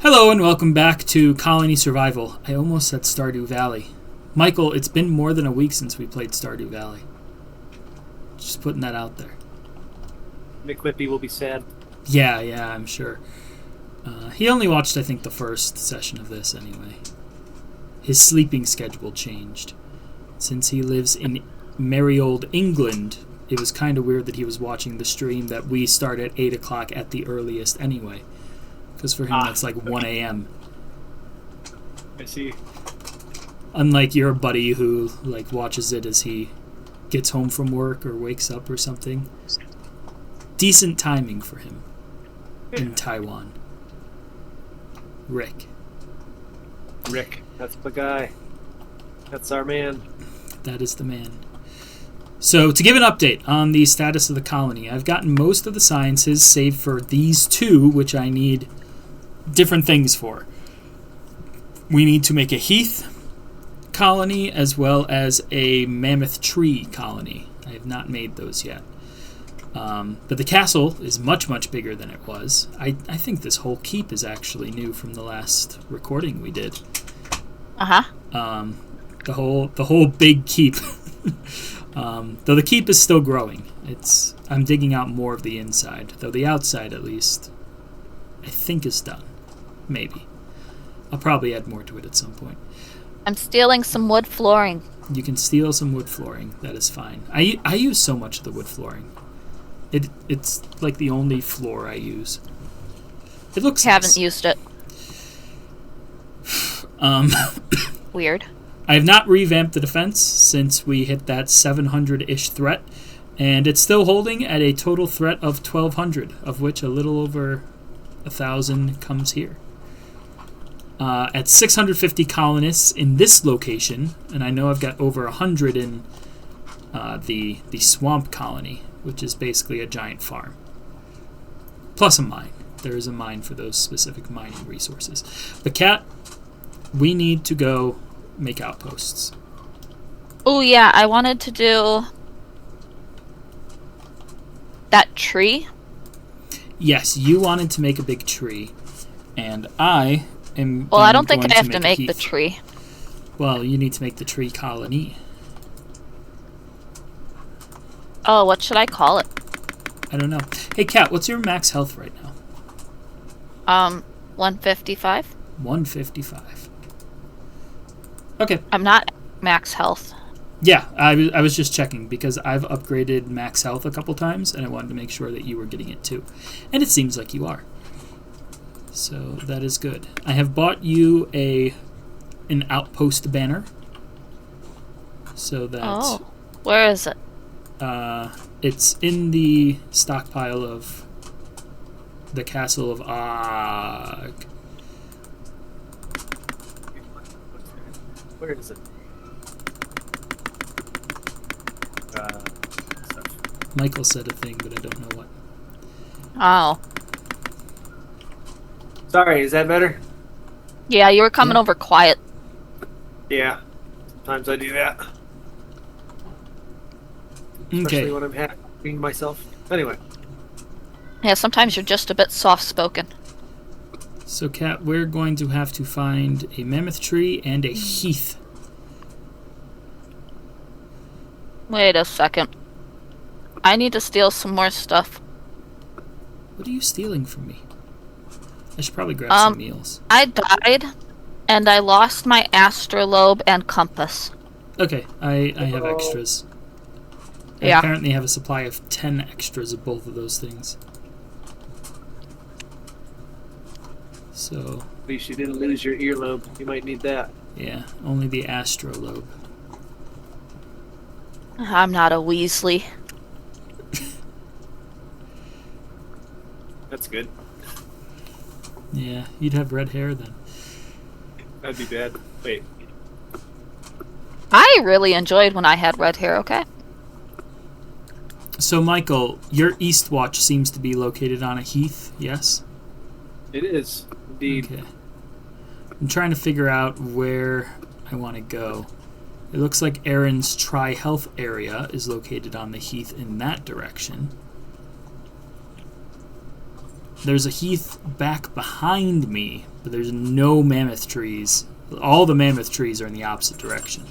Hello and welcome back to Colony Survival. I almost said Stardew Valley. Michael, it's been more than a week since we played Stardew Valley. Just putting that out there. McQuippy will be sad. Yeah, I'm sure. He only watched, I think, the first session of this anyway. His sleeping schedule changed. Since he lives in merry old England, it was kind of weird that he was watching the stream that we start at 8 o'clock at the earliest anyway. Because for him, that's like 1 a.m. I see. Unlike your buddy who watches it as he gets home from work or wakes up or something. Decent timing for him in Taiwan. Rick, that's the guy. That's our man. that is the man. So, to give an update on the status of the colony, I've gotten most of the sciences, save for these two, which I need different things for. We need to make a heath colony as well as a mammoth tree colony. I have not made those yet. But the castle is much, much bigger than it was. I think this whole keep is actually new from the last recording we did. Uh-huh. The whole big keep. Though the keep is still growing. I'm digging out more of the inside. Though the outside, at least, I think is done. Maybe. I'll probably add more to it at some point. I'm stealing some wood flooring. You can steal some wood flooring. That is fine. I use so much of the wood flooring. It's like the only floor I use. It looks Haven't nice. used it. Weird. I have not revamped the defense since we hit that 700-ish threat, and it's still holding at a total threat of 1,200, of which a little over 1,000 comes here. At 650 colonists in this location, and I know I've got over 100 in the swamp colony, which is basically a giant farm. Plus a mine. There is a mine for those specific mining resources. But Cat, we need to go make outposts. Oh yeah, I wanted to do that tree. Yes, you wanted to make a big tree, and I am. Well, I don't think going I have to a make the heath. tree. Well, you need to make the tree colony. Oh, what should I call it? I don't know. Hey, Kat, what's your max health right now? 155. 155. Okay. I'm not max health. Yeah, I was just checking because I've upgraded max health a couple times, and I wanted to make sure that you were getting it too. And it seems like you are. So that is good. I have bought you an outpost banner. So that... Oh, where is it? It's in the stockpile of the Castle of Og. Where is it? Michael said a thing, but I don't know what. Oh. Sorry, is that better? Yeah, you were coming over quiet. Yeah. Sometimes I do that. Especially Okay. when I'm hacking myself. Anyway. Yeah, sometimes you're just a bit soft-spoken. So, Kat, we're going to have to find a mammoth tree and a heath. Wait a second. I need to steal some more stuff. What are you stealing from me? I should probably grab some meals. I died, and I lost my astrolabe and compass. Okay, I have extras. I Yeah. apparently have a supply of 10 extras of both of those things. So, At least you didn't lose your earlobe. You might need that. yeah, only the astrolabe. I'm not a Weasley. That's good. Yeah, you'd have red hair then. That'd be bad. Wait. I really enjoyed when I had red hair, okay? So, Michael, your Eastwatch seems to be located on a heath, yes? It is. Indeed. Okay. I'm trying to figure out where I want to go. It looks like Aaron's Tri-Health area is located on the heath in that direction. There's a heath back behind me, but there's no mammoth trees. All the mammoth trees are in the opposite direction.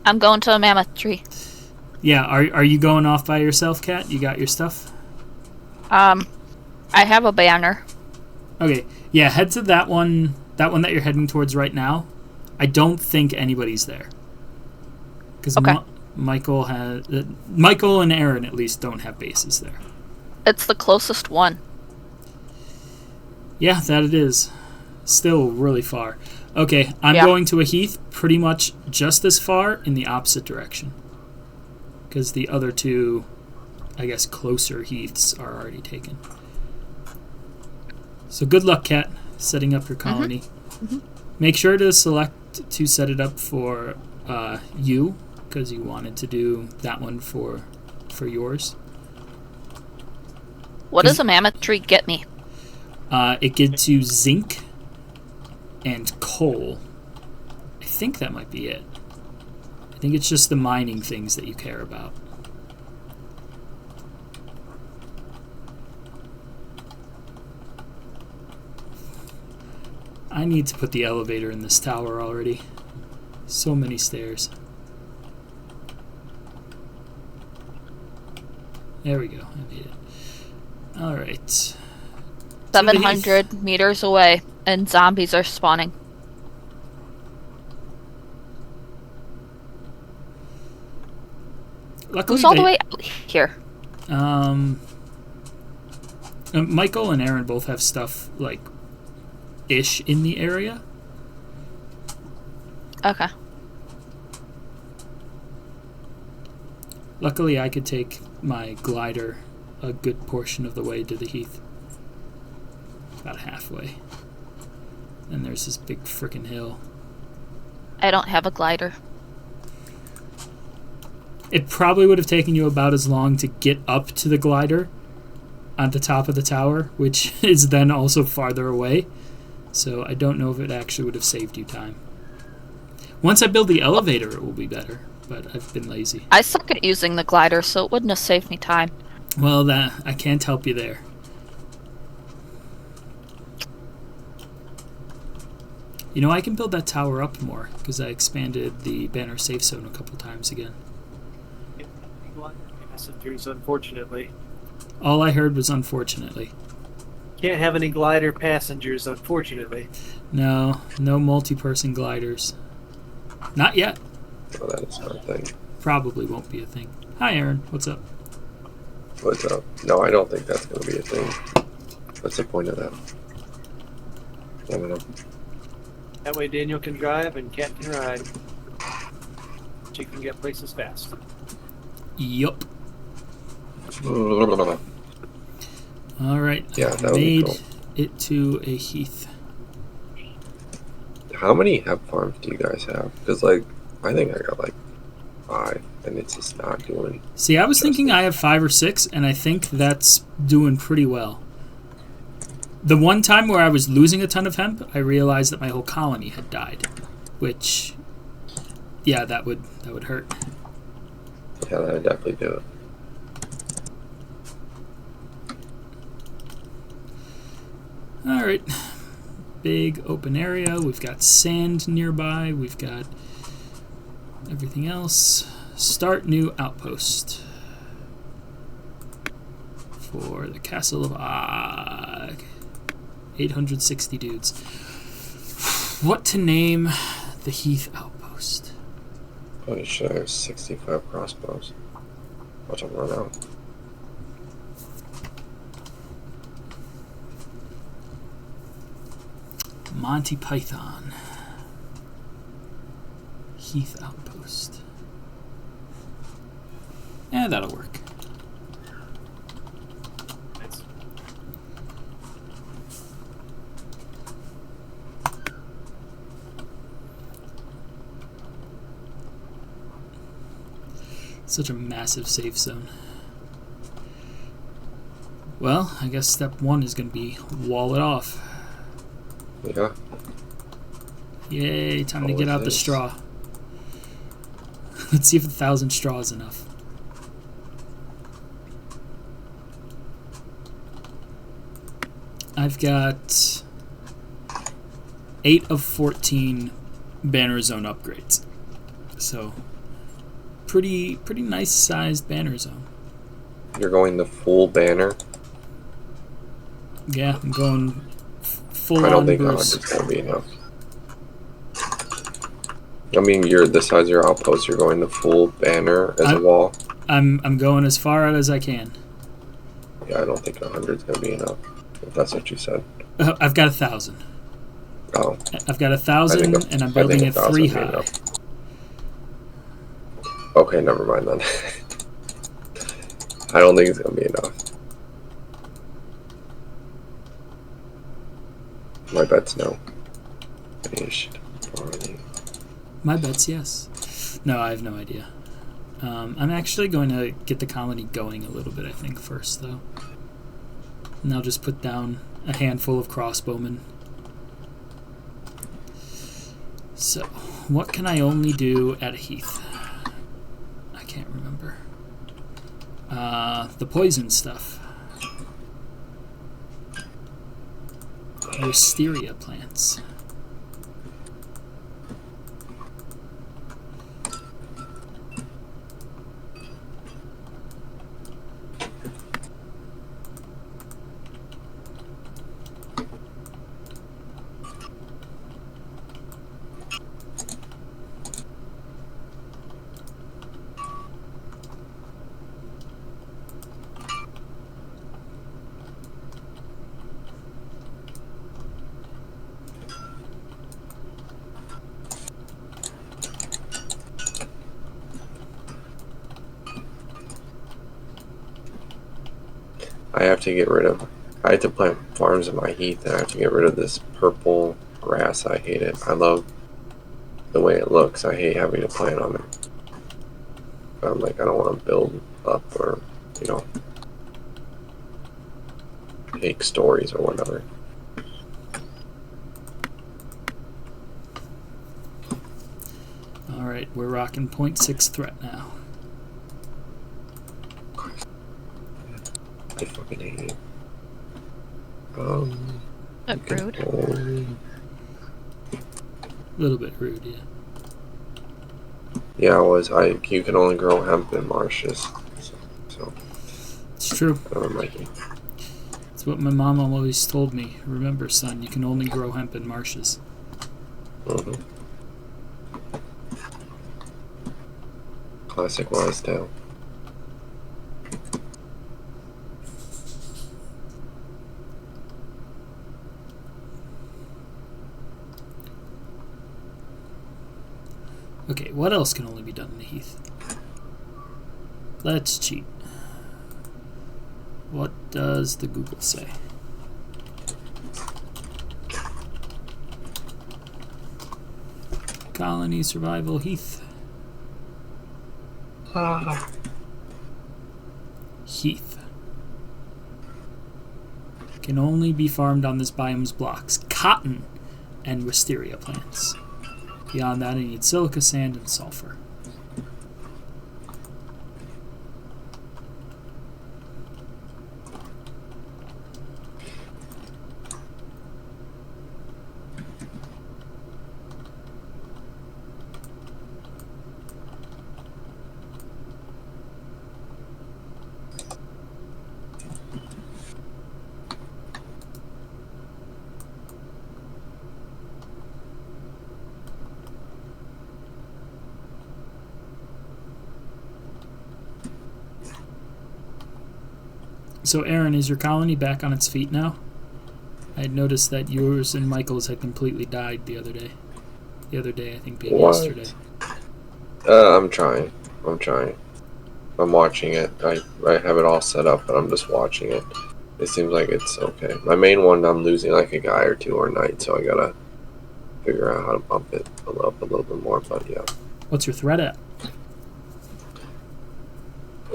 I'm going to a mammoth tree. Yeah, are you going off by yourself, Kat? You got your stuff? I have a banner. Okay, yeah, head to that one that you're heading towards right now. I don't think anybody's there. Because Okay. Michael and Aaron at least don't have bases there. It's the closest one. Yeah, that it is. Still really far. Okay, I'm Yeah. going to a heath pretty much just as far in the opposite direction. Because the other two, I guess, closer heaths are already taken. So good luck, Kat, setting up your colony. Make sure to select to set it up for you, because you wanted to do that one for yours. What does a mammoth tree get me? It gives you zinc and coal. I think that might be it. I think it's just the mining things that you care about. I need to put the elevator in this tower already. So many stairs. There we go. I made it. Alright. 700 meters away, and zombies are spawning. Luckily, Who's all the way out here? Michael and Aaron both have stuff, like, ish in the area. Okay. Luckily, I could take my glider a good portion of the way to the heath. About halfway. And there's this big frickin' hill. I don't have a glider. It probably would have taken you about as long to get up to the glider on the top of the tower, which is then also farther away. So I don't know if it actually would have saved you time. Once I build the elevator, it will be better, but I've been lazy. I suck at using the glider, so it wouldn't have saved me time. Well, I can't help you there. You know, I can build that tower up more, because I expanded the banner safe zone a couple times again. Passengers, unfortunately. All I heard was unfortunately. Can't have any glider passengers, unfortunately. No multi-person gliders. Not yet. Oh, that is not a thing. Probably won't be a thing. Hi, Aaron. What's up? What's up? No, I don't think that's going to be a thing. What's the point of that? I don't know. That way Daniel can drive and Cat can ride. She can get places fast. Yup. Yeah, Alright. that would be Made cool. it to a heath. How many hemp farms do you guys have? Because, like, I think I got, like, 5, and it's just not doing... See, I was thinking I have 5 or 6, and I think that's doing pretty well. The one time where I was losing a ton of hemp, I realized that my whole colony had died. Which, yeah, that would hurt. Yeah, that would definitely do it. Alright. Big open area. We've got sand nearby. We've got everything else. Start new outpost. For the Castle of Og. 860 dudes. What to name the Heath outpost? Holy shit, I have 65 crossbows. Watch them run out. Monty Python. Heath outpost. Yeah, that'll work. Nice. Such a massive safe zone. Well, I guess step 1 is going to be wall it off. Yeah. Yay, time to Oh, get it out the is. straw. Let's see if 1,000 straw is enough. I've got 8 of 14 banner zone upgrades. So pretty nice sized banner zone. You're going the full banner. Yeah, I'm going full I don't on think Bruce. 100's gonna be enough. I mean, you're the size of your outpost. You're going the full banner as a wall. I'm going as far out as I can. Yeah, I don't think 100's gonna be enough. If that's what you said. I've got 1,000. Oh, I've got 1,000, and I'm building it 3 high. enough. Okay, never mind then. I don't think it's gonna be enough. My bet's no. Finished. Already. My bet's yes. No, I have no idea. I'm actually going to get the colony going a little bit, I think, first, though. And I'll just put down a handful of crossbowmen. So, what can I only do at a heath? I can't remember. The poison stuff. Wisteria plants. I have to get rid of. I have to plant farms in my heath, and I have to get rid of this purple grass. I hate it. I love the way it looks. I hate having to plant on it. I'm like, I don't want to build up or, you know, make stories or whatever. Alright, we're rocking 0.6 threat now. I fucking hate it. Rude. A little bit rude, yeah. Yeah, you can only grow hemp in marshes. So It's true. Mikey. It's what my mom always told me. Remember, son, you can only grow hemp in marshes. Mm-hmm. Classic wise tale. Okay, what else can only be done in the heath? Let's cheat. What does the Google say? Colony survival heath. Heath. Can only be farmed on this biome's blocks. Cotton and wisteria plants. Beyond that, I need silica sand and sulfur. So, Aaron, is your colony back on its feet now? I had noticed that yours and Michael's had completely died the other day. The other day, I think, being yesterday. I'm trying. I'm watching it. I have it all set up, but I'm just watching it. It seems like it's okay. My main one, I'm losing like a guy or two or night, so I gotta figure out how to bump it up a little bit more, but yeah. What's your threat at?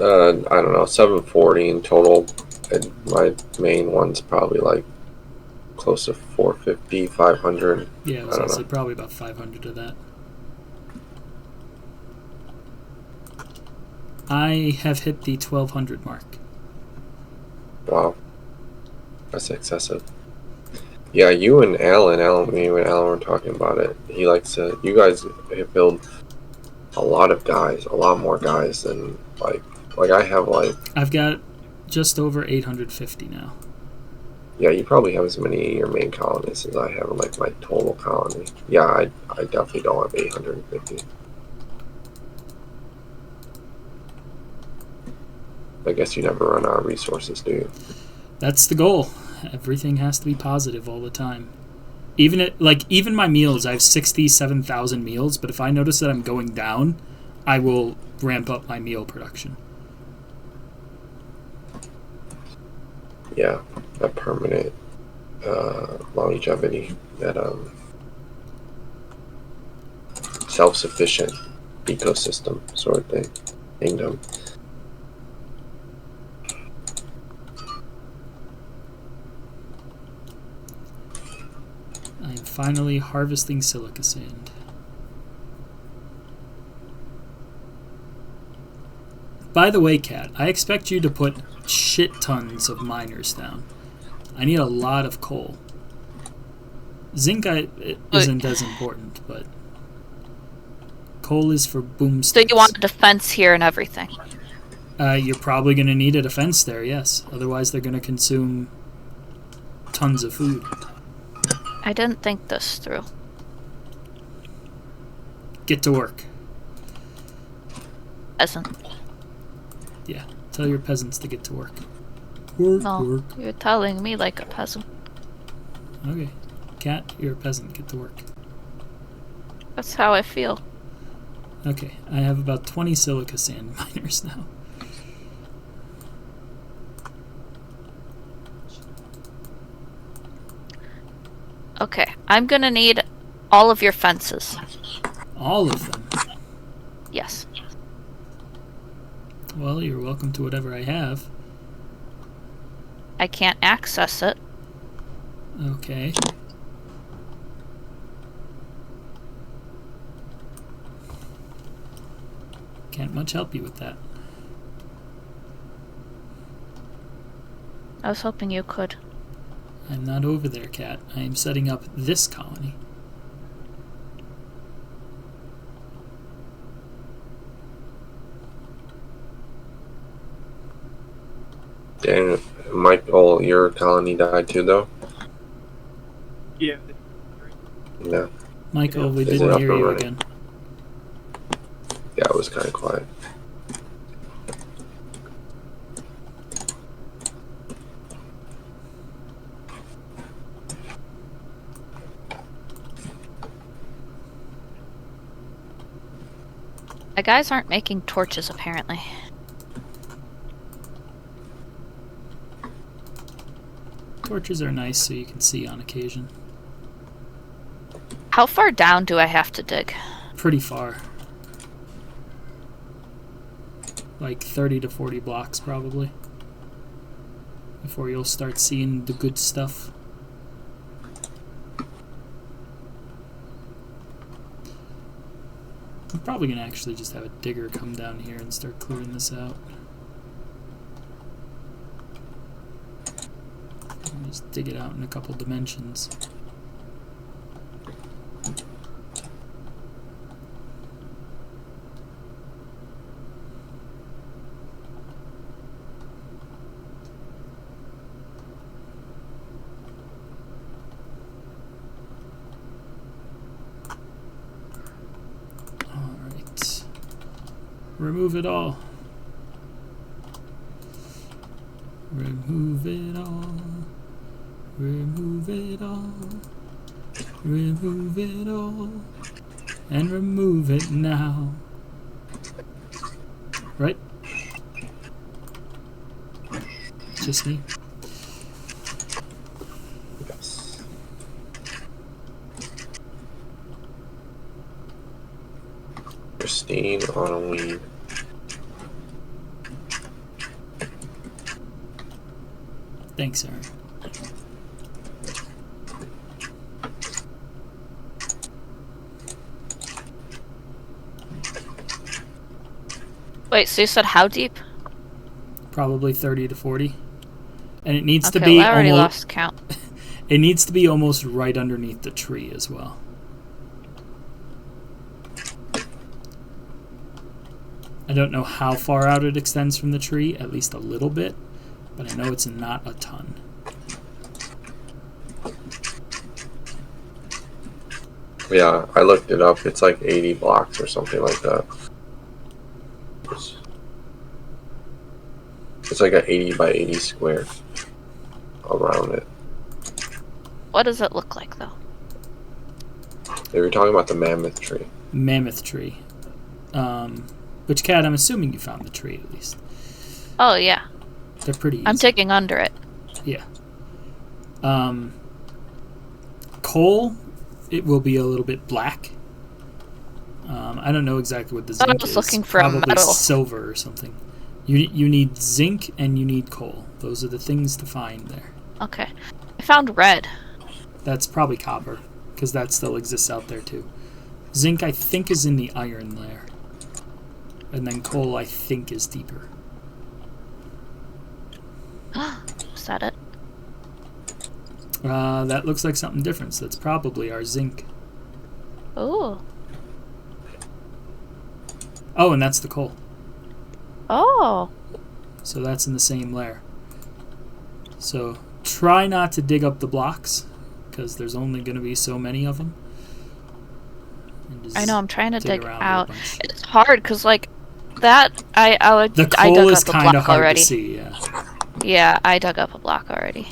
I don't know, 740 in total. And my main one's probably like close to 450, 500. Yeah, I was going to say probably about 500 of that. I have hit the 1200 mark. Wow. That's excessive. Yeah, you and Alan, me and Alan were talking about it. He likes to. You guys have built a lot of guys, a lot more guys than like I have like. I've got just over 850 now. Yeah, you probably have as many in your main colonies as I have in like my total colony. Yeah, I definitely don't have 850. I guess you never run out of resources, do you? That's the goal. Everything has to be positive all the time. Even my meals, I have 67,000 meals, but if I notice that I'm going down, I will ramp up my meal production. Yeah, that permanent longevity, that self-sufficient ecosystem sort of thing, kingdom. I am finally harvesting silica sand. By the way, Kat, I expect you to put shit tons of miners down. I need a lot of coal. Zinc isn't as important, but coal is for boomsticks. So you want a defense here and everything? You're probably going to need a defense there, yes. Otherwise, they're going to consume tons of food. I didn't think this through. Get to work. Peasant. Yeah, tell your peasants to get to work. Work, No, work. you're telling me like a peasant. Okay. Cat, you're a peasant. Get to work. That's how I feel. Okay, I have about 20 silica sand miners now. Okay, I'm gonna need all of your fences. All of them? Yes. Well, you're welcome to whatever I have. I can't access it. Okay. Can't much help you with that. I was hoping you could. I'm not over there, Cat. I am setting up this colony. Dan, Michael, your colony died too, though? Yeah. No. Michael, we Is it didn't up hear and you running? again. Yeah, it was kind of quiet. The guys aren't making torches, apparently. Torches are nice so you can see on occasion. How far down do I have to dig? Pretty far. Like 30 to 40 blocks, probably. Before you'll start seeing the good stuff. I'm probably going to actually just have a digger come down here and start clearing this out. I'll just dig it out in a couple dimensions. Alright. Remove it all. Remove it all. Remove it all. Remove it all. And remove it now. Right? Just me. Yes. Christine on a weed. Thanks, Aaron. Wait, so you said how deep? Probably 30 to 40. And it needs Okay, to be well, I already almost lost count. It needs to be almost right underneath the tree as well. I don't know how far out it extends from the tree, at least a little bit, but I know it's not a ton. Yeah, I looked it up. It's like 80 blocks or something like that. It's like an 80 by 80 square around it. What does it look like, though? They were talking about the mammoth tree. Mammoth tree. Which, Cat, I'm assuming you found the tree at least. Oh, yeah. They're pretty easy. I'm taking under it. Yeah. Coal, it will be a little bit black. I don't know exactly what the zinc is. I was looking for a Probably metal. silver or something. You need zinc and you need coal. Those are the things to find there. Okay. I found red. That's probably copper, because that still exists out there too. Zinc, I think, is in the iron layer. And then coal, I think, is deeper. Is that it? That looks like something different, so that's probably our zinc. Ooh. Oh, and that's the coal. Oh. So that's in the same layer. So try not to dig up the blocks, because there's only going to be so many of them. And just I know, I'm trying to dig around a out. bunch. It's hard, because, like, that, I The dug coal is up a kind of block hard already. to see, yeah. Yeah, I dug up a block already.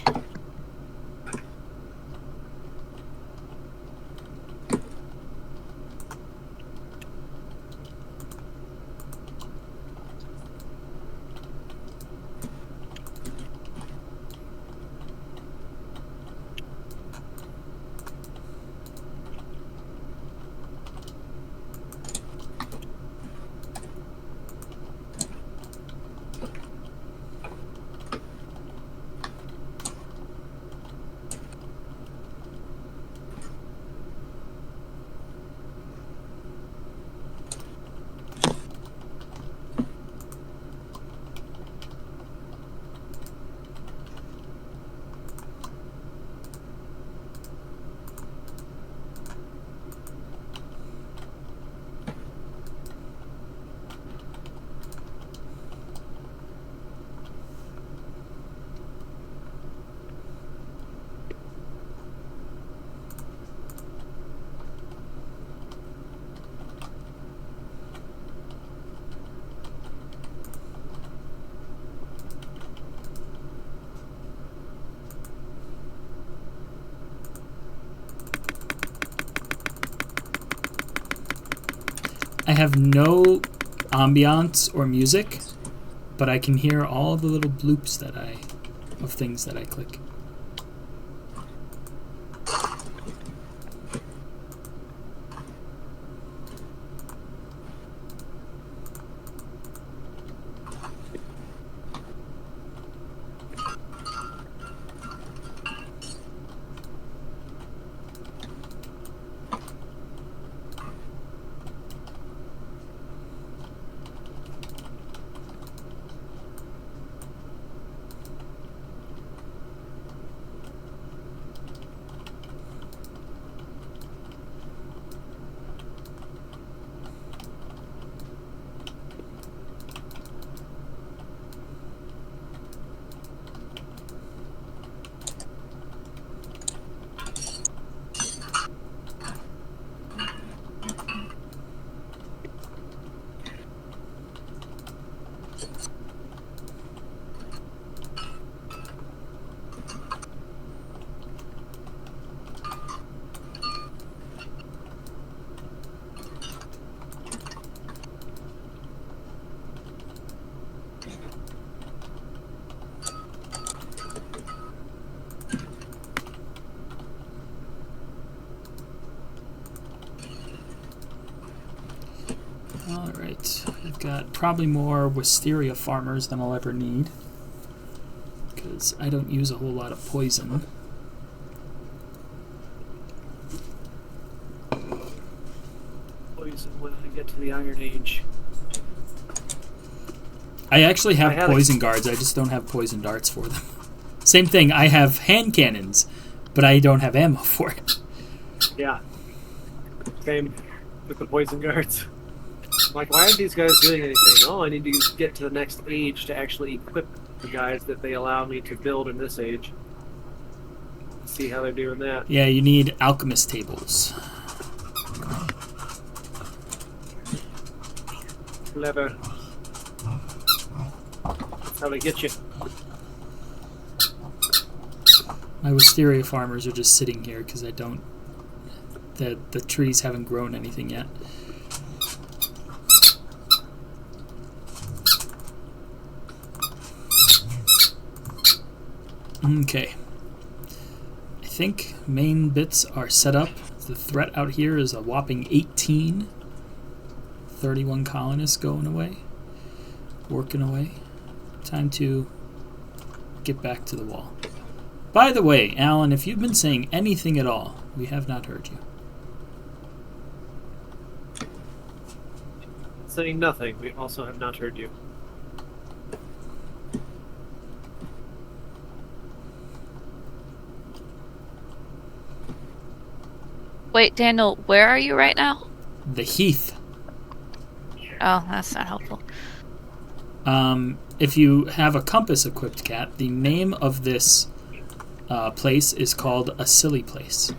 I have no ambiance or music, but I can hear all the little bloops of things that I click. Alright, I've got probably more wisteria farmers than I'll ever need, because I don't use a whole lot of poison. Poison when I get to the Iron Age. I actually have I have poison guards, I just don't have poison darts for them. Same thing, I have hand cannons, but I don't have ammo for it. Yeah. Same with the poison guards. I'm like, why aren't these guys doing anything? Oh, I need to get to the next age to actually equip the guys that they allow me to build in this age. See how they're doing that. Yeah, you need alchemist tables. Clever. That's how they get you. My wisteria farmers are just sitting here because I don't... The trees haven't grown anything yet. Okay. I think main bits are set up. The threat out here is a whopping 18. 31 colonists going away. Working away. Time to get back to the wall. By the way, Alan, if you've been saying anything at all, we have not heard you. Saying nothing, we also have not heard you. Wait, Daniel, where are you right now? The Heath. Oh, that's not helpful. If you have a compass equipped, Cat, the name of this place is called a silly place.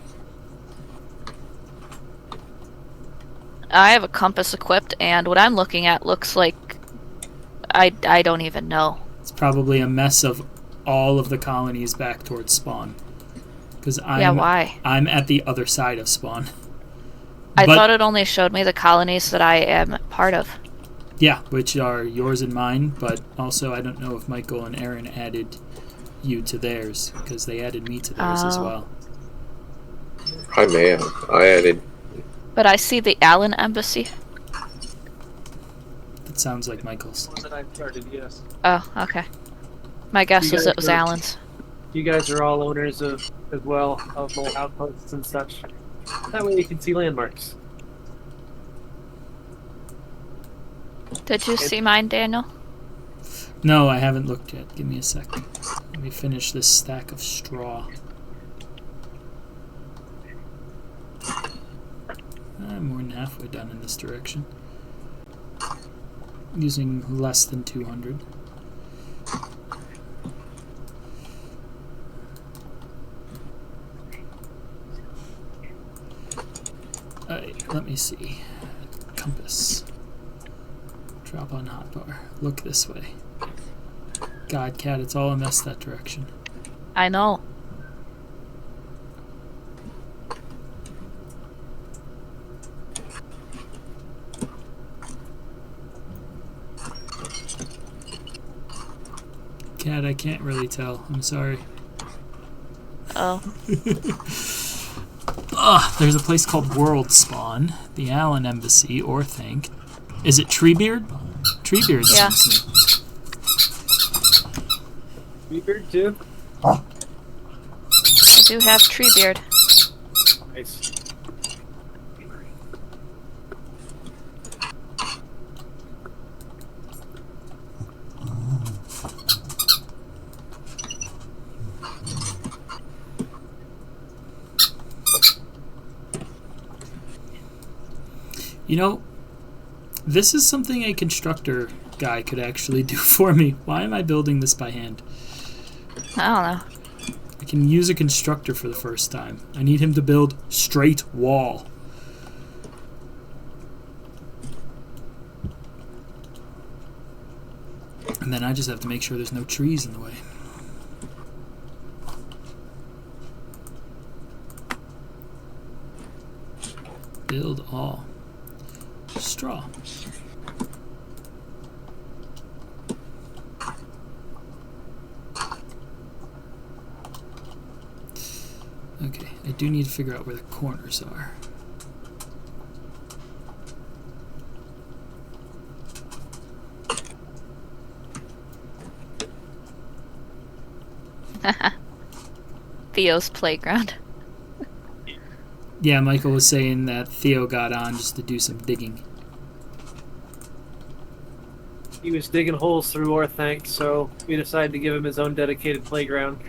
I have a compass equipped, and what I'm looking at looks like... I don't even know. It's probably a mess of all of the colonies back towards spawn. Because Yeah, why? I'm at the other side of spawn. I But- thought it only showed me the colonies that I am part of. Yeah, which are yours and mine, but also I don't know if Michael and Aaron added you to theirs, because they added me to theirs as Oh. well. I may have. I added. But I see the Allen Embassy. That sounds like Michael's. One that I started, yes. Oh, okay. My guess You was guys it was are- Allen's. You guys are all owners of, as well, of little outposts and such. That way you can see landmarks. Did you see mine, Daniel? No, I haven't looked yet. Give me a sec. Let me finish this stack of straw. I'm more than halfway done in this direction. Using less than 200. Let me see. Compass. Drop on hotbar. Look this way. God, Cat, it's all a mess that direction. I know. Cat, I can't really tell. I'm sorry. Oh. There's a place called World Spawn, the Allen Embassy, or Think. Is it Treebeard? Treebeard Yeah. seems new. Beard too? I do have Treebeard. Nice. You know, this is something a constructor guy could actually do for me. Why am I building this by hand? I don't know. I can use a constructor for the first time. I need him to build straight wall. And then I just have to make sure there's no trees in the way. Build all. Straw. Okay, I do need to figure out where the corners are. Theo's playground. Yeah, Michael was saying that Theo got on just to do some digging. He was digging holes through Orthanc, so we decided to give him his own dedicated playground.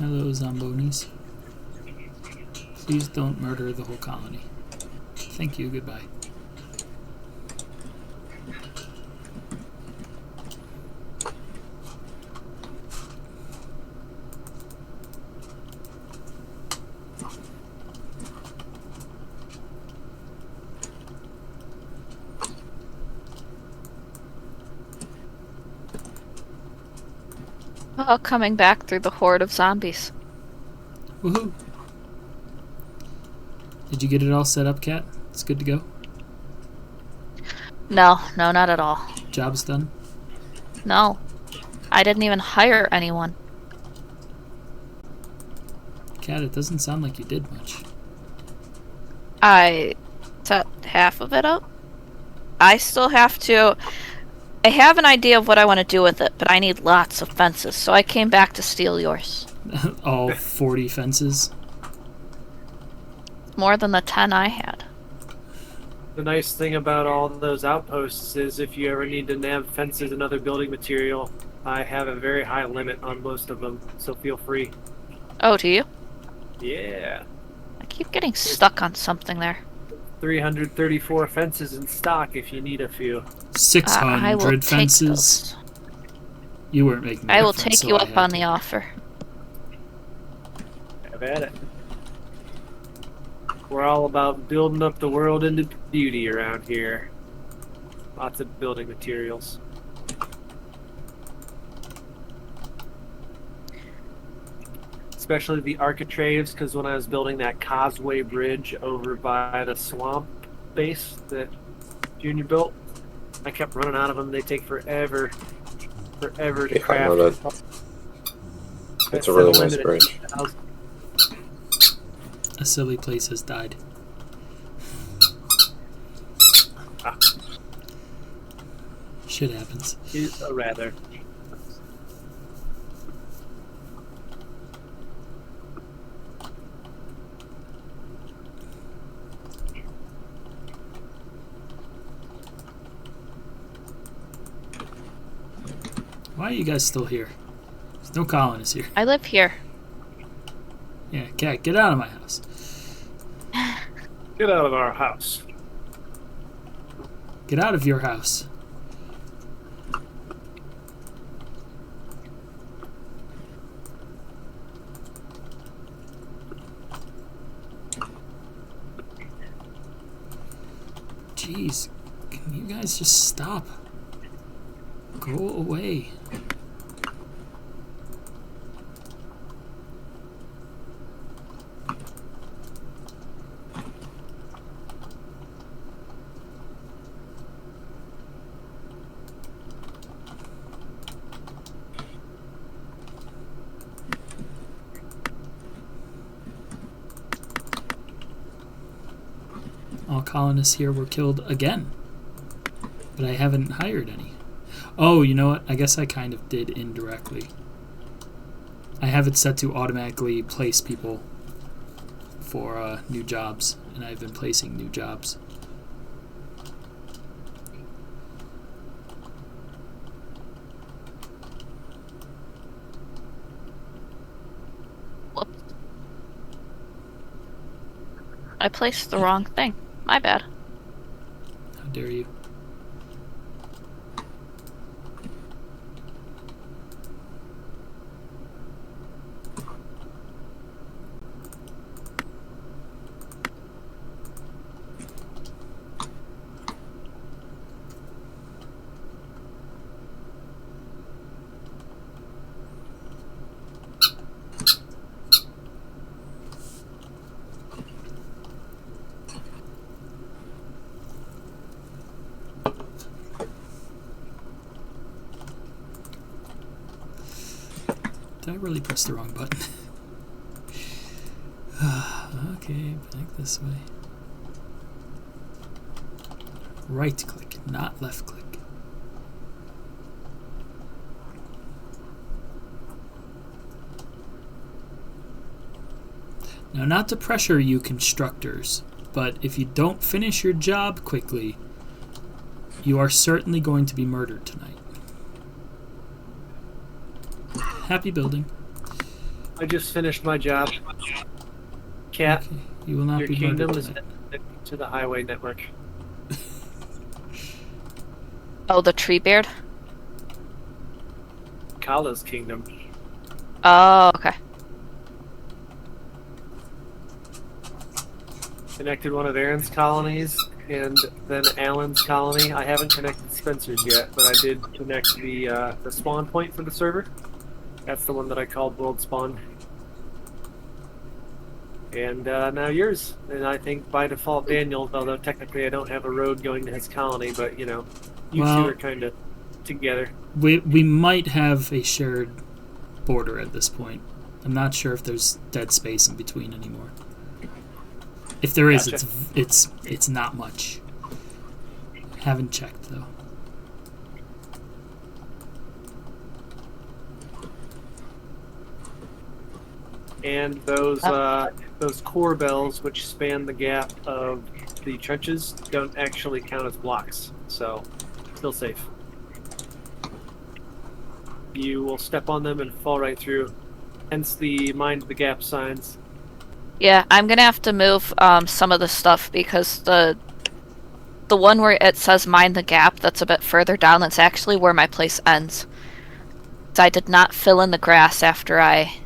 Hello, Zombonis. Please don't murder the whole colony. Thank you, goodbye. Oh, coming back through the horde of zombies. Woohoo! Did you get it all set up, Kat? It's good to go? No, not at all. Job's done? No. I didn't even hire anyone. Kat, it doesn't sound like you did much. I set half of it up. I still have to... I have an idea of what I want to do with it, but I need lots of fences, so I came back to steal yours. All 40 fences? More than the 10 I had. The nice thing about all those outposts is if you ever need to nab fences and other building material, I have a very high limit on most of them, so feel free. Oh, do you? Yeah. I keep getting stuck on something there. 334 fences in stock if you need a few. 600 fences? You weren't making I will reference, take so you I up had on to. the offer. Have at it. We're all about building up the world into beauty around here. Lots of building materials. Especially the architraves, because when I was building that causeway bridge over by the swamp base that Junior built, I kept running out of them. They take forever to Yeah, I craft. know that. It's a really nice bridge. A silly place has died. Ah. Shit happens. Is a rather. Why are you guys still here? There's no colonists here. I live here. Yeah, Kat, get out of my house. Get out of our house. Get out of your house. Jeez, can you guys just stop? Go away. All colonists here were killed again, but I haven't hired any. Oh, you know what? I guess I kind of did indirectly. I have it set to automatically place people for new jobs, and I've been placing new jobs. Whoops. I placed the wrong thing. My bad. How dare you? Did I really press the wrong button? Okay, back this way. Right click, not left click. Now, not to pressure you constructors, but if you don't finish your job quickly, you are certainly going to be murdered tonight. Happy building. I just finished my job. Cat, Okay. You will not your be kingdom murdered is tonight. connected to the highway network. Oh, the Treebeard? Kala's kingdom. Oh, okay. Connected one of Aaron's colonies, and then Alan's colony. I haven't connected Spencer's yet, but I did connect the spawn point for the server. That's the one that I called World Spawn. And now yours. And I think by default Daniel's, although technically I don't have a road going to his colony, but you know, you Well- two are kind of together. We might have a shared border at this point. I'm not sure if there's dead space in between anymore. If there is, Gotcha. it's not much. Haven't checked though. And those core bells, which span the gap of the trenches, don't actually count as blocks, so still safe. You will step on them and fall right through. Hence the mind the gap signs. Yeah, I'm gonna have to move some of the stuff because the one where it says mind the gap, that's a bit further down, that's actually where my place ends. So I did not fill in the grass after I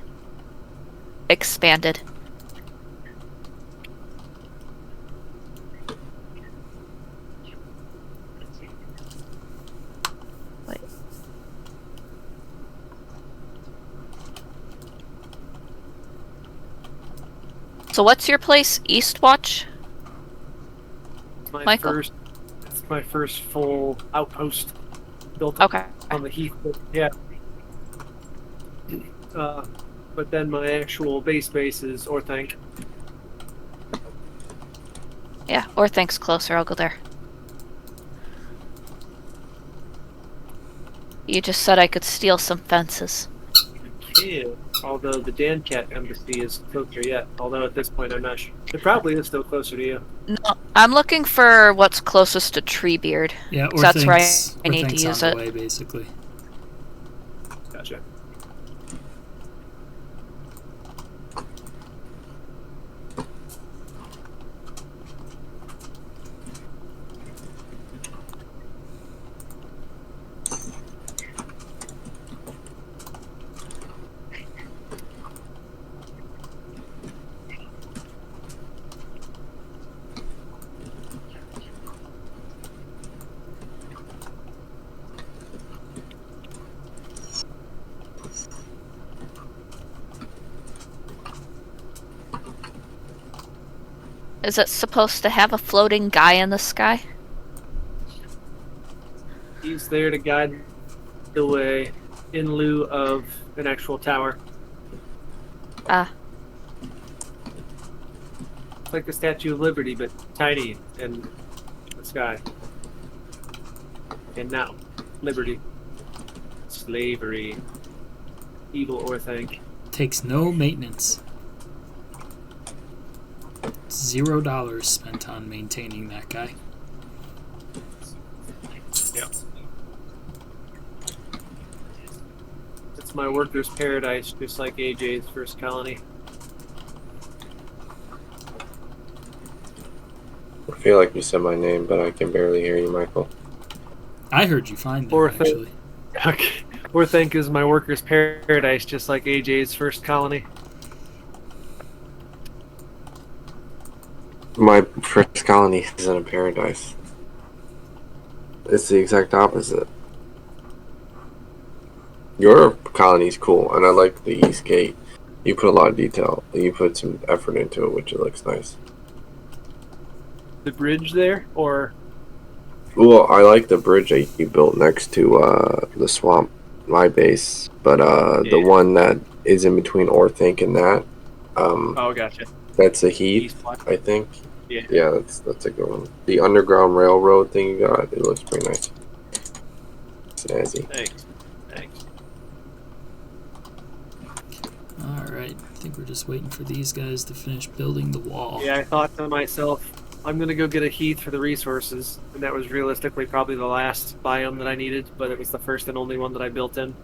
expanded. Wait. So what's your place? Eastwatch? Michael? It's my first full outpost built Okay. on the heath. Yeah. But then my actual base is Orthanc. Yeah, or thanks closer, I'll go there. You just said I could steal some fences. Yeah. Although the Dancat embassy is closer yet. Although at this point I'm not sure. It probably is still closer to you. No, I'm looking for what's closest to Treebeard. Yeah, or So that's where I need to Orthank's use on it. the way, basically. Gotcha. Is it supposed to have a floating guy in the sky? He's there to guide the way in lieu of an actual tower. Ah, It's like the Statue of Liberty, but tiny in the sky. And now, liberty, slavery, evil Orthanc. Takes no maintenance. $0 spent on maintaining that guy. Yep. It's my worker's paradise, just like AJ's first colony. I feel like you said my name, but I can barely hear you, Michael. I heard you fine there, Orthanc. actually. Okay. Orthanc is my worker's paradise, just like AJ's first colony. My first colony isn't a paradise. It's the exact opposite. Your colony's cool, and I like the East Gate. You put a lot of detail. You put some effort into it, which it looks nice. The bridge there, or Well, I like the bridge that you built next to the swamp, my base. But the Yeah. one that is in between Orthanc and that, oh, gotcha. that's a Heath, East Block. I think. Yeah. Yeah, that's a good one. The underground railroad thing you got, it looks pretty nice. Snazzy. Thanks. Thanks. Alright, I think we're just waiting for these guys to finish building the wall. Yeah, I thought to myself, I'm gonna go get a heath for the resources, and that was realistically probably the last biome that I needed, but it was the first and only one that I built in.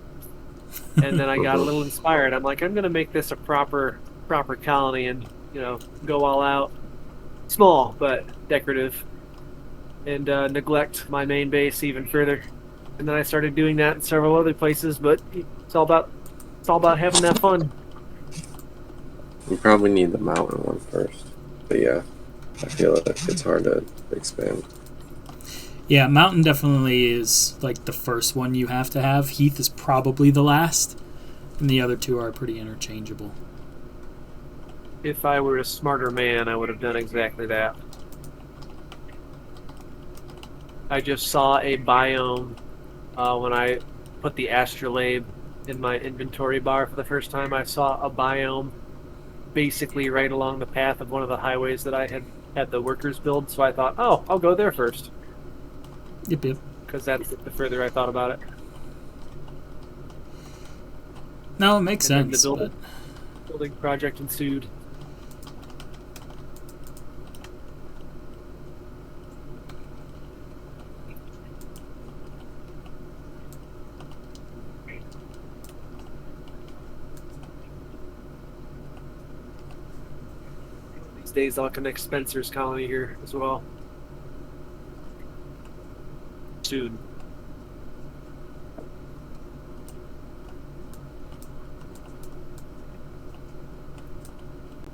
And then I got a little inspired. I'm like, I'm gonna make this a proper colony, and go all out. Small but decorative, and neglect my main base even further. And then I started doing that in several other places. But it's all about having that fun. We probably need the mountain one first. But yeah, I feel like it's hard to expand. Yeah, mountain definitely is like the first one you have to have. Heath is probably the last, and the other two are pretty interchangeable. If I were a smarter man, I would have done exactly that. I just saw a biome when I put the astrolabe in my inventory bar for the first time. I saw a biome basically right along the path of one of the highways that I had the workers build, so I thought, oh, I'll go there first. Yep. Because that's the further I thought about it. No, it makes And then sense. the building project ensued. These days I'll connect Spencer's colony here as well. Soon.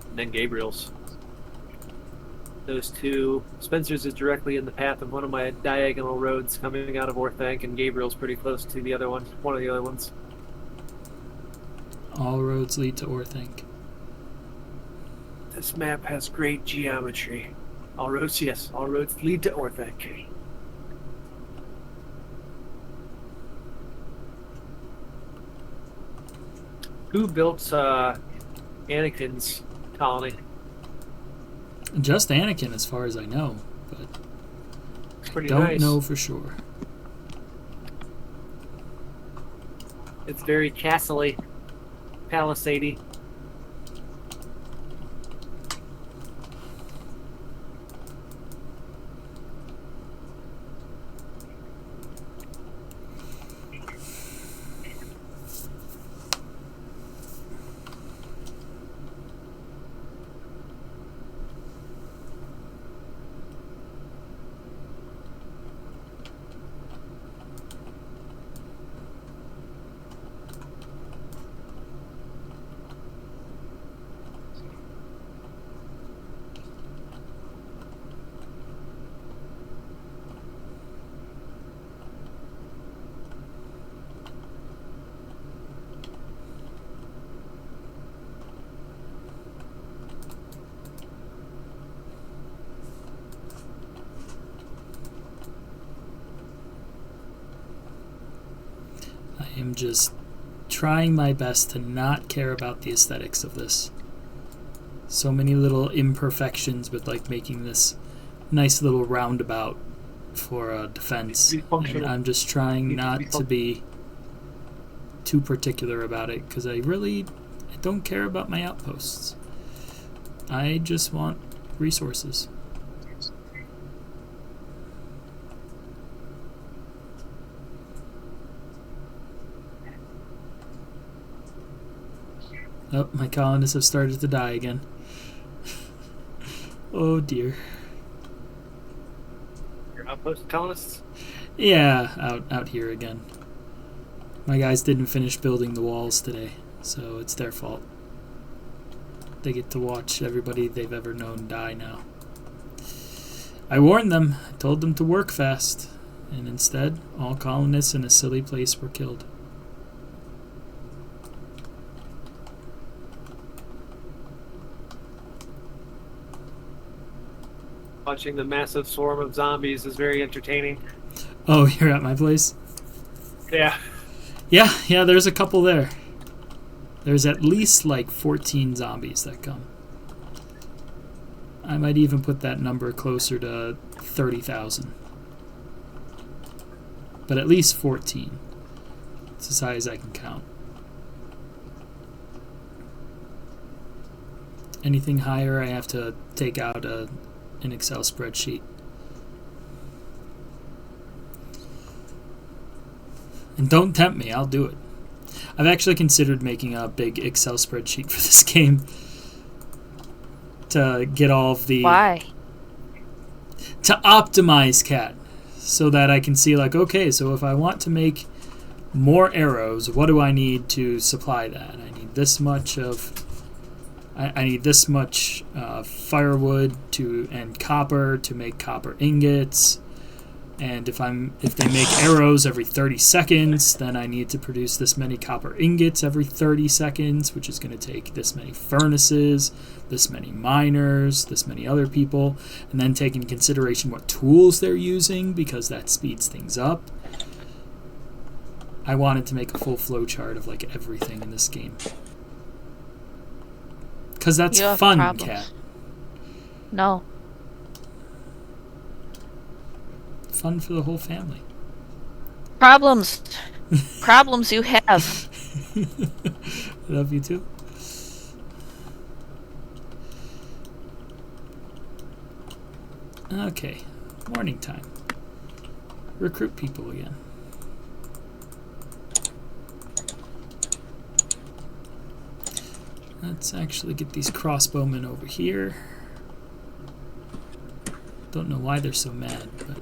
And then Gabriel's. Those two. Spencer's is directly in the path of one of my diagonal roads coming out of Orthanc, and Gabriel's pretty close to the other one. One of the other ones. All roads lead to Orthanc. This map has great geometry. All roads lead to Orthanc. Who built Anakin's colony? Just Anakin, as far as I know, but It's pretty don't nice. know for sure. It's very castle-y, palisade-y. I am just trying my best to not care about the aesthetics of this. So many little imperfections with like making this nice little roundabout for a defense. And I'm just trying not to be too particular about it because I don't care about my outposts. I just want resources. Oh, my colonists have started to die again. Oh dear. Your outpost colonists? Yeah, out here again. My guys didn't finish building the walls today, so it's their fault. They get to watch everybody they've ever known die now. I warned them, I told them to work fast, and instead, all colonists in a silly place were killed. Watching the massive swarm of zombies is very entertaining. Oh, you're at my place? Yeah. Yeah, there's a couple there. There's at least like 14 zombies that come. I might even put that number closer to 30,000. But at least 14. It's as high as I can count. Anything higher, I have to take out an Excel spreadsheet. And don't tempt me, I'll do it. I've actually considered making a big Excel spreadsheet for this game to get all of the... Why? To optimize Cat, so that I can see, like, okay, so if I want to make more arrows, what do I need to supply that? I need this much of... I need this much firewood and copper to make copper ingots. And if they make arrows every 30 seconds, then I need to produce this many copper ingots every 30 seconds, which is going to take this many furnaces, this many miners, this many other people, and then take into consideration what tools they're using, because that speeds things up. I wanted to make a full flow chart of like everything in this game. Because that's fun, problems. Cat. No. Fun for the whole family. Problems. Problems you have. I love you too. Okay, morning time. Recruit people again. Let's actually get these crossbowmen over here. Don't know why they're so mad, but...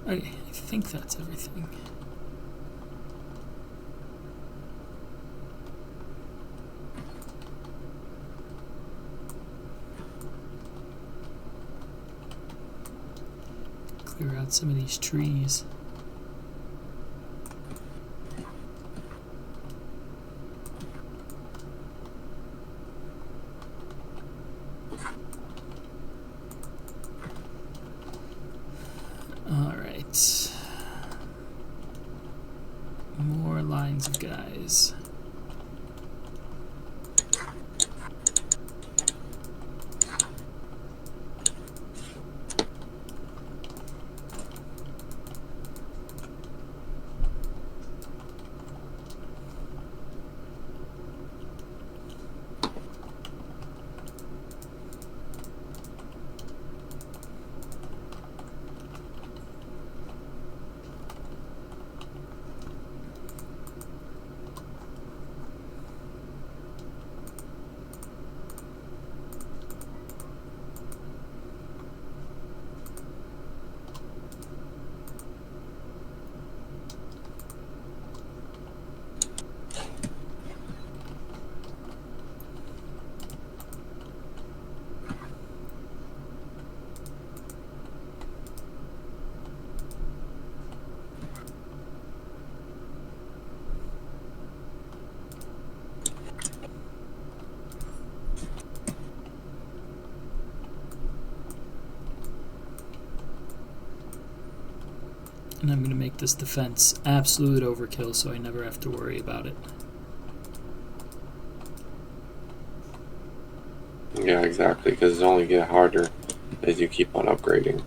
Okay, I think that's everything. Clear out some of these trees. Alright. More lines of guys. And I'm going to make this defense absolute overkill so I never have to worry about it. Yeah, exactly, because it's only get harder as you keep on upgrading.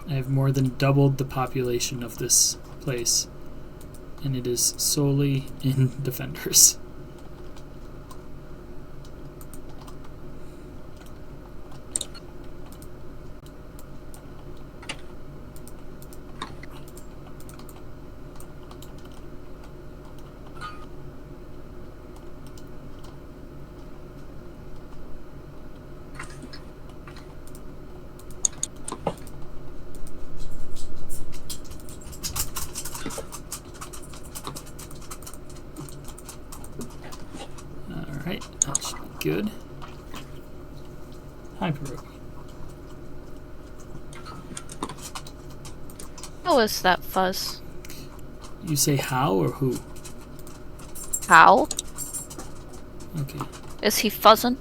I have more than doubled the population of this place, and it is solely in defenders. Alright, that should be good. Hi, Pierogi. How is that fuzz? You say how or who? How? Okay. Is he fuzzing?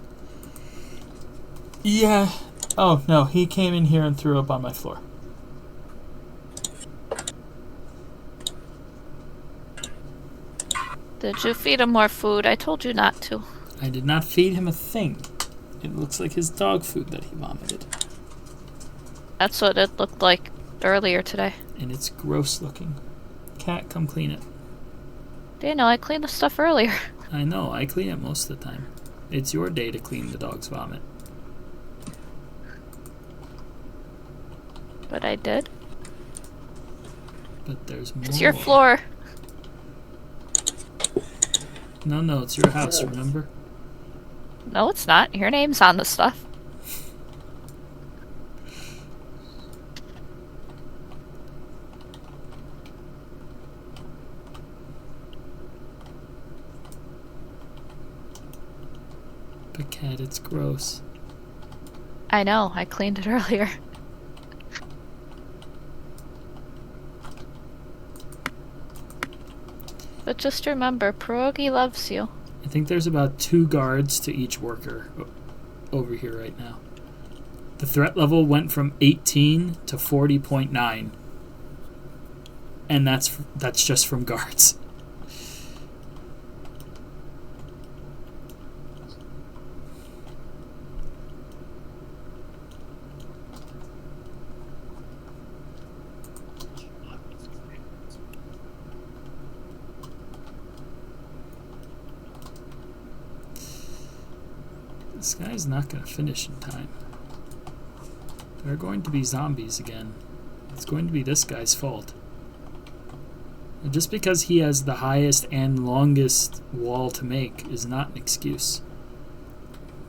Yeah. Oh, no, he came in here and threw up on my floor. Did you feed him more food? I told you not to. I did not feed him a thing. It looks like his dog food that he vomited. That's what it looked like earlier today. And it's gross looking. Cat, come clean it. Daniel, I cleaned the stuff earlier. I know, I clean it most of the time. It's your day to clean the dog's vomit. But I did. But there's more. It's your floor. No, it's your house, remember? No, it's not. Your name's on the stuff. But Cat, it's gross. I know. I cleaned it earlier. But just remember, Pierogi loves you. I think there's about 2 guards to each worker over here right now. The threat level went from 18 to 40.9. And that's just from guards. This guy's not going to finish in time. There are going to be zombies again. It's going to be this guy's fault. And just because he has the highest and longest wall to make is not an excuse.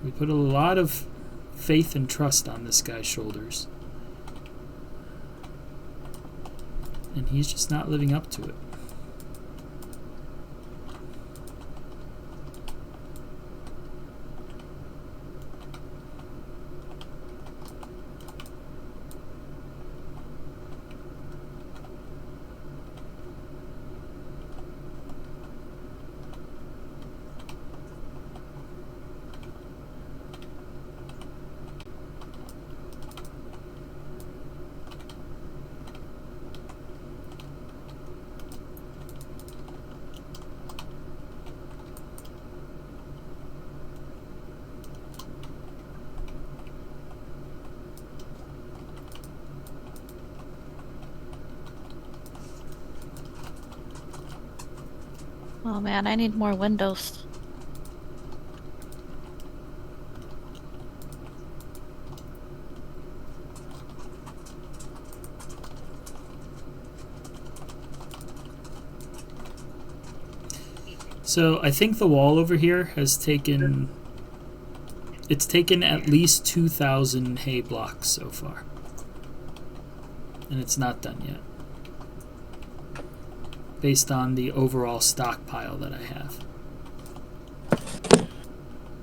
We put a lot of faith and trust on this guy's shoulders. And he's just not living up to it. Oh man, I need more windows. So I think the wall over here has taken... It's taken at least 2,000 hay blocks so far. And it's not done yet. Based on the overall stockpile that I have.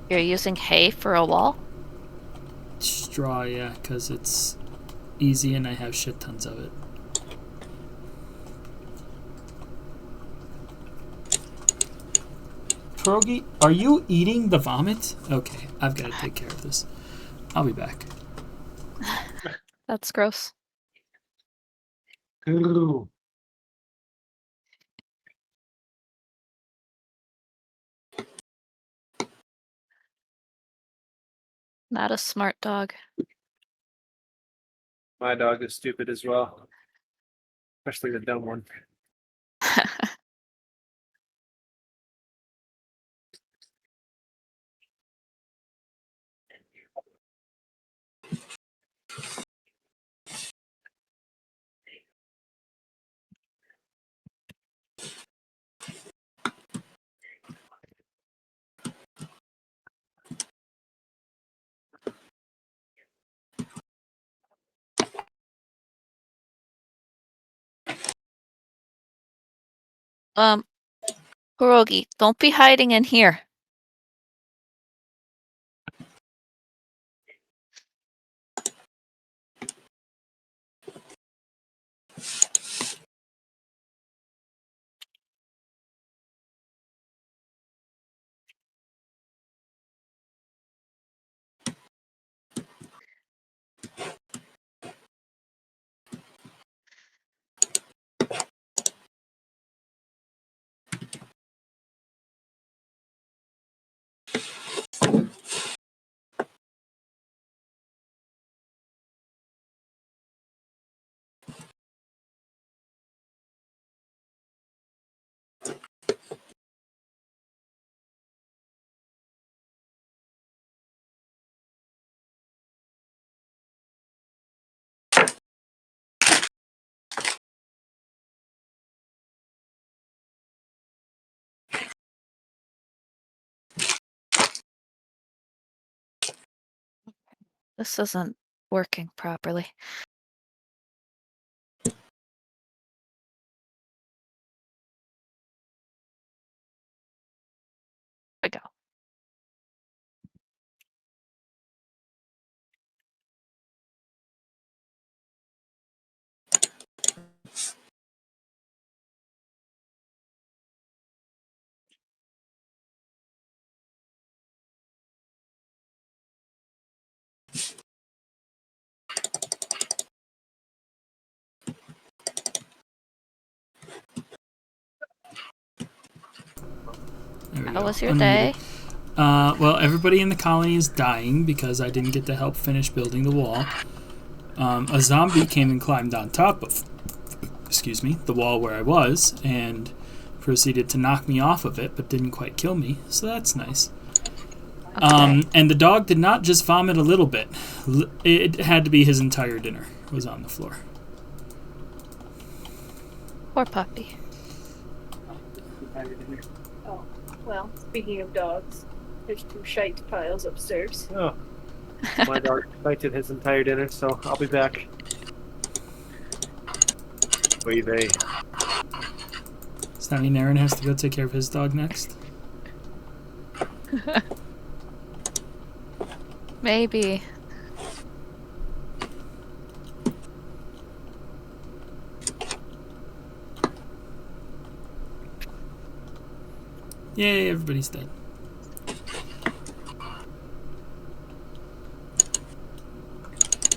You're using hay for a wall? Straw, yeah, because it's easy and I have shit tons of it. Pierogi, are you eating the vomit? Okay, I've got to take care of this. I'll be back. That's gross. Ooh. Not a smart dog. My dog is stupid as well. Especially the dumb one. Pierogi, don't be hiding in here. This isn't working properly. There we go. There we How go. was your Unmuted. day? Well, everybody in the colony is dying because I didn't get to help finish building the wall. A zombie came and climbed on top of, the wall where I was, and proceeded to knock me off of it, but didn't quite kill me, so that's nice. Okay. And the dog did not just vomit a little bit. It had to be his entire dinner was on the floor. Poor puppy. Oh, well, speaking of dogs, there's 2 shite piles upstairs. Oh. My dog bited his entire dinner, so I'll be back. Wait, they. Does that mean Aaron has to go take care of his dog next? Maybe. Yay, everybody's dead.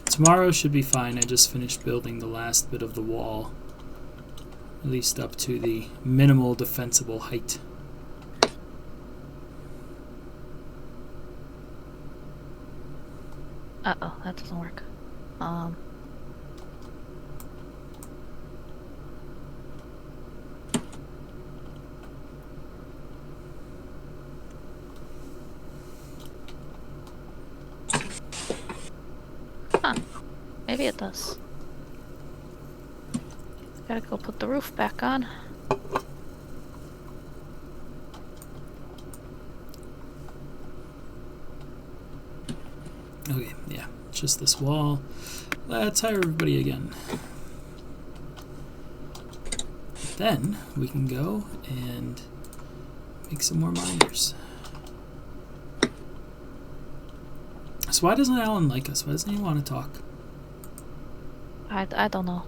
Tomorrow should be fine. I just finished building the last bit of the wall. At least up to the minimal defensible height. Uh-oh, that doesn't work. Huh. Maybe it does. Gotta go put the roof back on. Okay, yeah, just this wall. Let's hire everybody again. Then we can go and make some more miners. So why doesn't Alan like us? Why doesn't he want to talk? I don't know.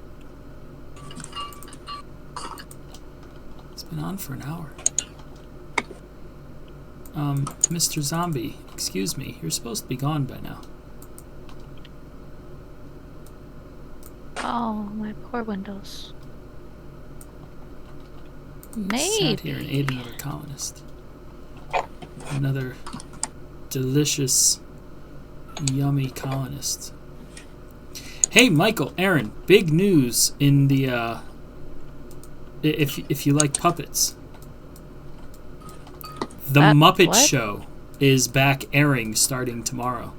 It's been on for an hour. Mr. Zombie, excuse me, you're supposed to be gone by now. Oh, my poor windows. Sat here and ate Maybe. another colonist. Another delicious, yummy colonist. Hey, Michael, Aaron, big news in the, if you like puppets. The Muppet what? Show is back airing starting tomorrow.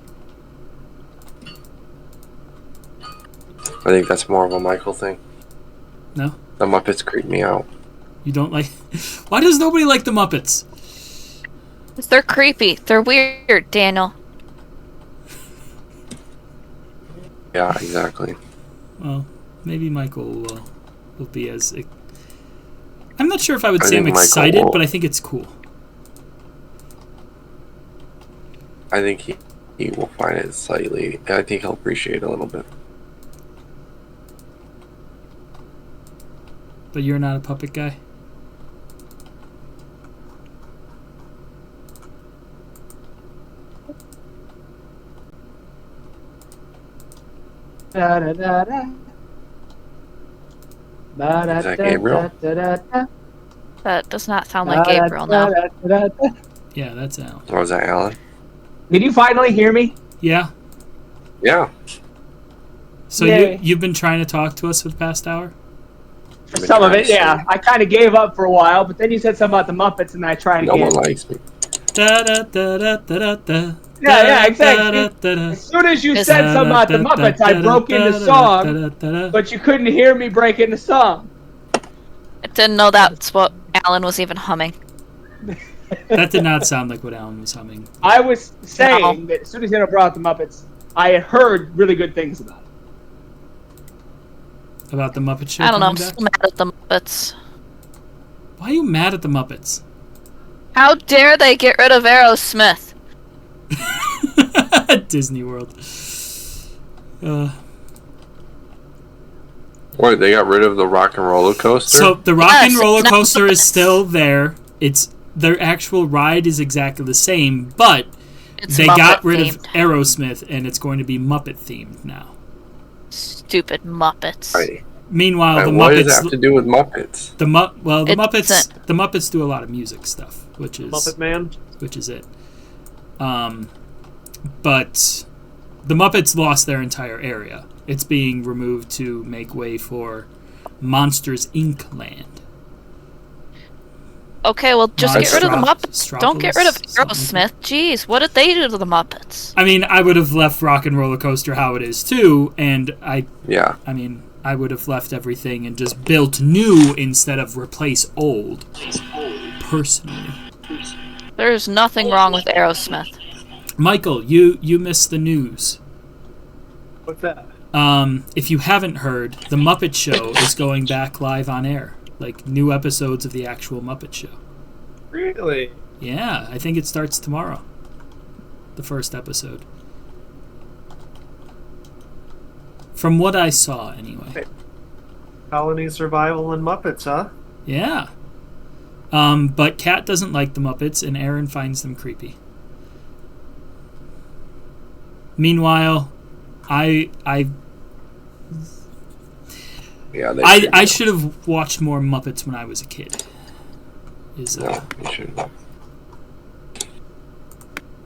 I think that's more of a Michael thing. No? The Muppets creep me out. You don't like... Why does nobody like the Muppets? They're creepy. They're weird, Daniel. Yeah, exactly. Well, maybe Michael will be as... I'm not sure if I would I say I'm think Michael excited, will. but I think it's cool. I think he will find it slightly. I think he'll appreciate it a little bit. But you're not a puppet guy? Da da da da. Is that Gabriel? That does not sound like Gabriel now. Yeah, that's Alan. Or was that Alan? Did you finally hear me? Yeah. Yeah. So Yay. you've been trying to talk to us for the past hour? I've been Some of trying it, to yeah. sleep. I kind of gave up for a while, but then you said something about the Muppets, and I tried No again. one likes me. Da da da da da da. Yeah, exactly. Da, da, da, As soon as you Is- said something about the Muppets, I broke into song, but you couldn't hear me break into song. I didn't know that's what Alan was even humming. That did not sound like what Alan was humming. I was saying No. that as soon as you brought up the Muppets, I had heard really good things about it. About the Muppet Show I don't know. I'm coming still back? mad at the Muppets. Why are you mad at the Muppets? How dare they get rid of Aerosmith? Disney World. What, they got rid of the rock and roller coaster? So the rock and Yes, roller no, coaster is Muppets. still there. It's their actual ride is exactly the same, but It's they Muppet got rid of themed. Aerosmith, and it's going to be Muppet themed now. Stupid Muppets. Right. Meanwhile, the And what does that Muppets, have to do with Muppets? the It Muppets, doesn't. the Muppets do a lot of music stuff, which is Muppet Man. it. But the Muppets lost their entire area. It's being removed to make way for Monsters Inc. land. Okay, well, just get rid of the Muppets. Don't get rid of Stropolis, something. Aerosmith. Jeez, what did they do to the Muppets? I mean, I would have left Rock and Roller Coaster how it is too, and Yeah. I would have left everything and just built new instead of replace old. Personally, There's nothing wrong with Aerosmith. Michael, you missed the news. What's that? If you haven't heard, the Muppet Show is going back live on air, like new episodes of the actual Muppet Show. Really? Yeah, I think it starts tomorrow. The first episode. From what I saw, anyway. Colony Survival and Muppets, huh? Yeah. But Kat doesn't like the Muppets, and Aaron finds them creepy. Meanwhile, I Yeah, they I should have watched more Muppets when I was a kid. No, you shouldn't.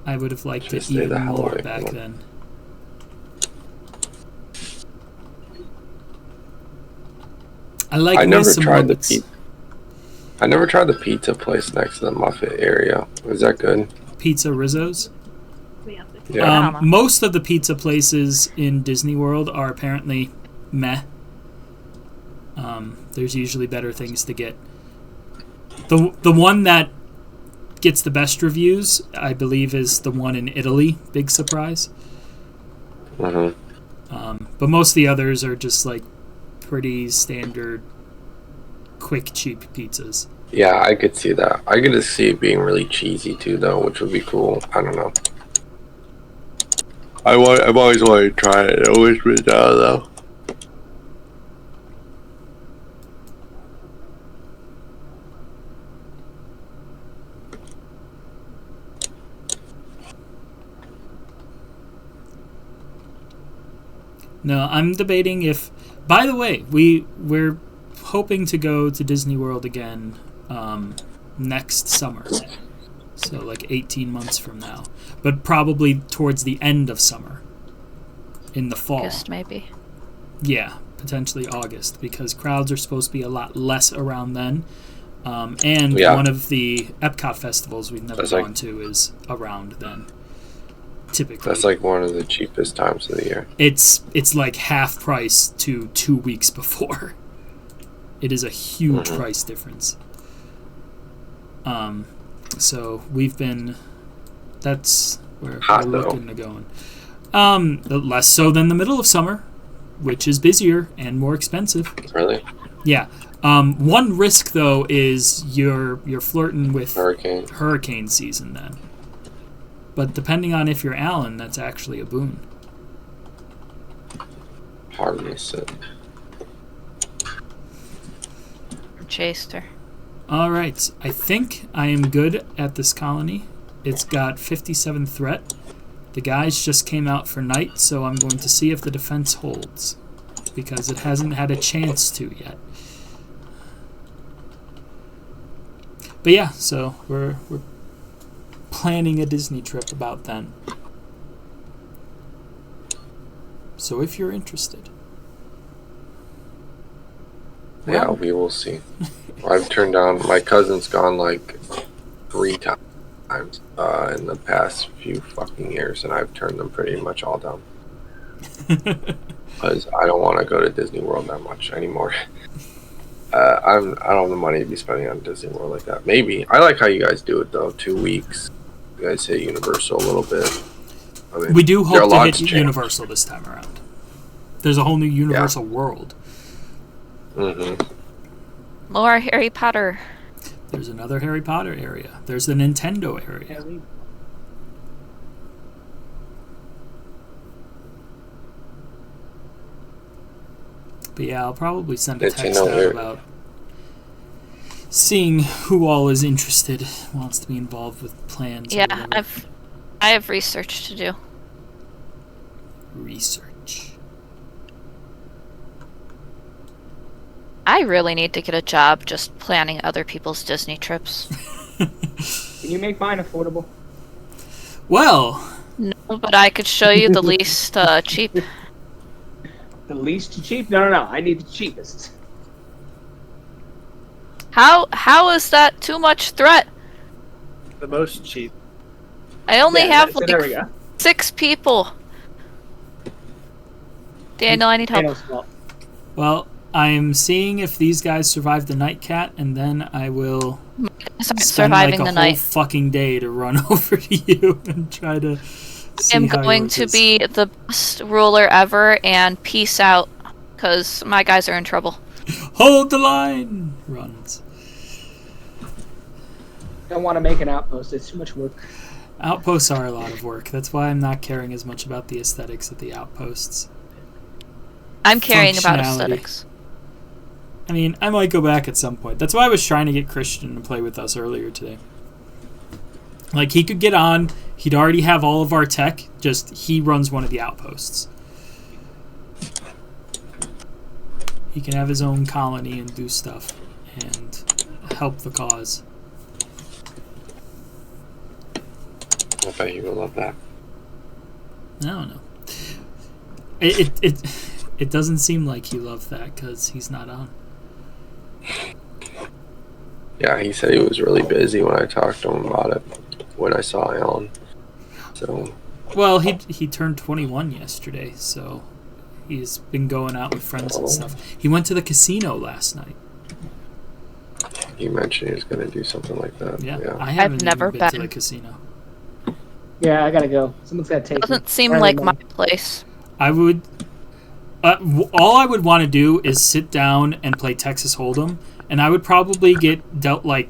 I would have liked Just it stay even the hell more away back from it. then. I like I me never some tried the Muppets. pizza. I never tried the pizza place next to the Muppet area. Was that good? Pizza Rizzo's. Yeah. Yeah. I don't know. Most of the pizza places in Disney World are apparently meh. There's usually better things to get. The one that gets the best reviews, I believe, is the one in Italy. Big surprise. Mm-hmm. But most of the others are just like pretty standard, quick, cheap pizzas. Yeah, I could see that. I could just see it being really cheesy too, though, which would be cool. I don't know. I've always wanted to try it. It always been down though. No, I'm debating if. By the way, we're hoping to go to Disney World again next summer. So like 18 months from now, but probably towards the end of summer. In the fall. August, maybe. Yeah, potentially August, because crowds are supposed to be a lot less around then. And Yeah. one of the Epcot festivals we've never That's like- gone to is around then. Typically, That's like one of the cheapest times of the year. it's like half price to 2 weeks before. It is a huge price difference. So we've been. That's where Hot, we're though. looking to go. Less so than the middle of summer, which is busier and more expensive. Really? Yeah. One risk though is you're flirting with Hurricane. hurricane season then. But depending on if you're Alan, that's actually a boon. Hard to say. Chased her. All right. I think I am good at this colony. It's got 57 threat. The guys just came out for night, so I'm going to see if the defense holds. Because it hasn't had a chance to yet. But yeah, so we're planning a Disney trip about then. So if you're interested. Yeah, we will see. I've turned down. My cousin's gone like 3 times in the past few fucking years, and I've turned them pretty much all down. Because I don't want to go to Disney World that much anymore. I don't have the money to be spending on Disney World like that. Maybe. I like how you guys do it though. 2 weeks. You guys hit Universal a little bit. I mean, We do there are hope to lots hit of change. Universal this time around. There's a whole new Universal world. Mm-hmm. More Harry Potter. There's another Harry Potter area. There's the Nintendo area. But yeah, I'll probably send a text out about seeing who all is interested, wants to be involved with plans. or Yeah, whatever. I have research to do. Research. I really need to get a job just planning other people's Disney trips. Can you make mine affordable? Well, No, but I could show you the least cheap. The least cheap? No. I need the cheapest. How is that too much threat? The most cheap. I only Yeah, have so there we like go. 6 people. Daniel, I need help. Daniel's fault. well, I'm seeing if these guys survive the night cat, and then I will spend Surviving like a the whole night. fucking day to run over to you and try to see I'm how going yours to is. be the best ruler ever and peace out, because my guys are in trouble. Hold the line. Runs. Don't want to make an outpost. It's too much work. Outposts are a lot of work. That's why I'm not caring as much about the aesthetics of the outposts. I'm caring about Functionality. aesthetics. I mean, I might go back at some point. That's why I was trying to get Christian to play with us earlier today. Like, he could get on. He'd already have all of our tech. Just, he runs one of the outposts. He can have his own colony and do stuff. And help the cause. I bet you will love that. I don't know. It doesn't seem like he loved that because he's not on. Yeah, he said he was really busy when I talked to him about it. When I saw Alan. So, Well, he turned 21 yesterday, so he's been going out with friends and stuff. He went to the casino last night. he mentioned he was going to do something like that. Yeah, I haven't never even been to been. the casino. Yeah, I gotta go. Someone's gotta take me. Doesn't seem Early like my morning. place. I would. All I would want to do is sit down and play Texas Hold'em, and I would probably get dealt like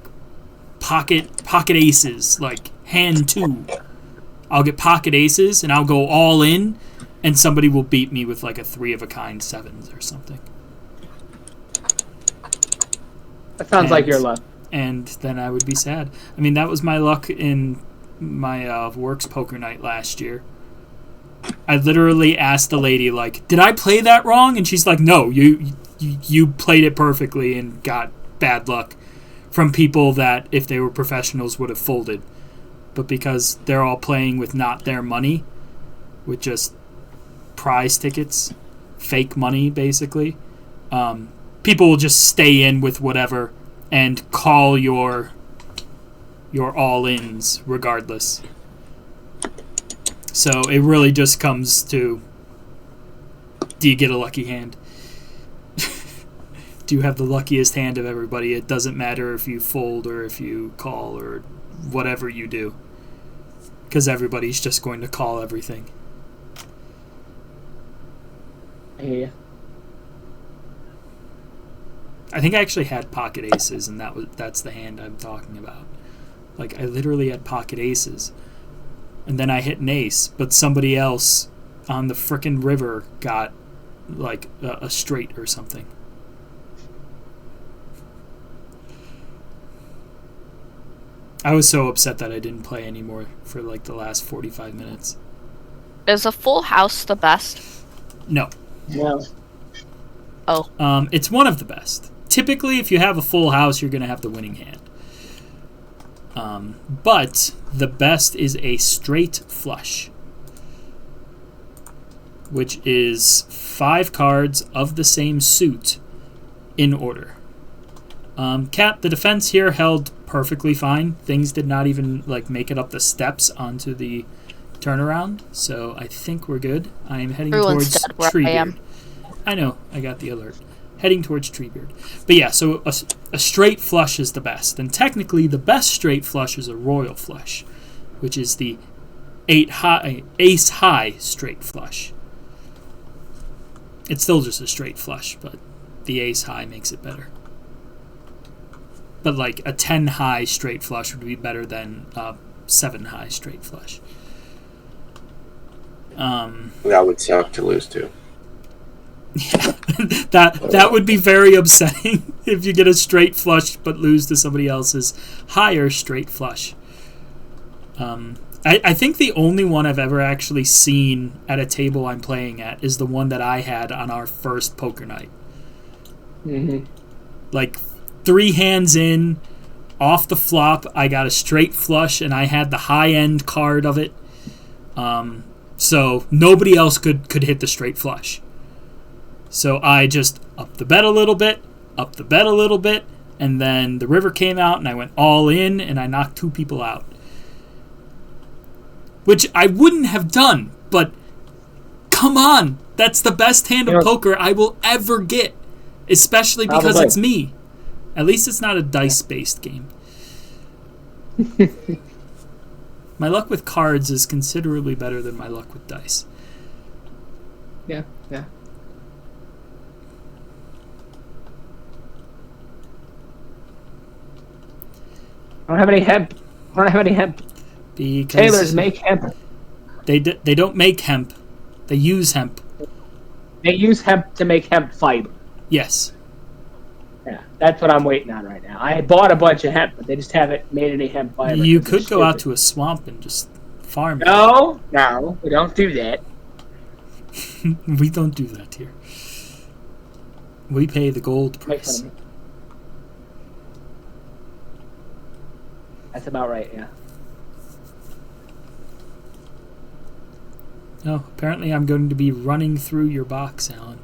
pocket aces, like hand 2. I'll get pocket aces, and I'll go all in, and somebody will beat me with like a 3 of a kind 7s or something. That sounds like And- your luck. And then I would be sad. I mean, that was my luck in my Works poker night last year. I literally asked the lady, like, did I play that wrong? And she's like, no, you played it perfectly and got bad luck from people that, if they were professionals, would have folded. But because they're all playing with not their money, with just prize tickets, fake money, basically, people will just stay in with whatever and call your all-ins regardless. So it really just comes to, do you get a lucky hand? Do you have the luckiest hand of everybody? It doesn't matter if you fold or if you call or whatever you do, because everybody's just going to call everything. I hear you. I think I actually had pocket aces, and that's the hand I'm talking about. Like, I literally had pocket aces, and then I hit an ace, but somebody else on the frickin' river got like a straight or something. I was so upset that I didn't play anymore for like the last 45 minutes. Is a full house the best? No. No. It's one of the best. Typically, if you have a full house, you're going to have the winning hand. But the best is a straight flush, which is 5 cards of the same suit in order. Cat, the defense here held perfectly fine. Things did not even like make it up the steps onto the turnaround, so I think we're good. I am heading Everyone's towards dead where I am. Treebeard. I know, I got the alert. Heading towards Treebeard. But yeah, so a straight flush is the best. And technically, the best straight flush is a royal flush, which is the ace high straight flush. It's still just a straight flush, but the ace high makes it better. But like a 10 high straight flush would be better than a 7 high straight flush. That would suck to lose to. Yeah, that would be very upsetting if you get a straight flush but lose to somebody else's higher straight flush. I think the only one I've ever actually seen at a table I'm playing at is the one that I had on our first poker night. Mm-hmm. Like 3 hands in, off the flop, I got a straight flush and I had the high end card of it. So nobody else could hit the straight flush. So I just upped the bet a little bit, and then the river came out and I went all in and I knocked 2 people out. Which I wouldn't have done, but come on, that's the best hand of poker I will ever get, especially because it's me. At least it's not a dice-based game. My luck with cards is considerably better than my luck with dice. Yeah. I don't have any hemp. Because Tailors make hemp. They don't make hemp. They use hemp. They use hemp to make hemp fiber. Yes. Yeah, that's what I'm waiting on right now. I bought a bunch of hemp, but they just haven't made any hemp fiber. You could go out to a swamp and just farm it. No, we don't do that. We don't do that here. We pay the gold Make fun price. of me. That's about right, yeah. No, apparently I'm going to be running through your box, Alan.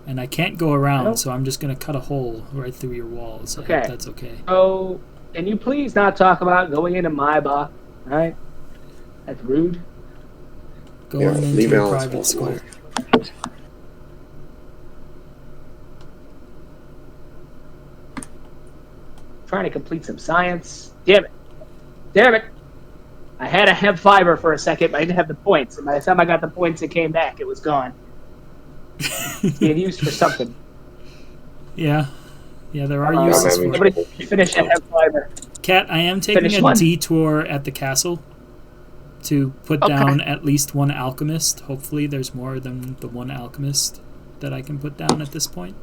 And I can't go around, so I'm just going to cut a hole right through your walls. I hope that's okay. So, can you please not talk about going into my box, right? That's rude. Going into a private square. Trying to complete some science. Damn it. I had a hemp fiber for a second, but I didn't have the points. And by the time I got the points, it came back. It was gone. It's being used for something. Yeah, there are uses for it. Everybody finish that hemp fiber. Kat, I am taking a detour at the castle to put down at least one alchemist. Hopefully there's more than the one alchemist that I can put down at this point.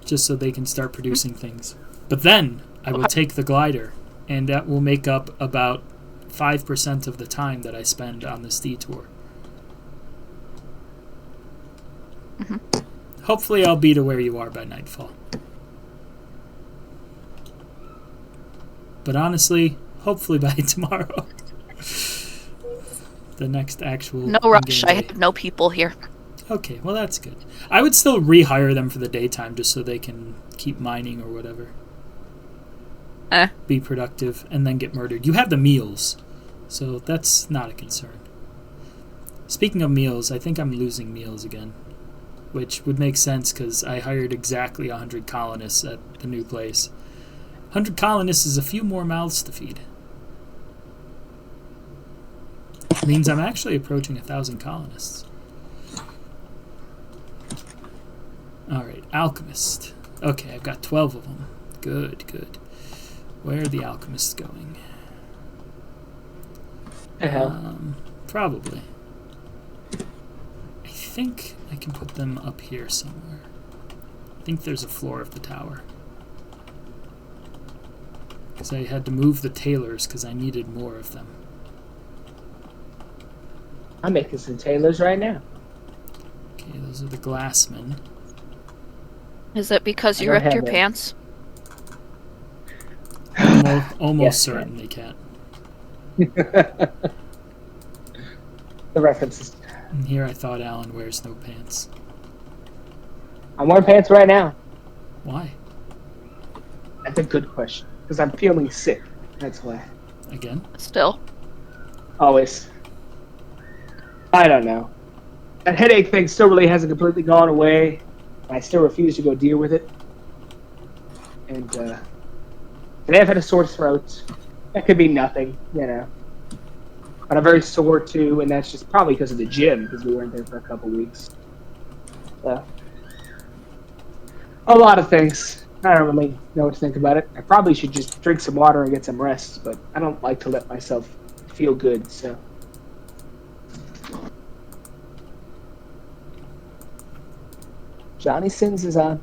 Just so they can start producing things. But then I will take the glider, and that will make up about 5% of the time that I spend on this detour. Hopefully I'll be to where you are by nightfall. But honestly, hopefully by tomorrow. The next actual... No rush, I have no people here. Okay, well that's good. I would still rehire them for the daytime just so they can keep mining or whatever. Be productive, and then get murdered. You have the meals, so that's not a concern. Speaking of meals, I think I'm losing meals again. Which would make sense because I hired exactly 100 colonists at the new place. 100 colonists is a few more mouths to feed. Means I'm actually approaching 1,000 colonists. Alright, alchemist. Okay, I've got 12 of them. Good. Where are the alchemists going? Probably. I think I can put them up here somewhere. I think there's a floor of the tower. Because I had to move the tailors because I needed more of them. I'm making some tailors right now. Okay, those are the glassmen. Is it because you ripped your pants? Almost Yes, certainly, Cat. The references. And here I thought Alan wears no pants. I'm wearing pants right now. Why? That's a good question. Because I'm feeling sick. That's why. Again? Still. Always. I don't know. That headache thing still really hasn't completely gone away. I still refuse to go deal with it. And today I've had a sore throat. That could be nothing, you know. but I'm very sore too, and that's just probably because of the gym, because we weren't there for a couple weeks. So, a lot of things. I don't really know what to think about it. I probably should just drink some water and get some rest, but I don't like to let myself feel good, so. Johnny Sins is on.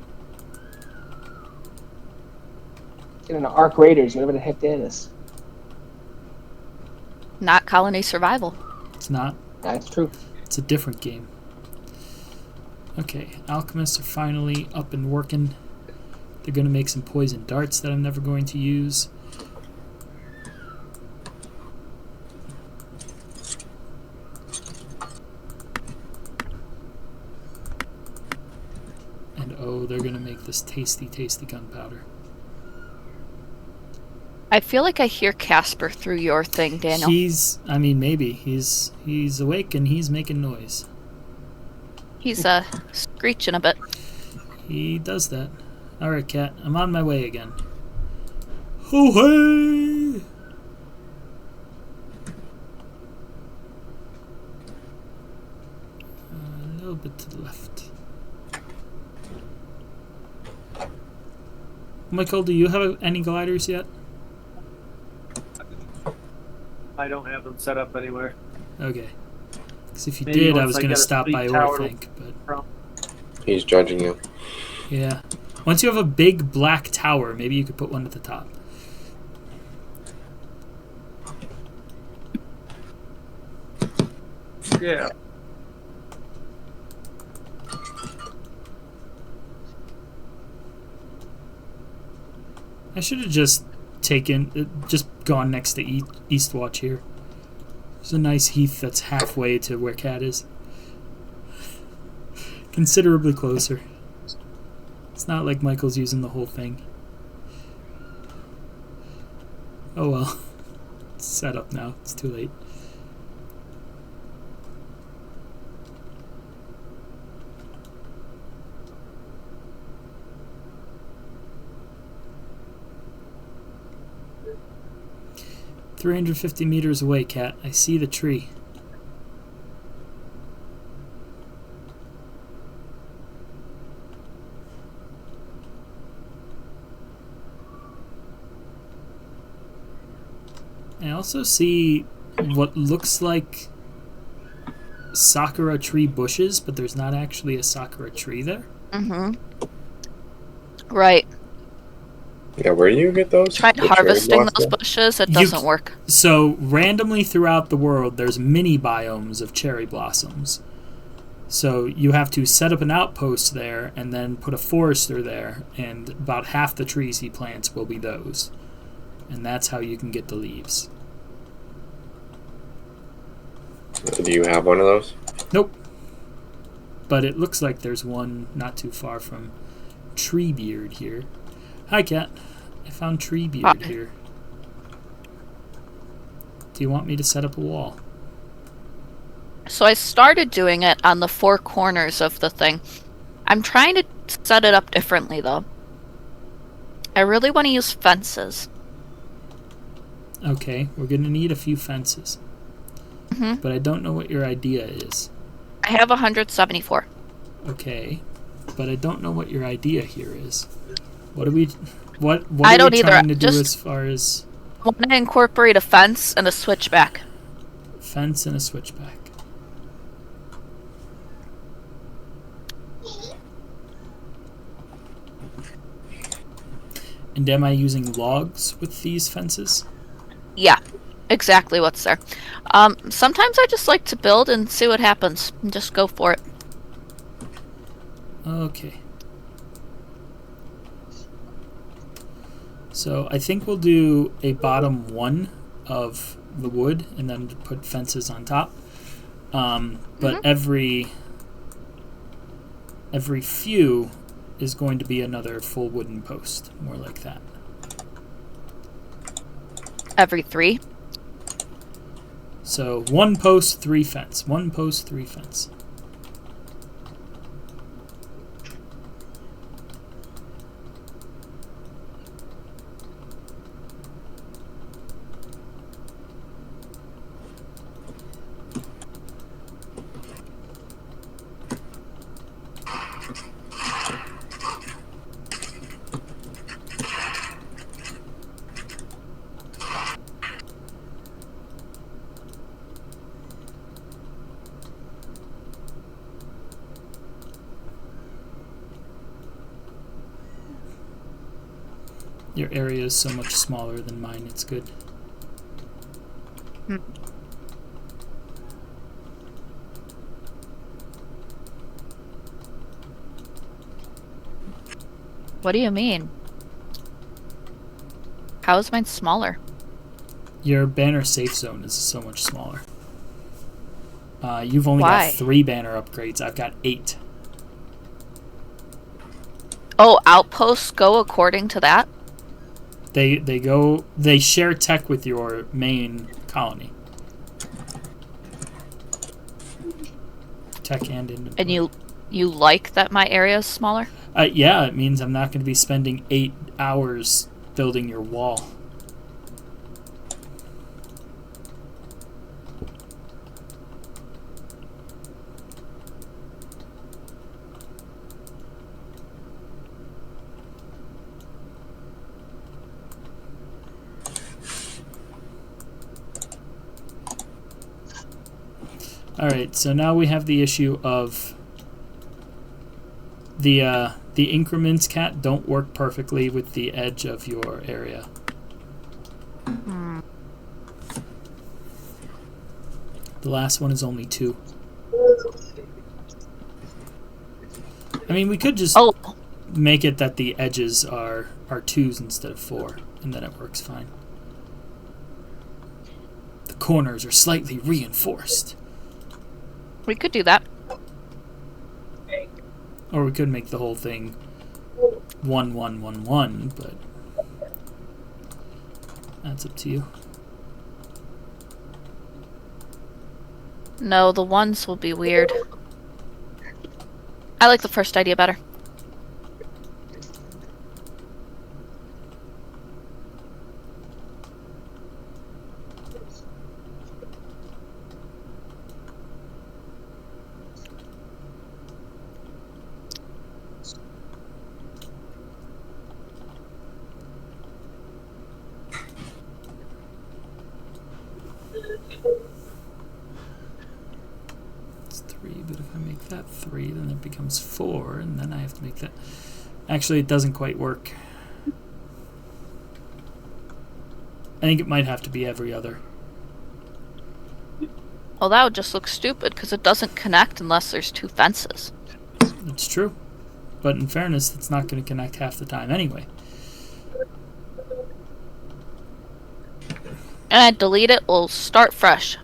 Getting an Arc Raiders, whatever the heck that is. Not Colony Survival. It's not. That's true. It's a different game. Okay, alchemists are finally up and working. They're going to make some poison darts that I'm never going to use. And oh, they're going to make this tasty, tasty gunpowder. I feel like I hear Casper through your thing, Daniel. Maybe. He's awake and he's making noise. He's screeching a bit. He does that. Alright, Cat, I'm on my way again. Oh, hey! A little bit to the left. Michael, do you have any gliders yet? I don't have them set up anywhere. Okay. Because if you Maybe did, I once was I going to get a stop speed by tower Orthink, but... He's judging you. Yeah. Once you have a big black tower, maybe you could put one at the top. Yeah. I should have just gone next to Eastwatch here. There's a nice heath that's halfway to where Cat is. Considerably closer. It's not like Michael's using the whole thing. Oh well. It's set up now. It's too late. "350 meters away, Cat. I see the tree." I also see what looks like sakura tree bushes, but there's not actually a sakura tree there. Mm-hmm. Right. Yeah, where do you get those? Tried The cherry harvesting those blossom? bushes, it doesn't work. So, randomly throughout the world, there's mini biomes of cherry blossoms. So, you have to set up an outpost there and then put a forester there, and about half the trees he plants will be those. And that's how you can get the leaves. Do you have one of those? Nope. But it looks like there's one not too far from Treebeard here. Hi, Cat. I found Treebeard here. Do you want me to set up a wall? So I started doing it on the four corners of the thing. I'm trying to set it up differently, though. I really want to use fences. Okay, we're going to need a few fences. Mm-hmm. But I don't know what your idea is. I have 174. Okay, but I don't know what your idea here is. What are we I don't we either. trying to do Just- as far as I want to incorporate a fence and a switchback. fence and a switchback? And am I using logs with these fences? Yeah, exactly what's there. Sometimes I just like to build and see what happens. And just go for it. Okay. So I think we'll do a bottom one of the wood and then put fences on top. But every few is going to be another full wooden post, more like that. Every 3. So 1 post, 3 fence. 1 post, 3 fence. Your area is so much smaller than mine, it's good. What do you mean? How is mine smaller? Your banner safe zone is so much smaller. You've only Why? got 3 banner upgrades. I've got 8. Oh, outposts go according to that? They share tech with your main colony. Tech and inventory. And you like that my area is smaller? Yeah, it means I'm not going to be spending 8 hours building your wall. Alright, so now we have the issue of the increments, Cat, don't work perfectly with the edge of your area. The last one is only 2. I mean, we could just make it that the edges are 2s instead of 4, and then it works fine. The corners are slightly reinforced. We could do that. Or we could make the whole thing 1, 1, 1, 1, but that's up to you. No, the ones will be weird. I like the first idea better. It's 3, but if I make that 3, then it becomes 4, and then I have to make that... Actually, it doesn't quite work. I think it might have to be every other. Well, that would just look stupid, because it doesn't connect unless there's 2 fences. It's true. But in fairness, it's not going to connect half the time anyway. And I delete it, we'll start fresh.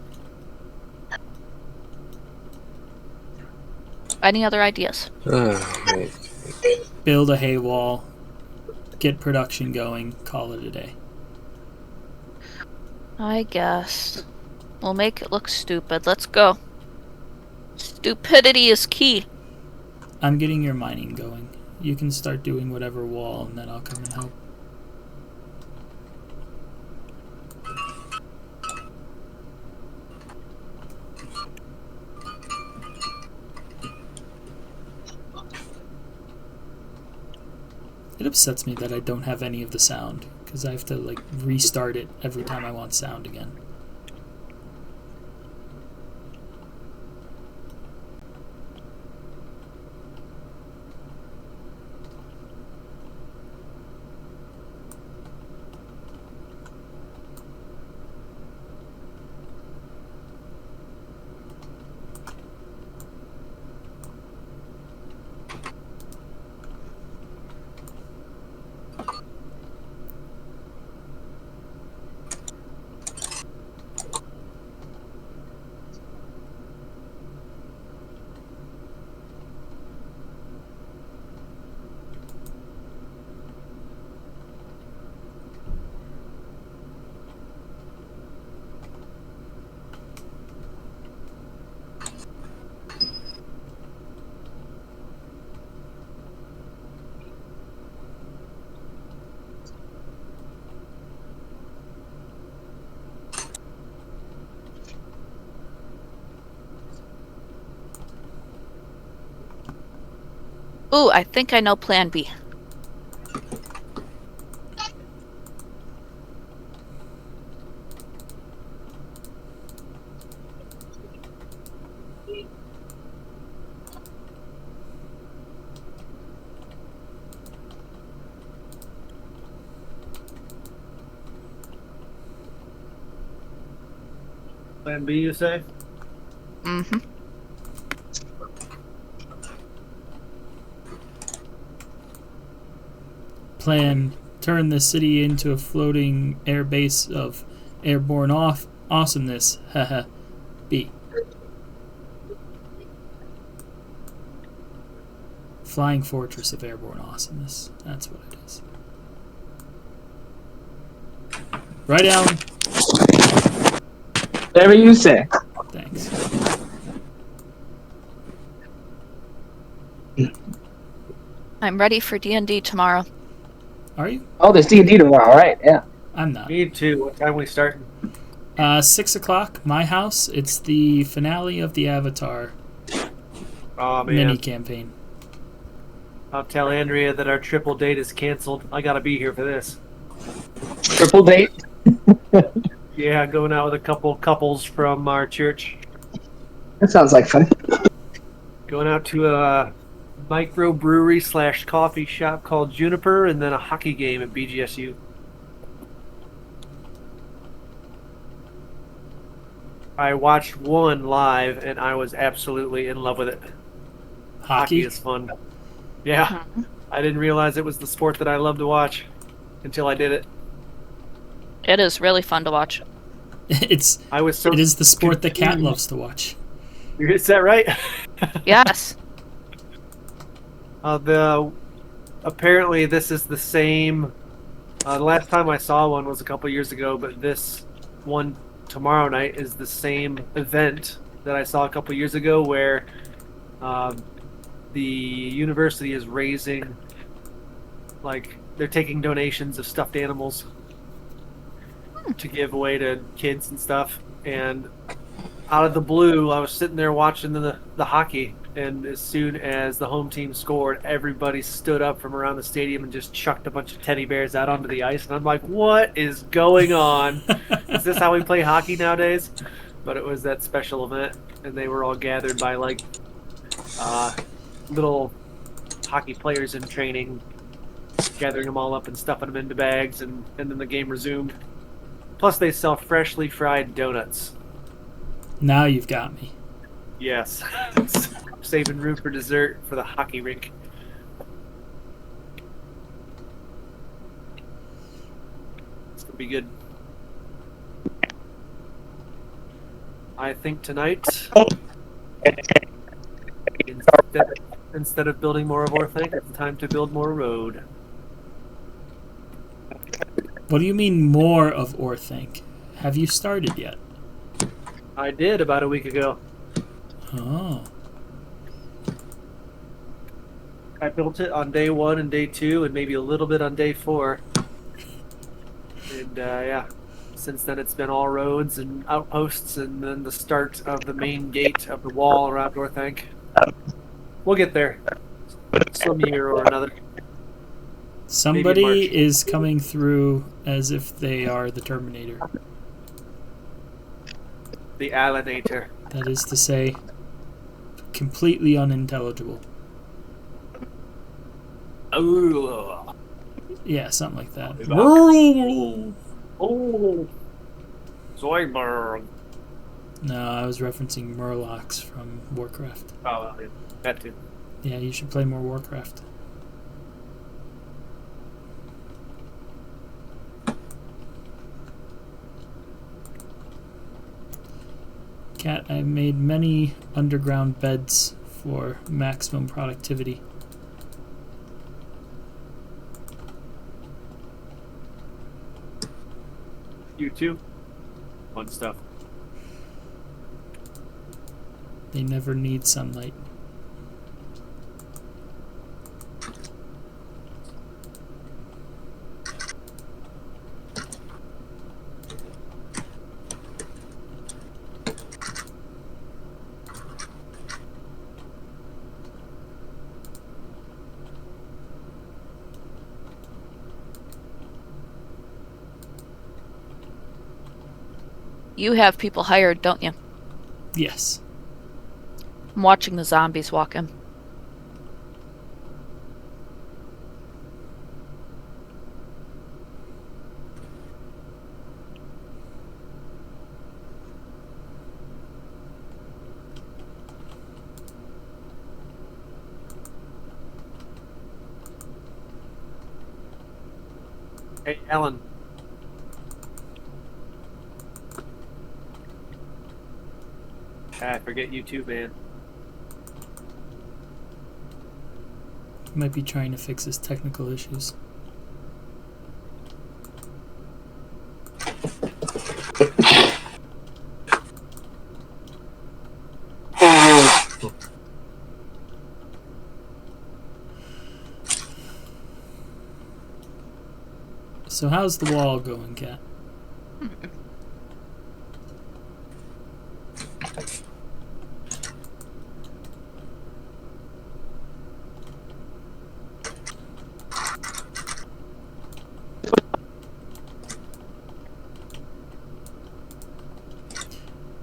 Any other ideas? Wait. Build a hay wall, get production going, call it a day. I guess. We'll make it look stupid. Let's go. Stupidity is key. I'm getting your mining going. You can start doing whatever wall, and then I'll come and help. It upsets me that I don't have any of the sound, because I have to like restart it every time I want sound again. Ooh, I think I know plan B. Plan B, you say? Mm-hmm. Plan turn the city into a floating air base of airborne awesomeness. Haha. B. Flying fortress of airborne awesomeness. That's what it is. Right, Alan? Whatever you say. Thanks. I'm ready for D&D tomorrow. Are you? Oh, there's D&D tomorrow, right? Yeah. I'm not. Me too. What time we starting? 6 o'clock, my house. It's the finale of the Avatar Oh man, mini campaign. I'll tell Andrea that our triple date is canceled. I gotta be here for this. Triple date. Yeah, going out with a couple couples from our church. That sounds like fun. Going out to a microbrewery / coffee shop called Juniper, and then a hockey game at BGSU. I watched one live, and I was absolutely in love with it. Hockey Hockey? is fun. Yeah, I didn't realize it was the sport that I love to watch until I did it. It is really fun to watch. It I was so. is the sport that Cat confused. loves to watch. Is that right? Yes. Apparently this is the same. The last time I saw one was a couple years ago, but this one tomorrow night is the same event that I saw a couple years ago, where the university is raising, like, they're taking donations of stuffed animals to give away to kids and stuff. And out of the blue, I was sitting there watching the hockey, and as soon as the home team scored, everybody stood up from around the stadium and just chucked a bunch of teddy bears out onto the ice. And I'm like, what is going on? Is this how we play hockey nowadays? But it was that special event, and they were all gathered by, like, little hockey players in training, gathering them all up and stuffing them into bags, and then the game resumed. Plus, they sell freshly fried donuts. Now you've got me. Yes. Saving room for dessert for the hockey rink. It's gonna be good. I think tonight, instead of building more of Orthanc, it's time to build more road. What do you mean more of Orthanc? Have you started yet? I did about a week ago. Oh. I built it on day 1 and day 2, and maybe a little bit on day 4. And yeah, since then it's been all roads and outposts, and then the start of the main gate of the wall around Orthanc. We'll get there, some year or another. Somebody March. is coming through as if they are the Terminator. The Alienator. That is to say, completely unintelligible. Oh, Yeah, something like that. oh, Zoidberg. No, I was referencing Murlocs from Warcraft. Oh, yeah, that too. Yeah, you should play more Warcraft. Cat, I made many underground beds for maximum productivity. You too. Fun stuff. They never need sunlight. You have people hired, don't you? Yes. I'm watching the zombies walk in. Hey, Alan. I forget you too, man. Might be trying to fix his technical issues. So how's the wall going, Kat?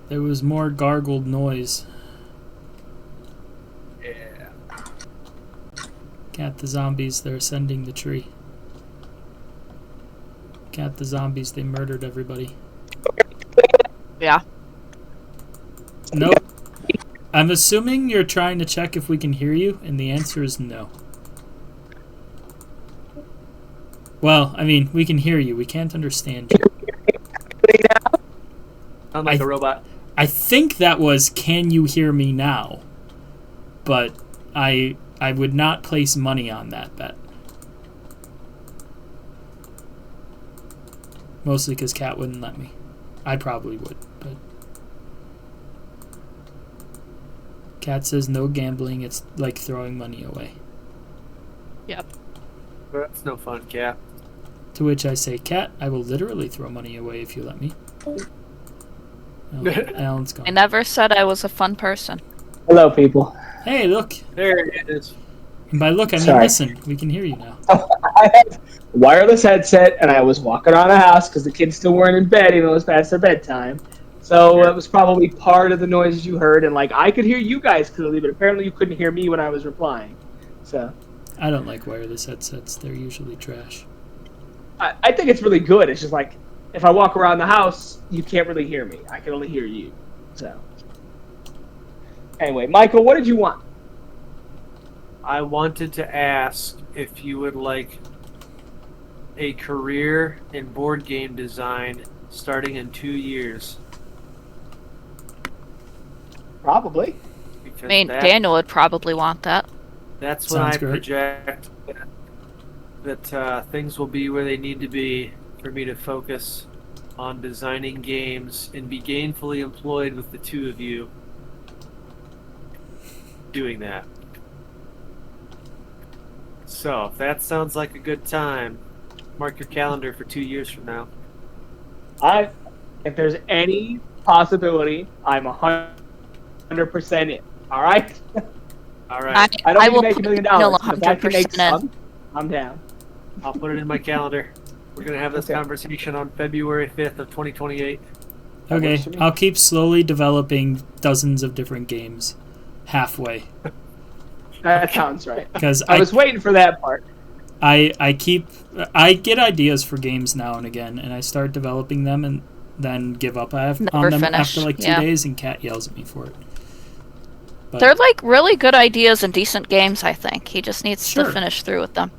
There was more gargled noise. Yeah. Cat the zombies, they're ascending the tree. Cat the zombies, they murdered everybody. Yeah. Nope. I'm assuming you're trying to check if we can hear you, and the answer is no. Well, I mean, we can hear you. We can't understand you. Sound like I- a robot. I think that was "Can you hear me now?" But I would not place money on that bet. Mostly because Kat wouldn't let me. I probably would, but Kat says no gambling. It's like throwing money away. Yep. That's no fun, Cap. To which I say, Kat, I will literally throw money away if you let me. Oh, Alan's I gone. never said I was a fun person. Hello, people. Hey, look. There it is. And by look, I mean Sorry. listen. We can hear you now. I had a wireless headset, and I was walking around the house because the kids still weren't in bed, even though it was past their bedtime. So it was probably part of the noises you heard, and like I could hear you guys clearly, but apparently you couldn't hear me when I was replying. So I don't like wireless headsets. They're usually trash. I think it's really good. It's just like if I walk around the house, you can't really hear me. I can only hear you. So anyway, Michael, what did you want? I wanted to ask if you would like a career in board game design starting in 2 years. Probably. Because I mean, that- Daniel would probably want that. That's when Sounds I great. project that things will be where they need to be for me to focus on designing games and be gainfully employed with the two of you doing that. So, if that sounds like a good time, mark your calendar for 2 years from now. If there's any possibility, I'm 100% in. All right. All right, I don't I need will to make put $1 million. Daniel But if I can make 100% in. some, I'm down. I'll put it in my calendar. We're gonna have this Okay. conversation on February 5th of 2028. That Okay, works for me. I'll keep slowly developing dozens of different games halfway. That sounds right. Because I was waiting for that part. I get ideas for games now and again, and I start developing them and then give up on Never them finish, after like 2 yeah. days, and Kat yells at me for it. But They're like really good ideas and decent games, I think. He just needs Sure. to finish through with them.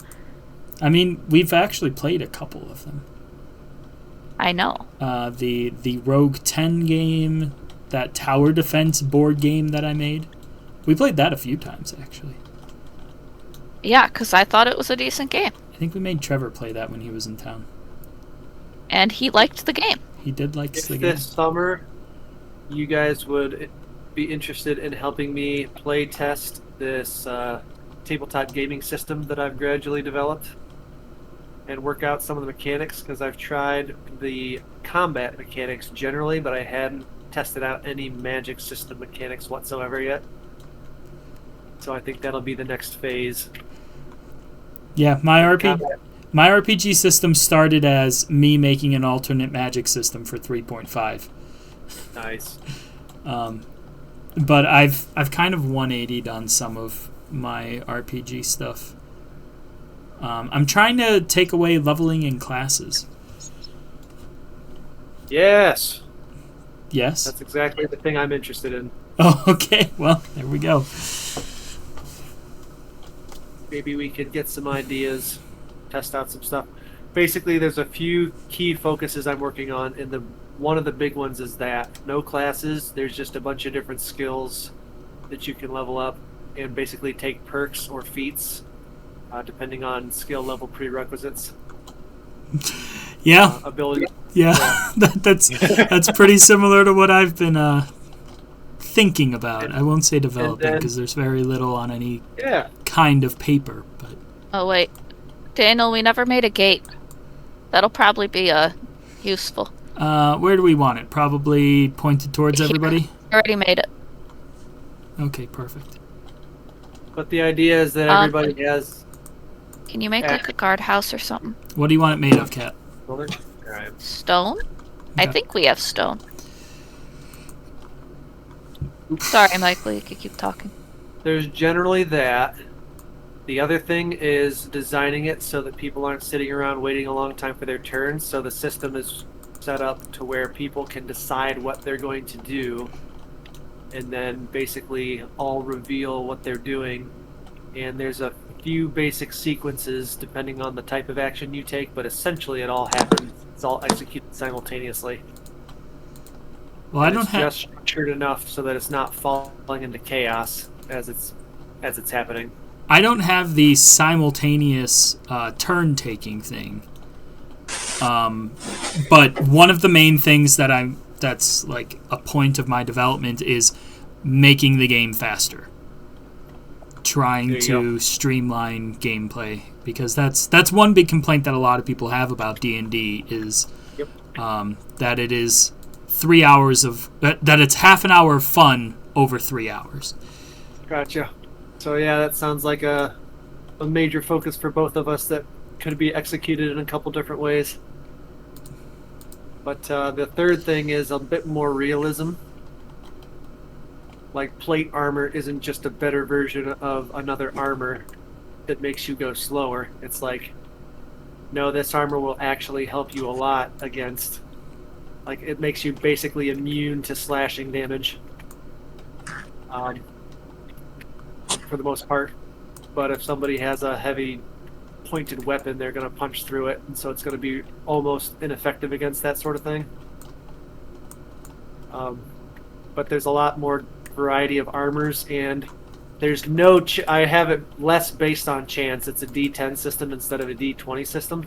I mean, we've actually played a couple of them. I know. The Rogue 10 game, that tower defense board game that I made. We played that a few times, actually. Yeah, because I thought it was a decent game. I think we made Trevor play that when he was in town. And he liked the game. He did like If the game. this summer you guys would be interested in helping me play test this tabletop gaming system that I've gradually developed and work out some of the mechanics, because I've tried the combat mechanics generally, but I hadn't tested out any magic system mechanics whatsoever yet. So I think that'll be the next phase. Yeah, my Combat. RPG system started as me making an alternate magic system for 3.5. Nice. But I've kind of 180'd on some of my RPG stuff. I'm trying to take away leveling in classes. Yes, Yes? that's exactly the thing I'm interested in. Oh, okay. Well, there we go. Maybe we could get some ideas, test out some stuff. basically, there's a few key focuses I'm working on, and one of the big ones is that no classes. There's just a bunch of different skills that you can level up, and basically take perks or feats, depending on skill level prerequisites. Yeah, Ability. yeah. That's pretty similar to what I've been thinking about. I won't say developing then- because there's very little on any Yeah. kind of paper, but Oh wait, Daniel, we never made a gate. That'll probably be useful. where do we want it? Probably pointed towards Here. everybody. Already made it. Okay, perfect. But the idea is that everybody has. Can you make like a guardhouse or something? What do you want it made of, Kat? Alright. Stone? I Okay. think we have stone. Sorry, Michael, you could keep talking. There's generally that. The other thing is designing it so that people aren't sitting around waiting a long time for their turns. So the system is set up to where people can decide what they're going to do, and then basically all reveal what they're doing. And there's a few basic sequences depending on the type of action you take, but essentially it all happens. It's all executed simultaneously. Well, I And don't it's have. just structured enough so that it's not falling into chaos as it's happening. I don't have the simultaneous turn taking thing. But one of the main things that's like a point of my development is making the game faster. Trying There you to streamline gameplay, because that's one big complaint that a lot of people have about D&D is Yep. that it is 3 hours of that it's half an hour of fun over 3 hours. Gotcha. So yeah, that sounds like a major focus for both of us that could be executed in a couple different ways. But the third thing is a bit more realism. Like plate armor isn't just a better version of another armor that makes you go slower. It's like, no, this armor will actually help you a lot against. Like it makes you basically immune to slashing damage. For the most part. But if somebody has a heavy pointed weapon, they're going to punch through it, and so it's going to be almost ineffective against that sort of thing. But there's a lot more variety of armors, and there's no... I have it less based on chance. It's a D10 system instead of a D20 system.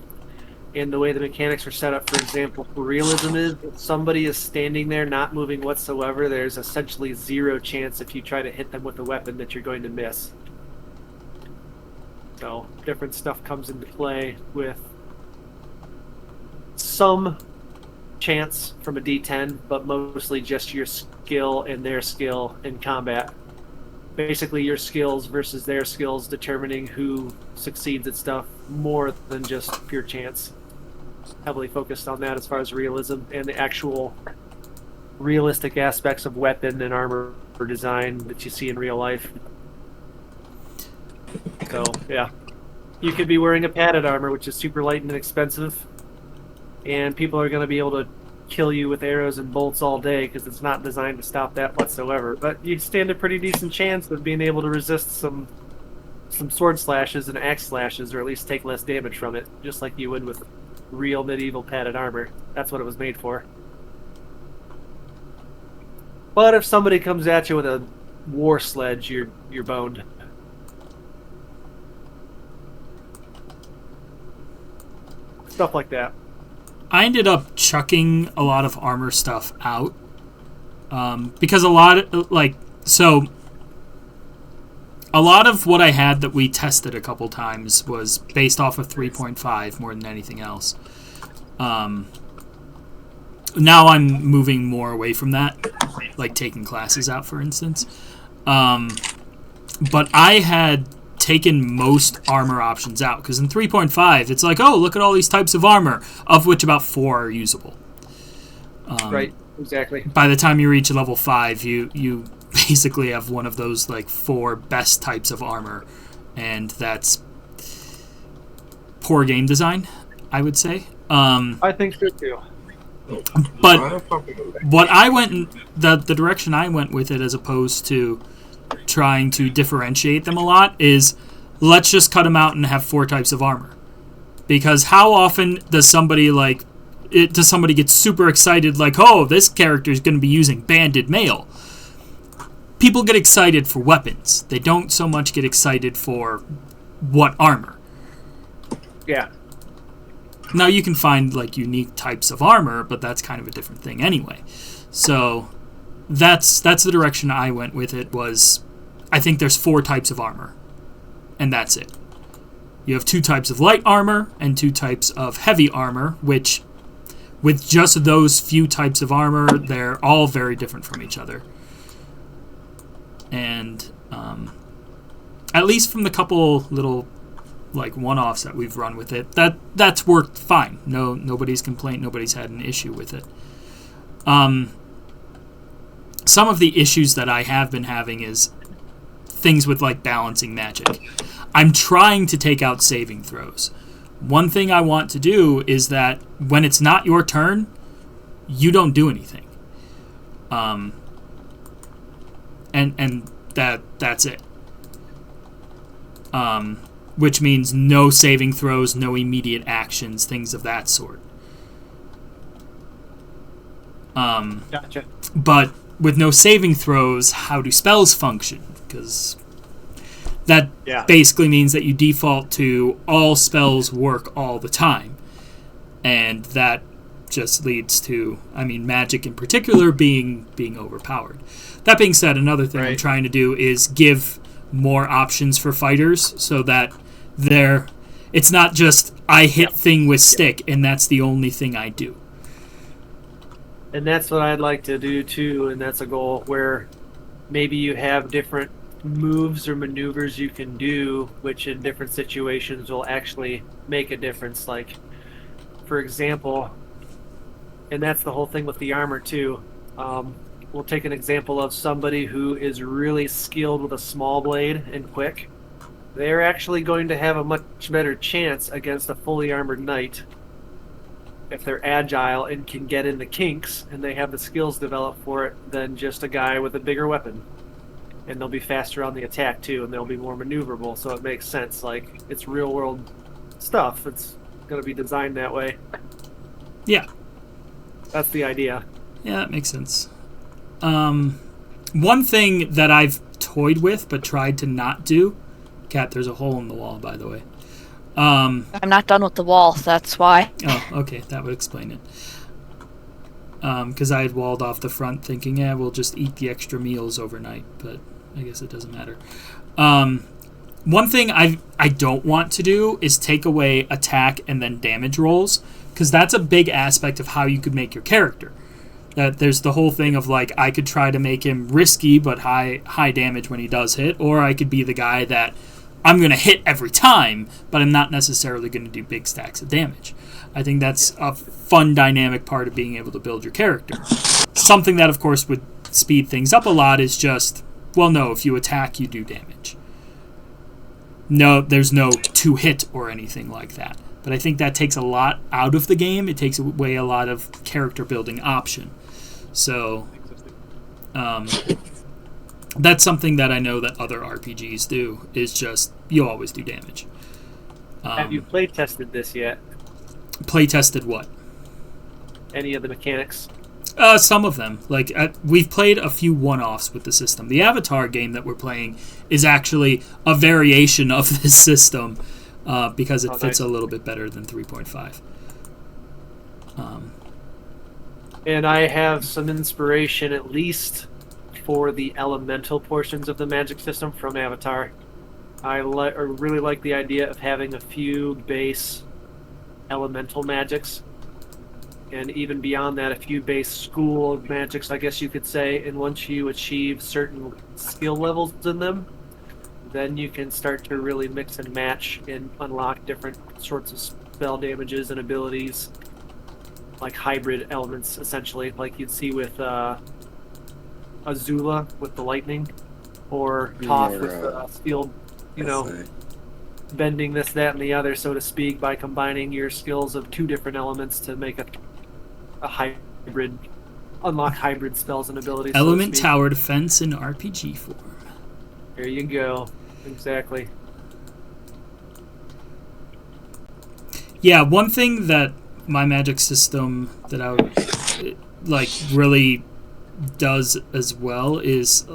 And the way the mechanics are set up, for example, for realism is if somebody is standing there not moving whatsoever, there's essentially zero chance if you try to hit them with a weapon that you're going to miss. So different stuff comes into play with some chance from a D10, but mostly just your skill and their skill in combat. Basically your skills versus their skills determining who succeeds at stuff more than just pure chance. Heavily focused on that as far as realism and the actual realistic aspects of weapon and armor design that you see in real life. So, yeah. You could be wearing a padded armor, which is super light and inexpensive, and people are going to be able to kill you with arrows and bolts all day because it's not designed to stop that whatsoever. But you'd stand a pretty decent chance of being able to resist some sword slashes and axe slashes, or at least take less damage from it, just like you would with real medieval padded armor. That's what it was made for. But if somebody comes at you with a war sledge, you're boned. Stuff like that. I ended up chucking a lot of armor stuff out because a lot of, a lot of what I had that we tested a couple times was based off of 3.5 more than anything else. Now I'm moving more away from that, like taking classes out, for instance. But I had taken most armor options out, because in 3.5 it's like, oh, look at all these types of armor, of which about 4 are usable. Right, exactly. By the time you reach level 5, you basically have one of those like 4 best types of armor, and that's poor game design, I would say. I think so too. But what I went the direction I went with it, as opposed to trying to differentiate them a lot, is let's just cut them out and have 4 types of armor. Because how often does somebody get super excited like, oh, this character is going to be using banded mail? People get excited for weapons. They don't so much get excited for what armor. Yeah. Now you can find like unique types of armor, but that's kind of a different thing anyway. So that's the direction I went with it. Was I think there's 4 types of armor, and that's it. You have 2 types of light armor and 2 types of heavy armor, which with just those few types of armor, they're all very different from each other. And at least from the couple little like one-offs that we've run with it, that's worked fine. Nobody's complained. Nobody's had an issue with it. Some of the issues that I have been having is things with like balancing magic. I'm trying to take out saving throws. One thing I want to do is that when it's not your turn, you don't do anything. And that's it. Which means no saving throws, no immediate actions, things of that sort. Gotcha. But with no saving throws, how do spells function? Because that basically means that you default to all spells work all the time. And that just leads to, magic in particular being overpowered. That being said, another thing I'm trying to do is give more options for fighters so that it's not just I hit thing with stick and that's the only thing I do. And that's what I'd like to do too, and that's a goal where maybe you have different moves or maneuvers you can do, which in different situations will actually make a difference. Like, for example, and that's the whole thing with the armor too. We'll take an example of somebody who is really skilled with a small blade and quick. They're actually going to have a much better chance against a fully armored knight if they're agile and can get in the kinks and they have the skills developed for it than just a guy with a bigger weapon. And they'll be faster on the attack too, and they'll be more maneuverable, so it makes sense. Like, it's real world stuff. It's going to be designed that way. Yeah. That's the idea. Yeah, that makes sense. One thing that I've toyed with but tried to not do... Cat, there's a hole in the wall, by the way. I'm not done with the wall, that's why. Oh, okay, that would explain it. Because I had walled off the front thinking, we'll just eat the extra meals overnight, but I guess it doesn't matter. One thing I don't want to do is take away attack and then damage rolls, because that's a big aspect of how you could make your character. That there's the whole thing of like, I could try to make him risky but high damage when he does hit, or I could be the guy that I'm going to hit every time, but I'm not necessarily going to do big stacks of damage. I think that's a fun dynamic part of being able to build your character. Something that, of course, would speed things up a lot is just, well, no, if you attack, you do damage. No, there's no 2-hit or anything like that. But I think that takes a lot out of the game. It takes away a lot of character building option. So, that's something that I know that other RPGs do, is just, you always do damage. Have you play tested this yet? Play tested what? Any of the mechanics? Some of them. Like, we've played a few one-offs with the system. The Avatar game that we're playing is actually a variation of this system, because it fits a little bit better than 3.5. And I have some inspiration, at least for the elemental portions of the magic system from Avatar. I really like the idea of having a few base elemental magics, and even beyond that, a few base school magics, I guess you could say. And once you achieve certain skill levels in them, then you can start to really mix and match and unlock different sorts of spell damages and abilities, like hybrid elements, essentially, like you'd see with Azula with the lightning, or Toph with the steel, bending this, that, and the other, so to speak, by combining your skills of 2 different elements to make a hybrid, unlock hybrid spells and abilities. Element tower defense in RPG form. There you go. Exactly. Yeah, one thing that my magic system that I would, like really does as well is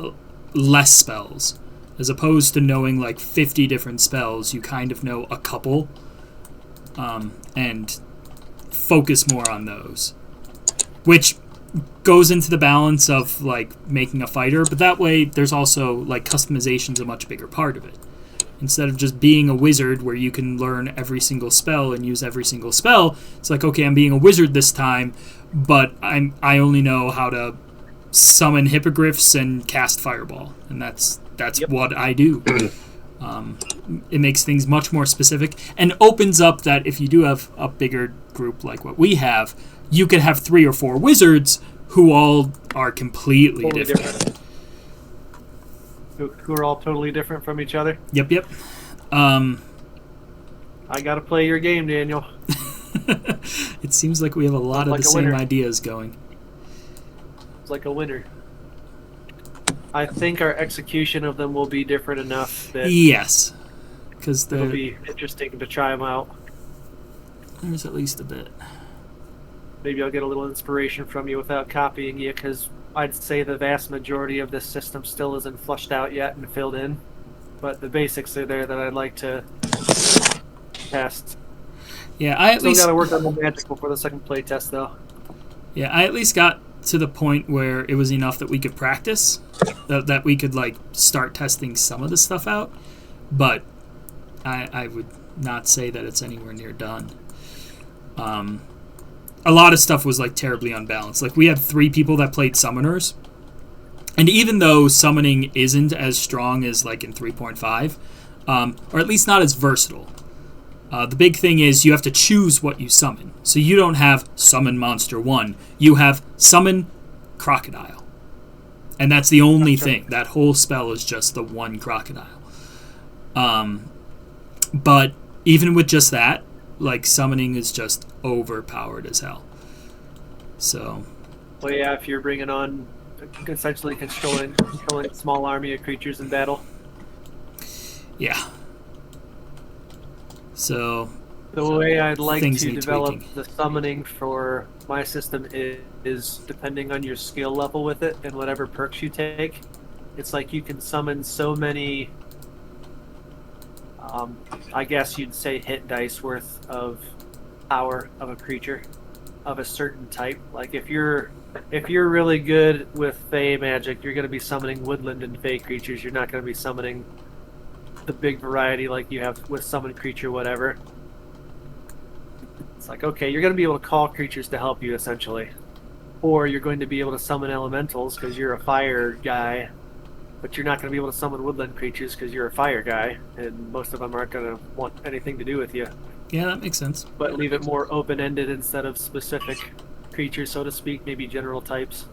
less spells. As opposed to knowing like 50 different spells, you kind of know a couple, and focus more on those. Which goes into the balance of like making a fighter, but that way there's also like customization's a much bigger part of it. Instead of just being a wizard where you can learn every single spell and use every single spell, it's like, okay, I'm being a wizard this time, but I only know how to summon hippogriffs and cast fireball, and that's what I do. It makes things much more specific and opens up that if you do have a bigger group like what we have, you could have 3 or 4 wizards who all are completely Totally different. Who are all totally different from each other. Yep. I gotta play your game, Daniel. It seems like we have a lot of Like the a same winner. ideas going. It's like a winner. I think our execution of them will be different enough that Yes, because it'll be interesting to try them out. there's at least a bit. Maybe I'll get a little inspiration from you without copying you, because I'd say the vast majority of this system still isn't flushed out yet and filled in. But the basics are there that I'd like to test. Yeah, I at Still least gotta work on the magic before the second play test, though. Yeah, I at least got to the point where it was enough that we could practice, that we could like start testing some of the stuff out, but I would not say that it's anywhere near done. A lot of stuff was like terribly unbalanced. Like we had 3 people that played summoners, and even though summoning isn't as strong as like in 3.5, or at least not as versatile, the big thing is you have to choose what you summon. So you don't have summon monster 1. You have summon crocodile. And that's the only thing. That whole spell is just the one crocodile. But even with just that, like summoning is just overpowered as hell. So Well, yeah, if you're bringing on essentially controlling a small army of creatures in battle. yeah. So The way I'd like Things to need develop tweaking. the summoning for my system is depending on your skill level with it and whatever perks you take. It's like you can summon so many, I guess you'd say hit dice worth of power of a creature of a certain type. Like if you're really good with Fey magic, you're going to be summoning woodland and Fey creatures. You're not going to be summoning the big variety like you have with summon creature whatever. It's like, okay, you're going to be able to call creatures to help you, essentially. Or you're going to be able to summon elementals because you're a fire guy, but you're not going to be able to summon woodland creatures because you're a fire guy, and most of them aren't going to want anything to do with you. yeah, that makes sense. But leave it more open-ended instead of specific creatures, so to speak, maybe general types.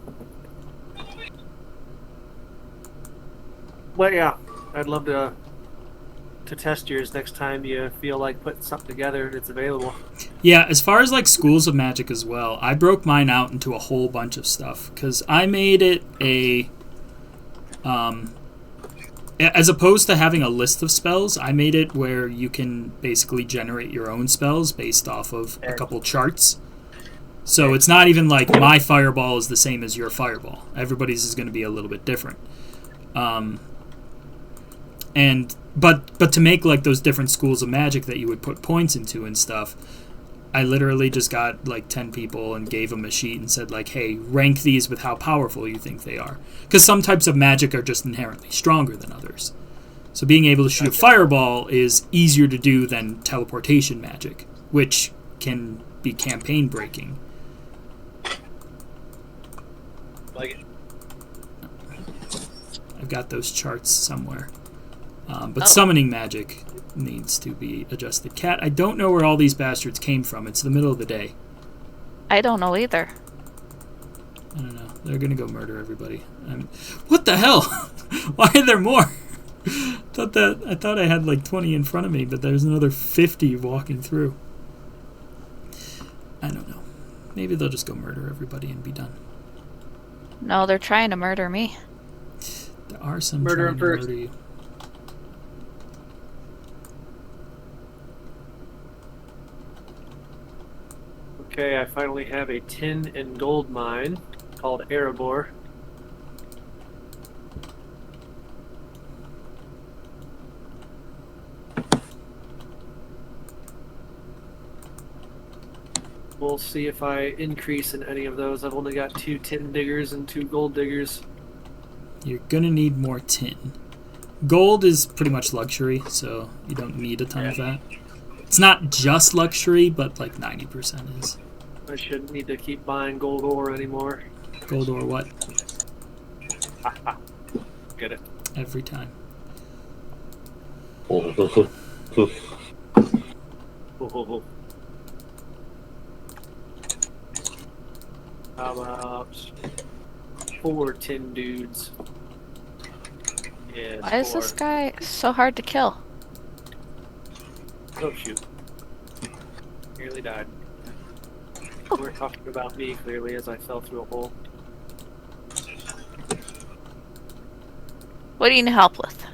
Well, yeah, I'd love to test yours next time you feel like putting something together and it's available. Yeah, as far as like schools of magic as well, I broke mine out into a whole bunch of stuff because I made it a as opposed to having a list of spells, I made it where you can basically generate your own spells based off of a couple charts. So it's not even like my fireball is the same as your fireball. Everybody's is going to be a little bit different. But to make like those different schools of magic that you would put points into and stuff, I literally just got like 10 people and gave them a sheet and said like, hey, rank these with how powerful you think they are. Because some types of magic are just inherently stronger than others. So being able to shoot a fireball is easier to do than teleportation magic, which can be campaign breaking. Like it. I've got those charts somewhere. But summoning magic needs to be adjusted. Cat, I don't know where all these bastards came from. It's the middle of the day. I don't know either. I don't know. They're gonna go murder everybody. What the hell? Why are there more? I thought I had like 20 in front of me, but there's another 50 walking through. I don't know. Maybe they'll just go murder everybody and be done. No, they're trying to murder me. There are some Murder trying them to first. murder you. Okay, I finally have a tin and gold mine called Erebor. We'll see if I increase in any of those. I've only got 2 tin diggers and 2 gold diggers. You're gonna need more tin. Gold is pretty much luxury, so you don't need a ton of that. It's not just luxury, but like 90% is. I shouldn't need to keep buying gold ore anymore. Gold or what? Get it. Every time. Oh. How about 4 tin dudes? Yeah, Why is this guy so hard to kill? Oh shoot. Nearly died. We're talking about me clearly as I fell through a hole. What do you need help with?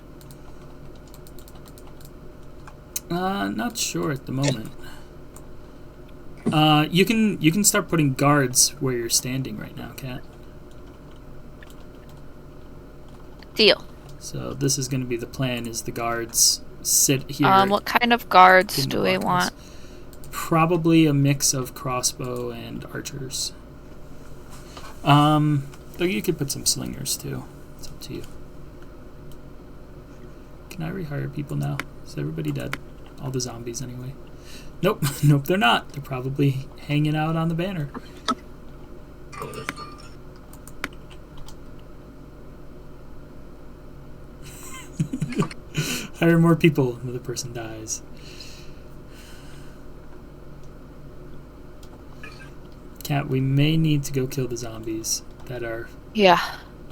Not sure at the moment. You can start putting guards where you're standing right now, Kat. Deal. So this is going to be the plan: is the guards sit here. What kind of guards in do we block want? us. Probably a mix of crossbow and archers. Though you could put some slingers too. It's up to you. Can I rehire people now? Is everybody dead? All the zombies anyway. Nope, nope, they're not. They're probably hanging out on the banner. Hire more people. Another person dies. Cat, we may need to go kill the zombies that are Yeah.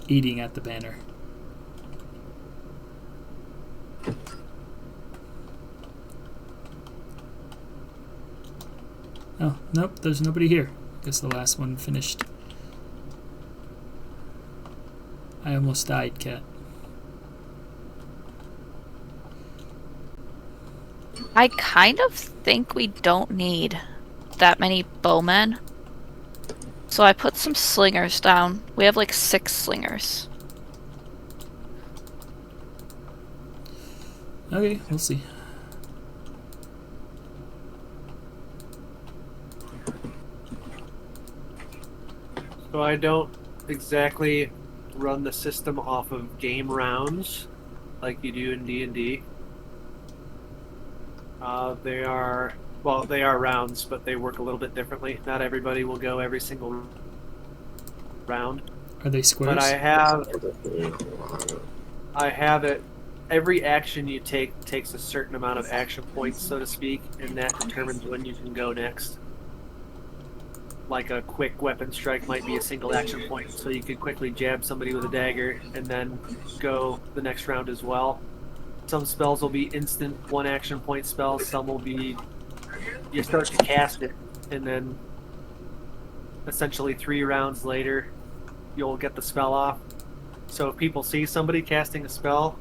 eating at the banner. Oh, nope, there's nobody here. Guess the last one finished. I almost died, Cat. I kind of think we don't need that many bowmen. So I put some slingers down. We have like 6 slingers. Okay, we'll see. So I don't exactly run the system off of game rounds like you do in D&D. They are rounds, but they work a little bit differently. Not everybody will go every single round. Are they squares? But I have it. Every action you take takes a certain amount of action points, so to speak, and that determines when you can go next. Like a quick weapon strike might be a single action point, so you could quickly jab somebody with a dagger and then go the next round as well. Some spells will be instant 1 action point spells, some will be you start to cast it and then essentially 3 rounds later you'll get the spell off. So if people see somebody casting a spell,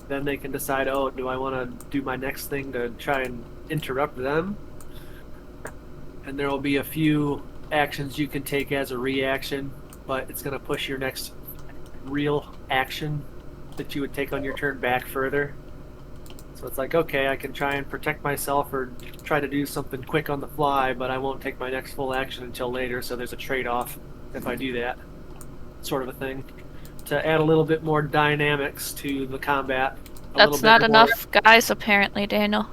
then they can decide, oh, do I want to do my next thing to try and interrupt them? And there will be a few actions you can take as a reaction, but it's going to push your next real action that you would take on your turn back further. So it's like, okay, I can try and protect myself or try to do something quick on the fly, but I won't take my next full action until later, so there's a trade-off if I do that. Sort of a thing. To add a little bit more dynamics to the combat. That's not enough guys, apparently, Daniel.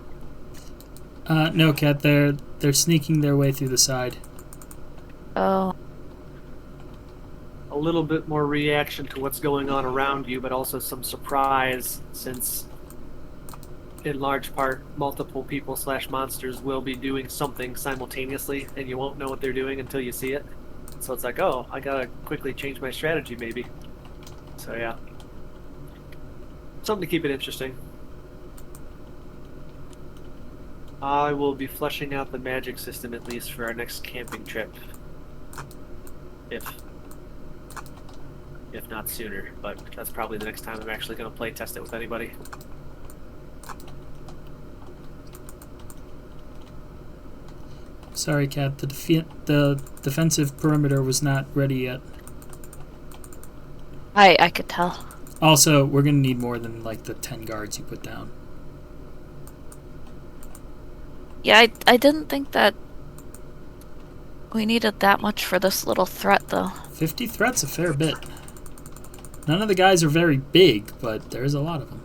No, Cat, they're sneaking their way through the side. Oh. A little bit more reaction to what's going on around you, but also some surprise, since in large part multiple people / monsters will be doing something simultaneously, and you won't know what they're doing until you see it. So it's like, oh, I gotta quickly change my strategy maybe. So yeah. Something to keep it interesting. I will be fleshing out the magic system at least for our next camping trip. If not sooner, but that's probably the next time I'm actually going to play test it with anybody. Sorry, Cat. The defensive perimeter was not ready yet. I could tell. Also, we're gonna need more than like the 10 guards you put down. Yeah, I didn't think that we needed that much for this little threat, though. 50 threats, a fair bit. None of the guys are very big, but there's a lot of them.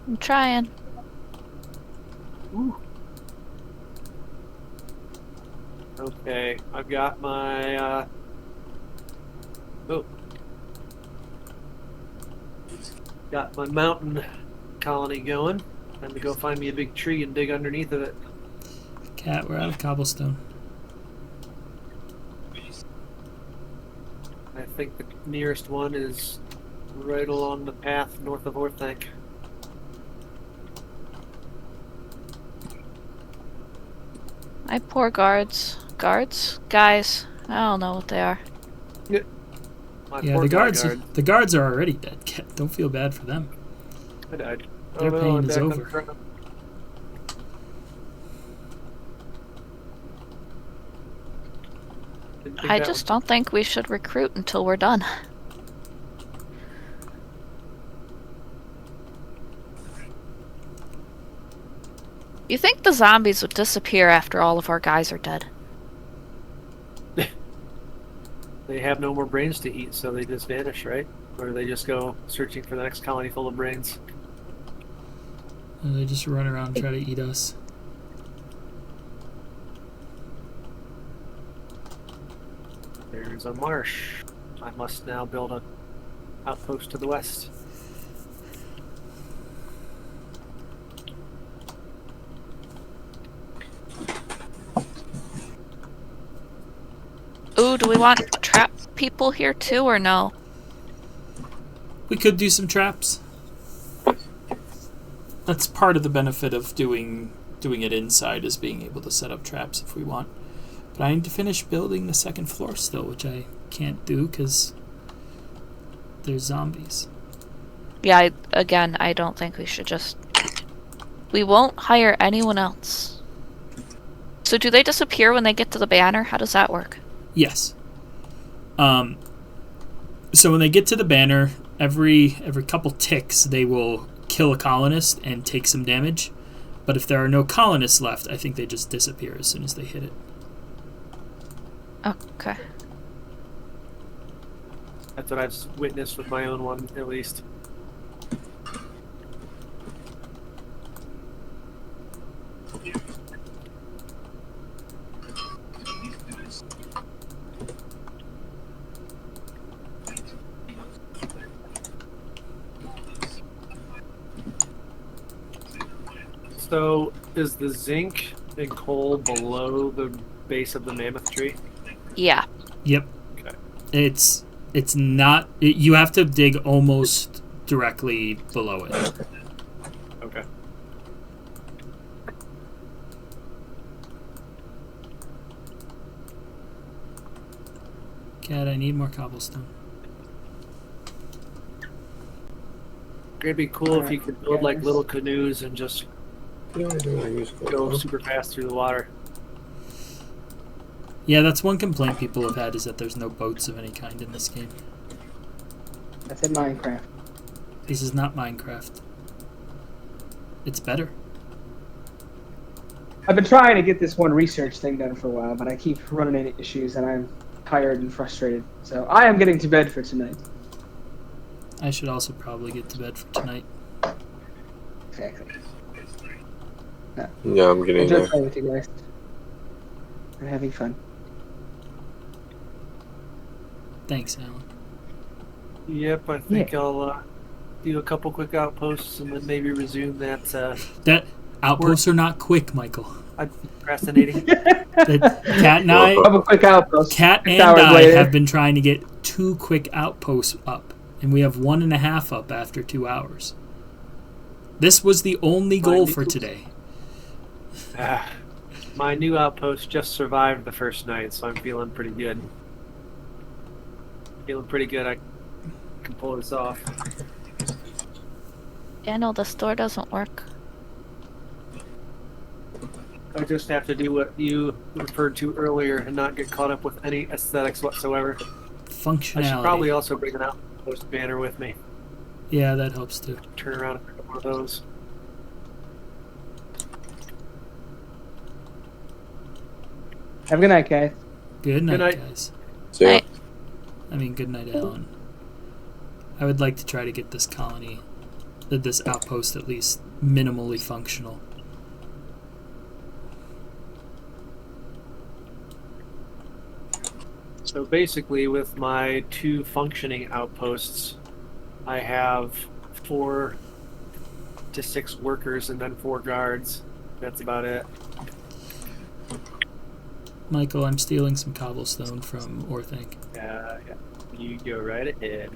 I'm trying. Okay, I've got my. Got my mountain colony going. Time to go find me a big tree and dig underneath of it. Cat, we're out of cobblestone. I think the nearest one is right along the path north of Orthanc. My poor guards. Guards? Guys. I don't know what they are. My Yeah, poor the guard. the guards are already dead. Cat, don't feel bad for them. I died. Their pain I'm is back on over. front. Didn't think I that just don't think we should recruit until we're done. You think the zombies would disappear after all of our guys are dead? They have no more brains to eat, so they just vanish, right? Or they just go searching for the next colony full of brains. And they just run around and try to eat us. There's a marsh. I must now build an outpost to the west. Ooh, do we want to trap people here too, or no? We could do some traps. That's part of the benefit of doing it inside, is being able to set up traps if we want. But I need to finish building the second floor still, which I can't do because there's zombies. Yeah, I don't think we should just... We won't hire anyone else. So do they disappear when they get to the banner? How does that work? Yes. So when they get to the banner, every couple ticks they will kill a colonist and take some damage. But if there are no colonists left, I think they just disappear as soon as they hit it. Okay. That's what I've witnessed with my own one, at least. So, is the zinc and coal below the base of the mammoth tree? Yeah. Yep. Okay. It's not... you have to dig almost directly below it. Okay. Cat, I need more cobblestone. It'd be cool if you could build like little canoes and just go super fast through the water. Yeah, that's one complaint people have had, is that there's no boats of any kind in this game. That's in Minecraft. This is not Minecraft. It's better. I've been trying to get this one research thing done for a while, but I keep running into issues and I'm tired and frustrated. So I am getting to bed for tonight. I should also probably get to bed for tonight. Exactly. Yeah, I'm getting Enjoy there. playing with you guys. I'm having fun. Thanks, Alan. Yep, I think I'll do a couple quick outposts and then maybe resume that. That outposts are not quick, Michael. I'm procrastinating. Cat and I, Have a quick outpost. Cat 6 and hours I later. have been trying to get 2 quick outposts up, and we have 1.5 up after 2 hours. This was the only goal for today. My new outpost just survived the first night, so I'm feeling pretty good. Feeling pretty good. I can pull this off. Yeah, no, this door doesn't work. I just have to do what you referred to earlier and not get caught up with any aesthetics whatsoever. Functionality. I should probably also bring an outpost banner with me. Yeah, that helps too. Turn around and pick one of those. Have a good night, guys. Good night, night. guys. So, yeah. Right. I mean, good night, Alan. I would like to try to get this colony, this outpost at least, minimally functional. So basically, with my 2 functioning outposts, I have 4 to 6 workers and then 4 guards. That's about it. Michael, I'm stealing some cobblestone from Orthanc. Yeah, you go right ahead.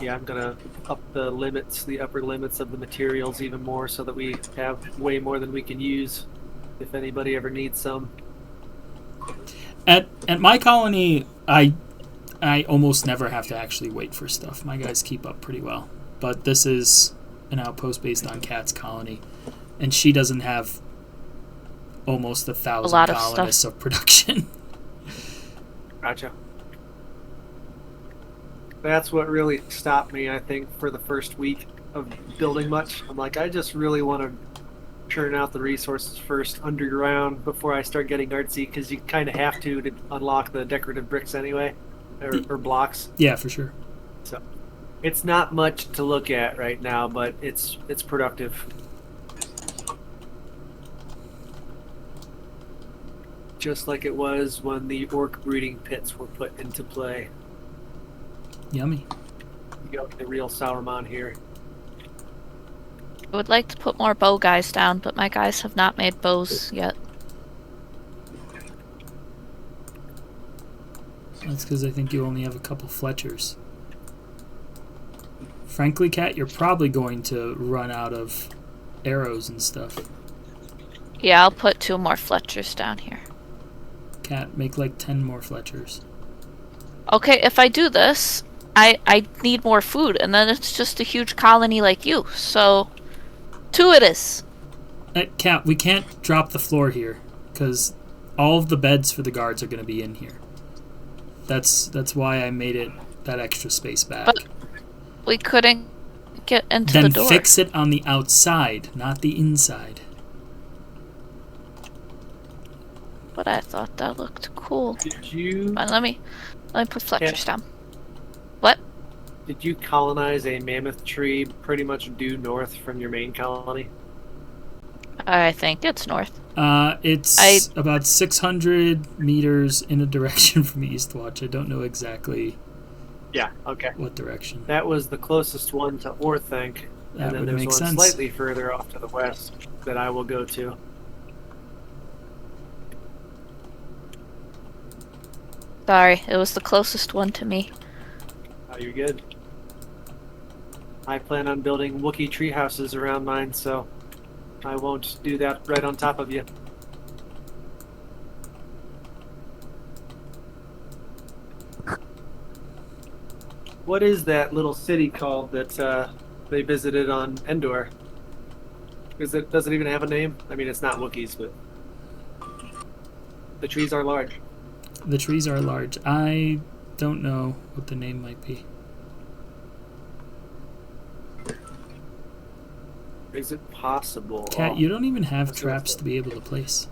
Yeah, I'm gonna up the limits, the upper limits of the materials even more so that we have way more than we can use if anybody ever needs some. At my colony, I almost never have to actually wait for stuff. My guys keep up pretty well. But this is an outpost based on Kat's colony, and she doesn't have almost 1,000 lot of colonists of production. Gotcha. That's what really stopped me, I think, for the first week of building much. I'm like, I just really want to churn out the resources first underground before I start getting artsy, because you kind of have to unlock the decorative bricks anyway, or blocks. Yeah, for sure. So it's not much to look at right now, but it's productive. Just like it was when the orc breeding pits were put into play. Yummy. You got the real Sauron here. I would like to put more bow guys down, but my guys have not made bows yet. That's because I think you only have a couple Fletchers. Frankly, Kat, you're probably going to run out of arrows and stuff. Yeah, I'll put 2 more Fletchers down here. Kat, make like 10 more Fletchers. Okay, if I do this, I need more food, and then it's just a huge colony like you, so 2 it is. Kat, we can't drop the floor here, because all of the beds for the guards are going to be in here. That's why I made it that extra space back. But we couldn't get into Then the door. fix it on the outside, not the inside. But I thought that looked cool. Did you Let me put Fletchers down. did you colonize a mammoth tree pretty much due north from your main colony? I think it's north. It's about 600 meters in a direction from Eastwatch. I don't know exactly Yeah, okay. what direction. That was the closest one to Orthanc, That and then would there's make one sense. slightly further off to the west that I will go to. Sorry, it was the closest one to me. Oh, you're good. I plan on building Wookiee tree houses around mine, so I won't do that right on top of you. What is that little city called that they visited on Endor? Does it even have a name? I mean, it's not Wookiees, but the trees are large. The trees are large. I don't know what the name might be. Is it possible? Kat, you don't even have That's traps what- to be able to place.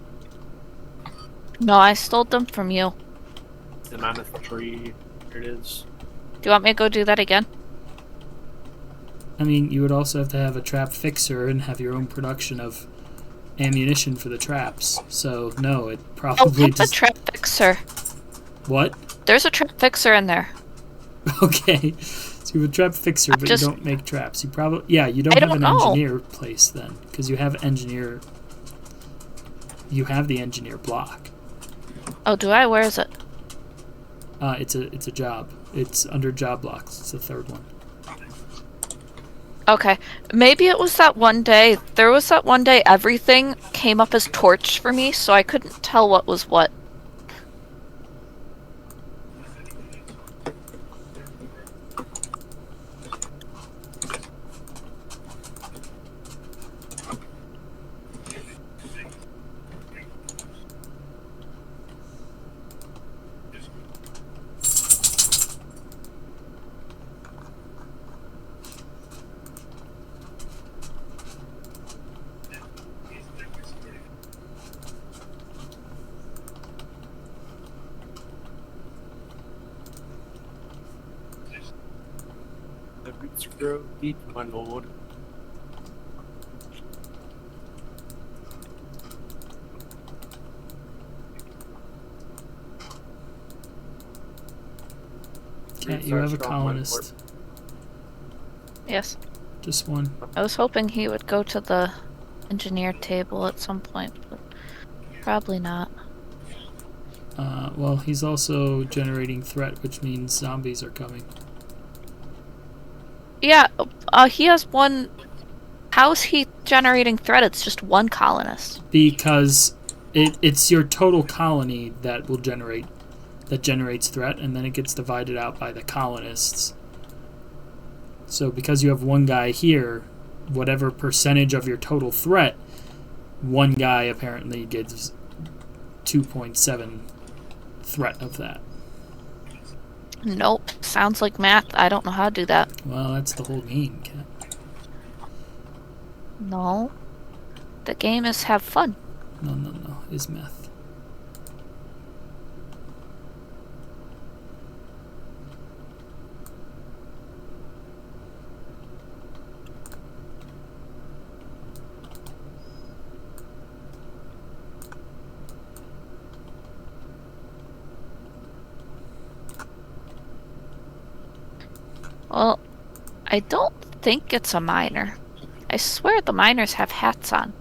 No, I stole them from you. The mammoth tree. Here it is. Do you want me to go do that again? I mean, you would also have to have a trap fixer and have your own production of ammunition for the traps. So, no, it Oh, probably get the just... trap fixer. What? There's a trap fixer in there. Okay. So you have a trap fixer, but Just- you don't make traps. You probably... Yeah, you don't I have don't an know. engineer place then. Because you have engineer... You have the engineer block. Oh, do I? Where is it? It's a job. It's under job blocks. It's the third one. Okay, maybe it was that one day. There was that one day everything came up as torch for me, so I couldn't tell what was what. The roots grow deep, my lord. Cat, Roots you are have a strong, my lord. colonist. Yes. Just one. I was hoping he would go to the engineer table at some point, but probably not. Well, he's also generating threat, which means zombies are coming. Yeah, he has one. How's he generating threat? It's just one colonist. Because it's your total colony that generates threat, and then it gets divided out by the colonists. So because you have one guy here, whatever percentage of your total threat, one guy apparently gives 2.7 threat of that. Nope. Sounds like math. I don't know how to do that. Well, that's the whole game, Cat. No. The game is have fun. No. Is math. Well, I don't think it's a miner. I swear the miners have hats on.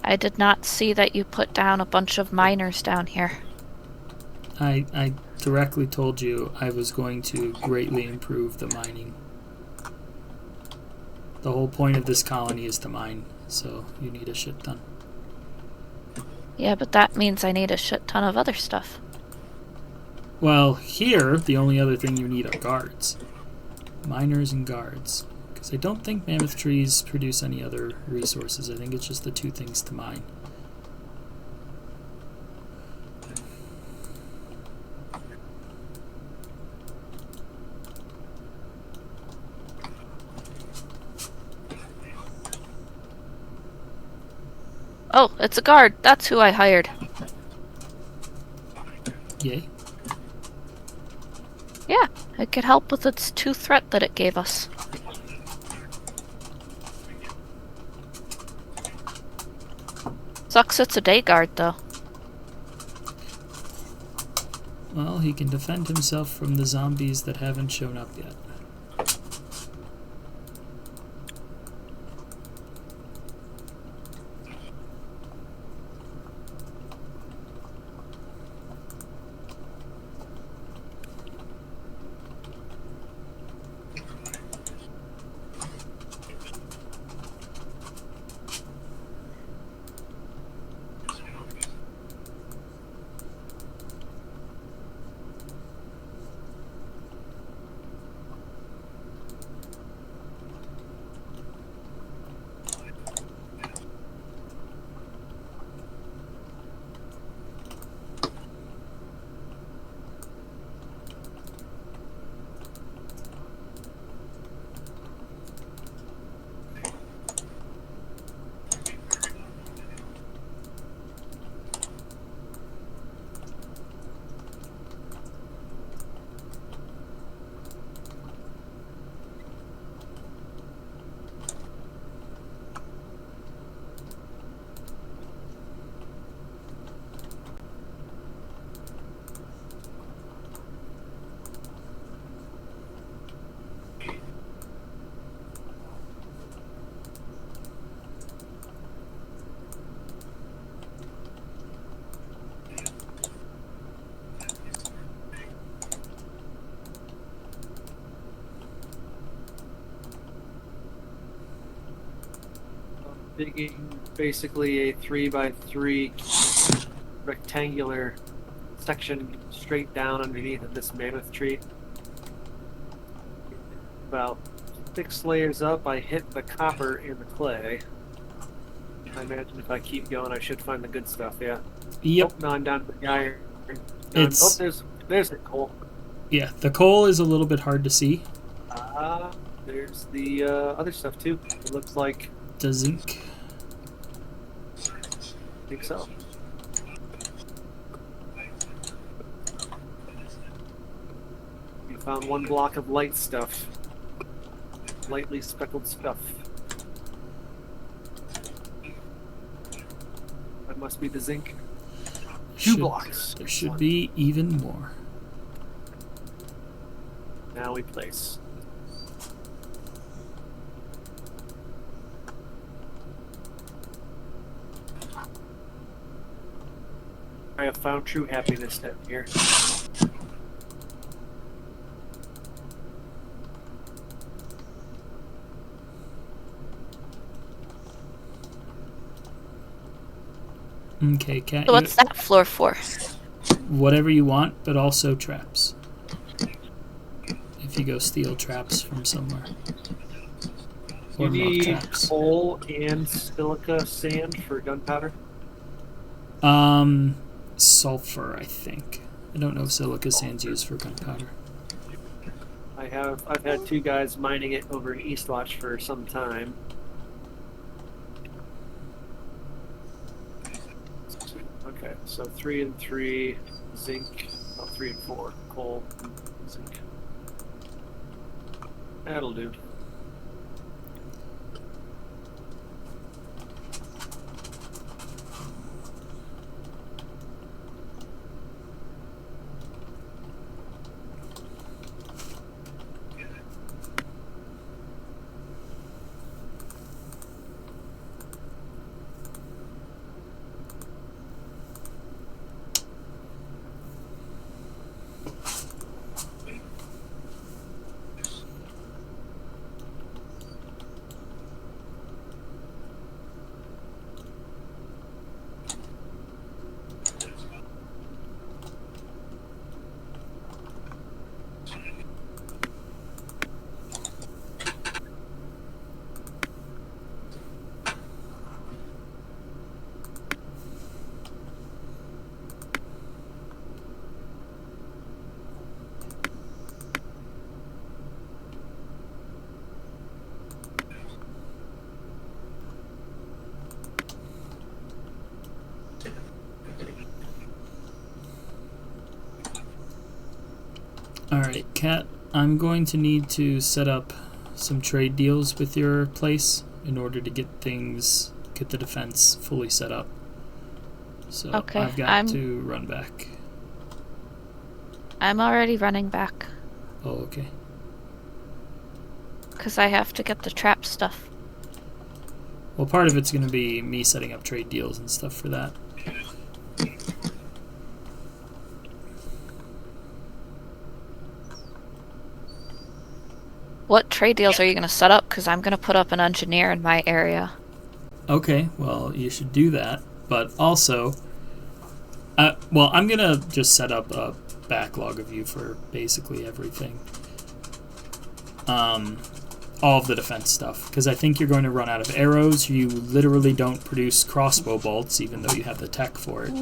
I did not see that you put down a bunch of miners down here. I directly told you I was going to greatly improve the mining. The whole point of this colony is to mine, so you need a shit ton. Yeah, but that means I need a shit ton of other stuff. Well, here, the only other thing you need are guards. Miners and guards. Because I don't think mammoth trees produce any other resources. I think it's just the two things to mine. Oh, it's a guard. That's who I hired. Yay. Yeah, it could help with its 2 threat that it gave us. Sucks it's a day guard, though. Well, he can defend himself from the zombies that haven't shown up yet. digging basically a 3x3 rectangular section straight down underneath of this mammoth tree. About 6 layers up, I hit the copper in the clay. I imagine if I keep going, I should find the good stuff. Yeah. Yep. Oh, no, I'm down to the iron. It's- There's the coal. Yeah, the coal is a little bit hard to see. There's the other stuff too. It looks like. The zinc. I think so. You found 1 block of light stuff. Lightly speckled stuff. That must be the zinc. 2 blocks. There should be even more. Now we place. I have found true happiness down here. Okay, Cat. So what's that floor for? Whatever you want, but also traps. If you go steal traps from somewhere. You Or mock need traps. coal and silica sand for gunpowder. Sulfur, I think. I don't know if silica sand's used for gunpowder. I've had 2 guys mining it over in Eastwatch for some time. Okay, so 3 and 3 zinc, 3 and 4 coal, zinc. That'll do. Alright, Kat, I'm going to need to set up some trade deals with your place in order to get the defense fully set up. So Okay, I've got to run back. I'm already running back. Oh, okay. Because I have to get the trap stuff. Well, part of it's going to be me setting up trade deals and stuff for that. What trade deals are you going to set up? Because I'm going to put up an engineer in my area. Okay, well, you should do that. But also, well, I'm going to just set up a backlog of you for basically everything. All of the defense stuff. Because I think you're going to run out of arrows. You literally don't produce crossbow bolts, even though you have the tech for it.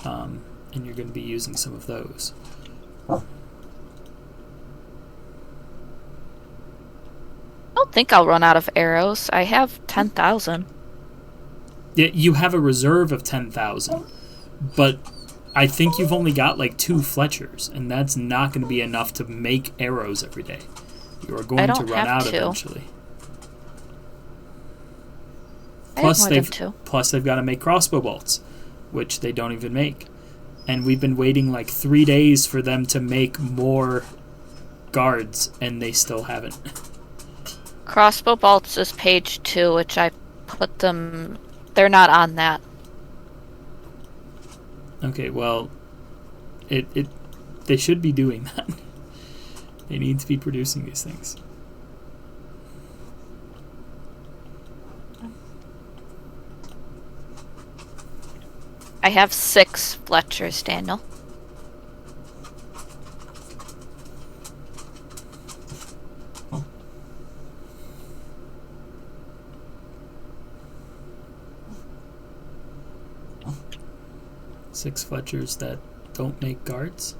And you're going to be using some of those. I don't think I'll run out of arrows. I have 10,000. Yeah, you have a reserve of 10,000, but I think you've only got like 2 Fletchers, and that's not going to be enough to make arrows every day. You are going to run out eventually. Plus they've got to make crossbow bolts, which they don't even make. And we've been waiting like 3 days for them to make more guards, and they still haven't. Crossbow bolts is page 2, which I put them... They're not on that. Okay, well, they should be doing that. They need to be producing these things. I have 6 Fletchers, Daniel. Six Fletchers that don't make guards.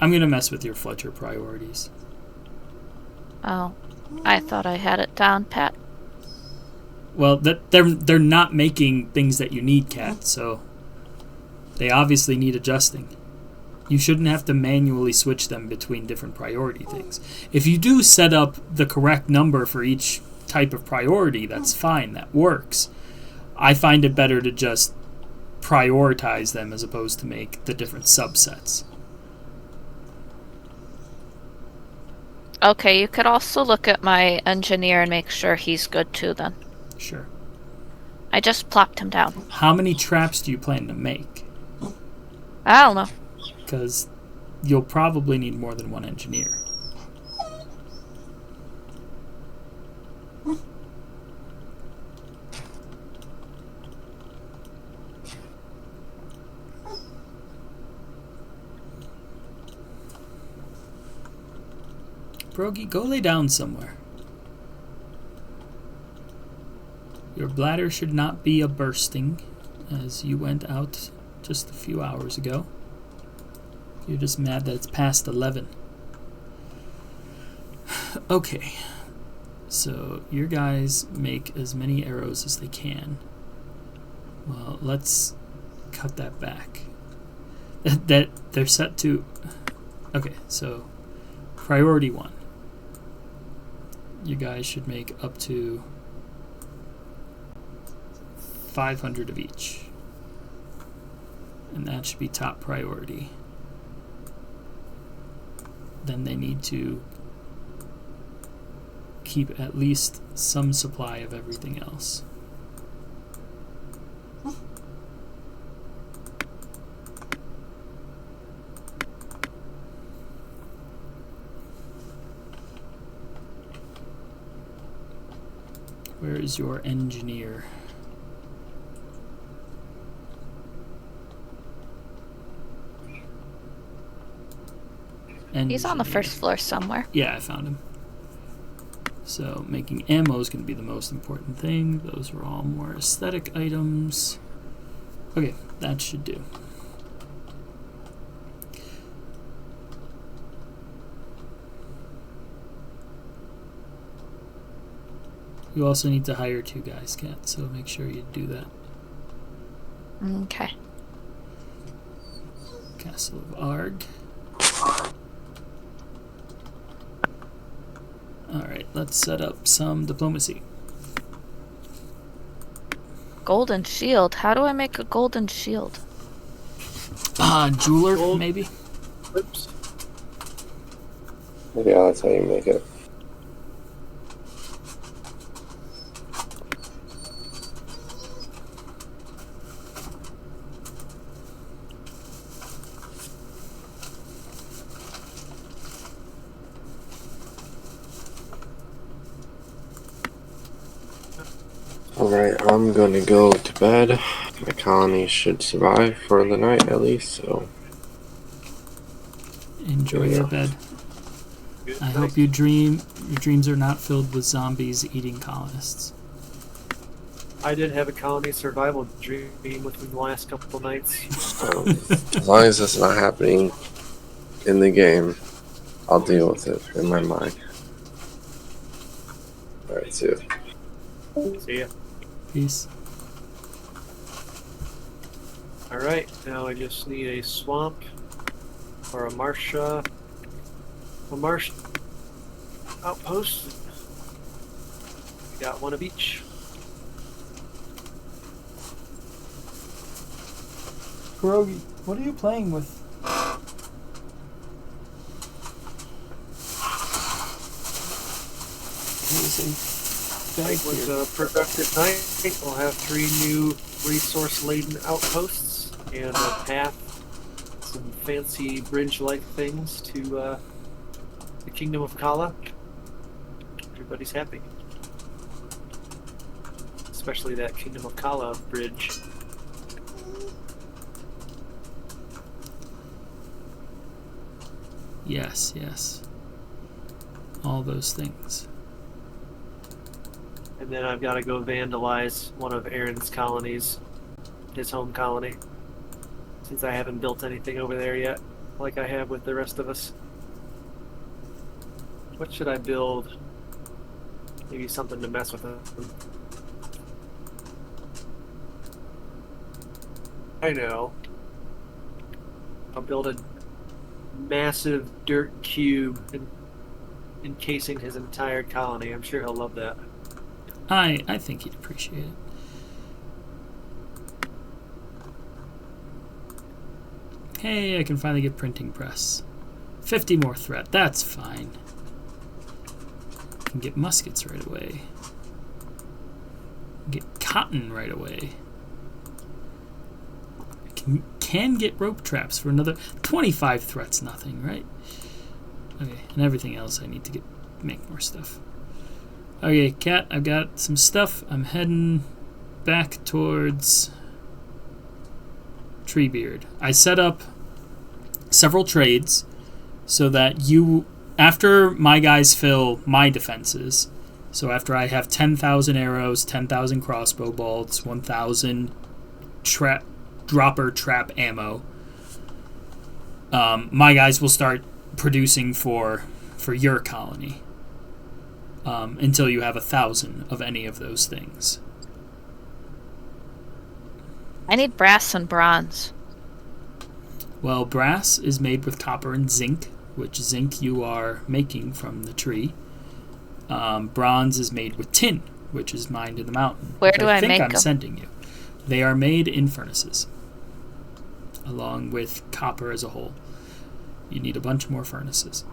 I'm gonna mess with your Fletcher priorities. Oh, I thought I had it down, Pat. Well, they're not making things that you need, Cat, so they obviously need adjusting. You shouldn't have to manually switch them between different priority things. If you do set up the correct number for each type of priority, that's fine, that works. I find it better to just prioritize them as opposed to make the different subsets. Okay, you could also look at my engineer and make sure he's good too then. Sure. I just plopped him down. How many traps do you plan to make? I don't know. Because you'll probably need more than one engineer. Brogy, go lay down somewhere. Your bladder should not be a-bursting, as you went out just a few hours ago. You're just mad that it's past 11. Okay. So, your guys make as many arrows as they can. Well, let's cut that back. That they're set to... Okay, so priority 1. You guys should make up to 500 of each. And that should be top priority. Then they need to keep at least some supply of everything else. Where is your engineer? He's on the first floor somewhere. Yeah, I found him. So making ammo is going to be the most important thing. Those are all more aesthetic items. Okay, that should do. You also need to hire 2 guys, Kat, so make sure you do that. Okay. Castle of Arg. Alright, let's set up some diplomacy. Golden shield. How do I make a golden shield? Jeweler, Gold. maybe? Oops. Yeah, that's how you make it. Alright, I'm gonna go to bed. My colony should survive for the night at least, so Enjoy Yeah. your bed. Good I night. hope your dreams are not filled with zombies eating colonists. I did have a colony survival dream within the last couple of nights. as long as it's not happening in the game, I'll deal with it in my mind. Alright, see ya. See ya. Peace. Alright, now I just need a swamp or a marsh outpost. Got one of each. Pierogi, what are you playing with? It was a productive night. We'll have 3 new resource-laden outposts and a path, some fancy bridge-like things to the Kingdom of Kala. Everybody's happy. especially that Kingdom of Kala bridge. Yes, yes. All those things. And then I've got to go vandalize one of Aaron's colonies, his home colony, since I haven't built anything over there yet, like I have with the rest of us. What should I build? Maybe something to mess with them. I know. I'll build a massive dirt cube encasing his entire colony. I'm sure he'll love that. I think he'd appreciate it. Hey, I can finally get printing press. 50 more threat. That's fine. I can get muskets right away. Get cotton right away. I can get rope traps for another 25 threats. Nothing, right? Okay, and everything else I need to make more stuff. Okay, Cat, I've got some stuff. I'm heading back towards Treebeard. I set up several trades so that you, after my guys fill my defenses, so after I have 10,000 arrows, 10,000 crossbow bolts, 1,000 dropper trap ammo, my guys will start producing for your colony. Until you have 1,000 of any of those things. I need brass and bronze. Well, brass is made with copper and zinc, which zinc you are making from the tree. Bronze is made with tin, which is mined in the mountain. Where do I think make I'm them? sending you. They are made in furnaces, along with copper as a whole. You need a bunch more furnaces.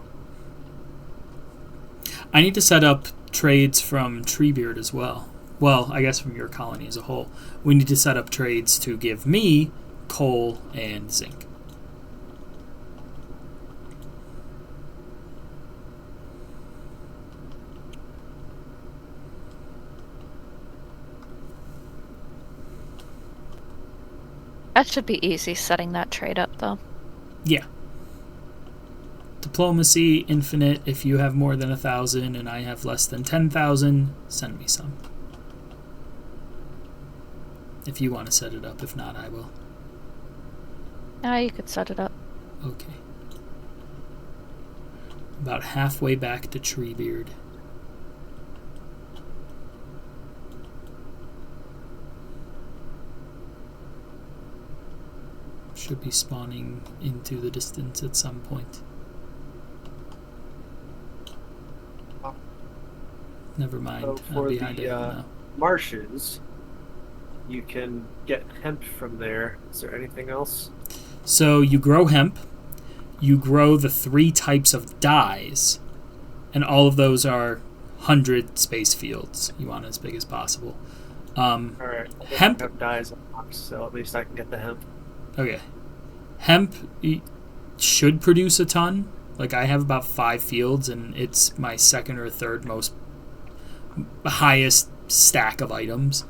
I need to set up trades from Treebeard as well. Well, I guess from your colony as a whole. We need to set up trades to give me coal and zinc. That should be easy setting that trade up, though. Yeah. Diplomacy, infinite. If you have more than 1,000 and I have less than 10,000, send me some. If you want to set it up. If not, I will. Yeah, you could set it up. Okay. About halfway back to Treebeard. Should be spawning into the distance at some point. Never mind. So I'm for behind it the now. marshes, you can get hemp from there. Is there anything else? So you grow hemp, you grow the 3 types of dyes, and all of those are 100 space fields. You want as big as possible. Alright. Hemp- Hemp dyes a box, so at least I can get the hemp. Okay. Hemp should produce a ton. Like, I have about 5 fields, and it's my second or third most highest stack of items.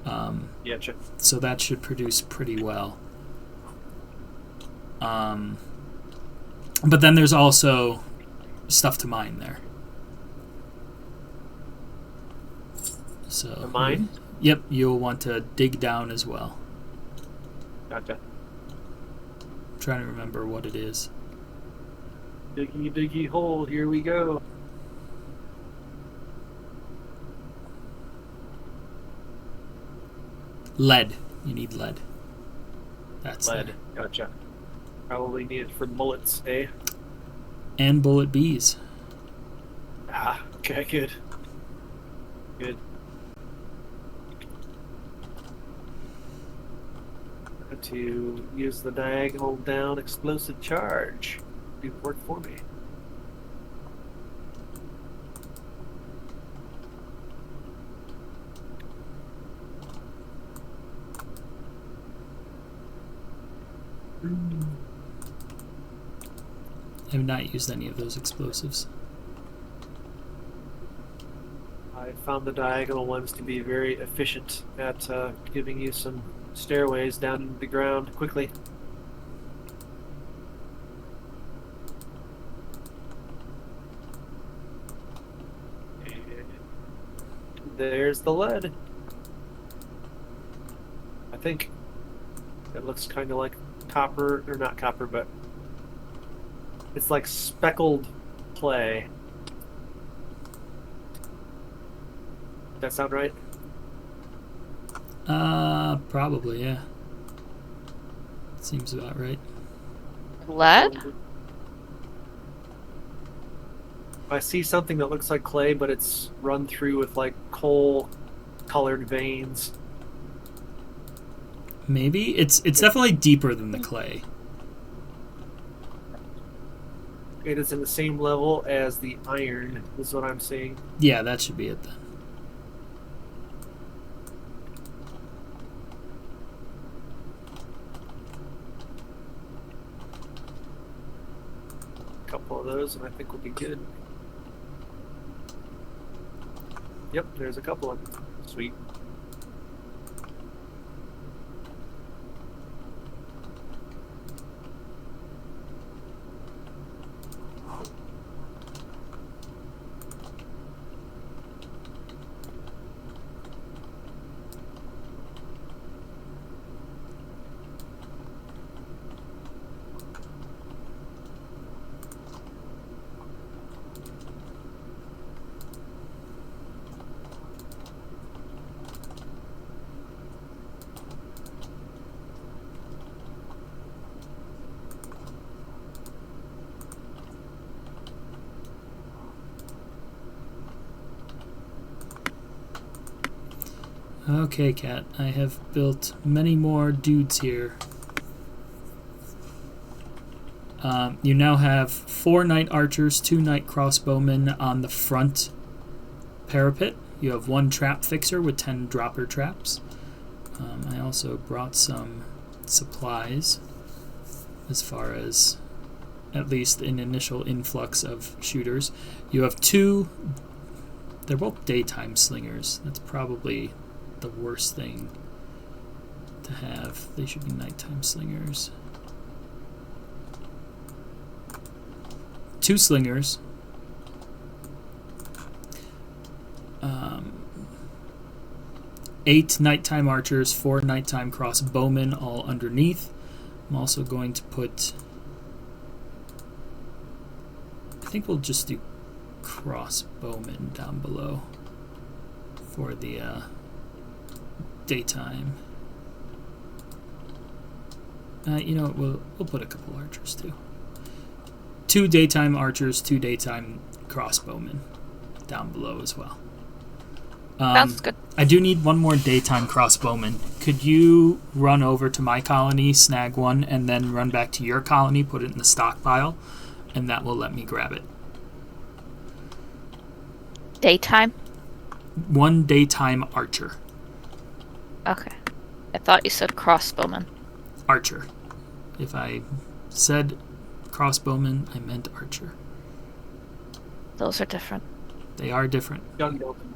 Yeah, check. So that should produce pretty well. But then there's also stuff to mine there. So The mine? Yep, you'll want to dig down as well. Gotcha. I'm trying to remember what it is. Diggy, diggy hole, here we go. Lead. You need lead. That's Lead. there. Gotcha. Probably needed for bullets, eh? And bullet bees. Ah, okay, good. Good. Got to use the diagonal down explosive charge. Do work for me. I have not used any of those explosives. I I found the diagonal ones to be very efficient at giving you some stairways down the ground quickly. There's the lead. I think it looks kind of like copper, or not copper, but it's like speckled clay. That sound right? Probably, yeah. Seems about right. Lead? I see something that looks like clay, but it's run through with like coal-colored veins. Maybe it's definitely deeper than the clay. It is in the same level as the iron, is what I'm seeing. Yeah, that should be it then. A couple of those, and I think we'll be good. Yep, there's a couple of them. Sweet. Okay, Kat, I have built many more dudes here. You now have 4 knight archers, 2 knight crossbowmen on the front parapet. You have 1 trap fixer with 10 dropper traps. I also brought some supplies as far as at least an initial influx of shooters. You have 2, they're both daytime slingers. That's probably the worst thing to have. They should be nighttime slingers. 2 slingers. 8 nighttime archers, 4 nighttime crossbowmen, all underneath. I'm also going to put, I think we'll just do crossbowmen down below for the daytime. You know what, we'll put a couple archers too. 2 daytime archers, 2 daytime crossbowmen down below as well. Sounds good. I do need 1 more daytime crossbowman. Could you run over to my colony, snag 1, and then run back to your colony, put it in the stockpile, and that will let me grab it. Daytime? 1 daytime archer. Okay. I thought you said crossbowman. Archer. If I said crossbowman, I meant archer. Those are different. They are different. Gunboatman.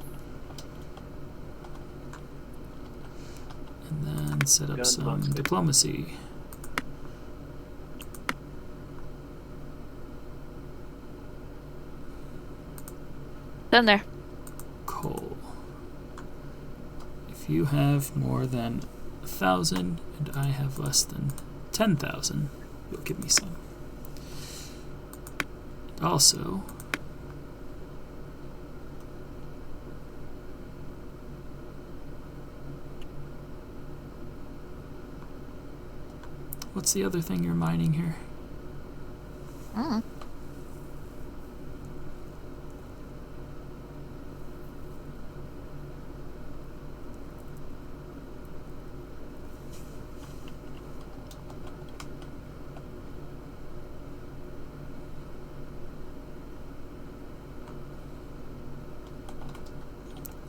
And then set up some Gunboatman. diplomacy. Been there. Coal. If you have more than 1,000 and I have less than 10,000, you'll give me some. Also, what's the other thing you're mining here? Mm.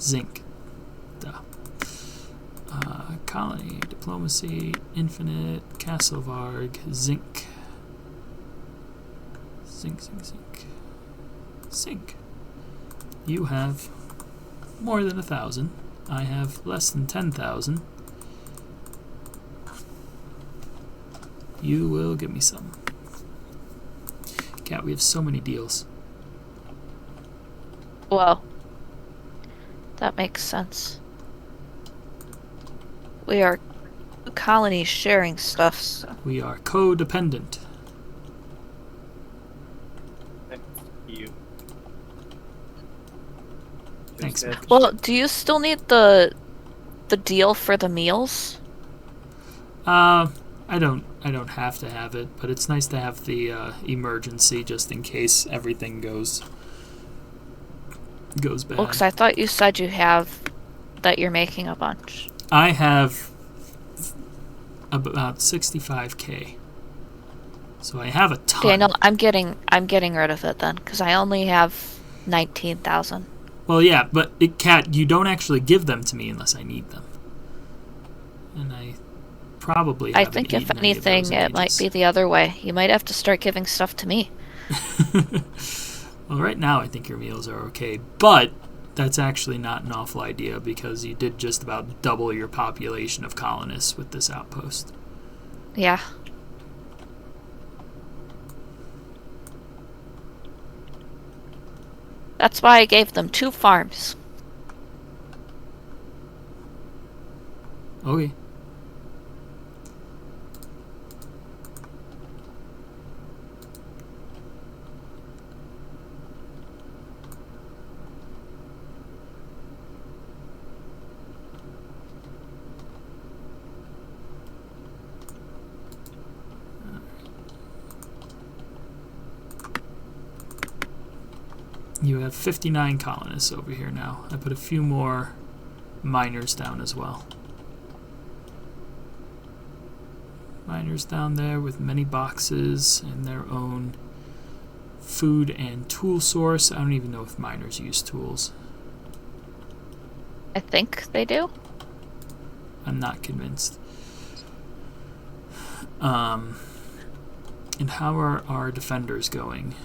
Zinc. Duh. Colony, diplomacy, infinite, Castlevarg, zinc. Zinc. You have more than 1,000. I have less than 10,000. You will give me some. Cat, we have so many deals. Well, that makes sense. We are two colonies sharing stuff, so. We are codependent. Thank you. Thanks, Just Mac. Well, do you still need the deal for the meals? I don't have to have it, but it's nice to have the emergency just in case everything goes bad. Well, 'cause I thought you said that you're making a bunch. I have about 65k, so I have a ton. Daniel, I'm getting rid of it then, because I only have 19,000. Well, yeah, but Cat, you don't actually give them to me unless I need them, and I probably. I haven't think if eaten any of anything, those it in might ages. be the other way. You might have to start giving stuff to me. Well, right now I think your meals are okay, but that's actually not an awful idea because you did just about double your population of colonists with this outpost. Yeah. That's why I gave them 2 farms. Okay. You have 59 colonists over here now. I put a few more miners down as well. Miners down there with many boxes and their own food and tool source. I don't even know if miners use tools. I think they do. I'm not convinced. And how are our defenders going?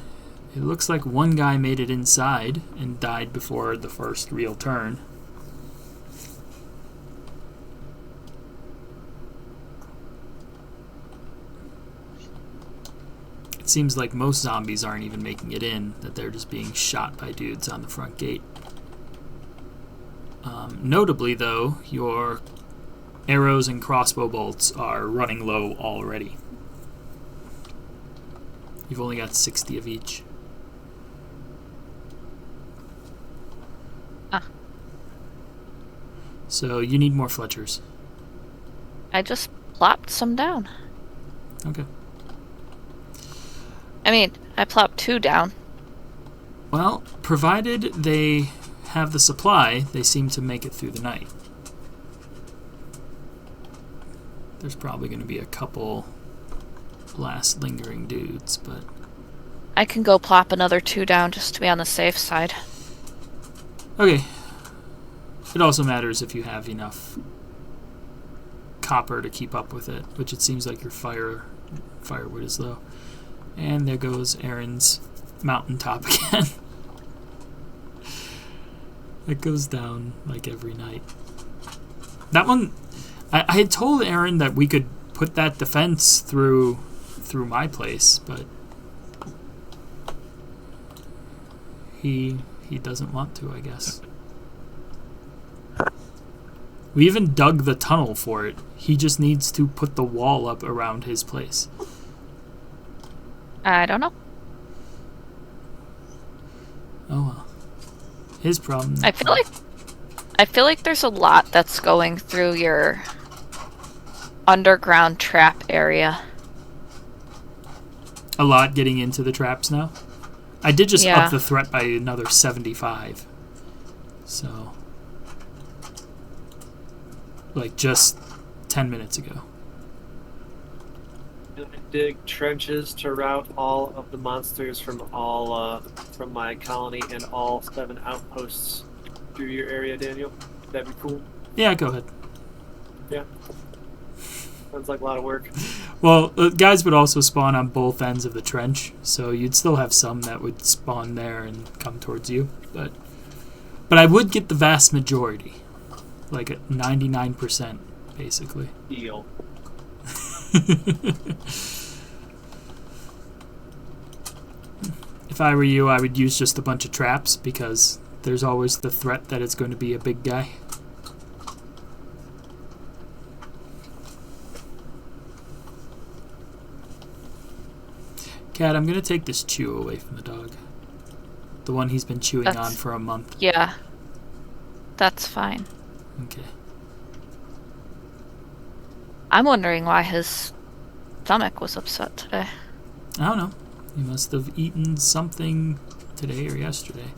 It looks like one guy made it inside and died before the first real turn. It seems like most zombies aren't even making it in, that they're just being shot by dudes on the front gate. Notably, though, your arrows and crossbow bolts are running low already. You've only got 60 of each. Ah. So you need more Fletchers. I just plopped some down. Okay. I mean, I plopped 2 down. Well, provided they have the supply, they seem to make it through the night. There's probably going to be a couple last lingering dudes, but... I can go plop another 2 down just to be on the safe side. Okay. It also matters if you have enough copper to keep up with it, which it seems like your firewood is low. And there goes Aaron's mountaintop again. It goes down like every night. That one, I had told Aaron that we could put that defense through my place, but he doesn't want to, I guess. We even dug the tunnel for it. He just needs to put the wall up around his place. I don't know. Oh well. His problem. I feel like there's a lot that's going through your underground trap area. A lot getting into the traps now. I did just Yeah. up the threat by another 75. So, like just 10 minutes ago. Dig trenches to route all of the monsters from from my colony and all 7 outposts through your area, Daniel. That'd be cool. Yeah, go ahead. Yeah. Sounds like a lot of work. Well, guys would also spawn on both ends of the trench, so you'd still have some that would spawn there and come towards you. But But I would get the vast majority. Like at 99%, basically. Deal. If I were you, I would use just a bunch of traps because there's always the threat that it's going to be a big guy. Cat, I'm going to take this chew away from the dog. The one he's been chewing on for a month. Yeah. That's fine. Okay. I'm wondering why his stomach was upset today. I don't know. He must have eaten something today or yesterday.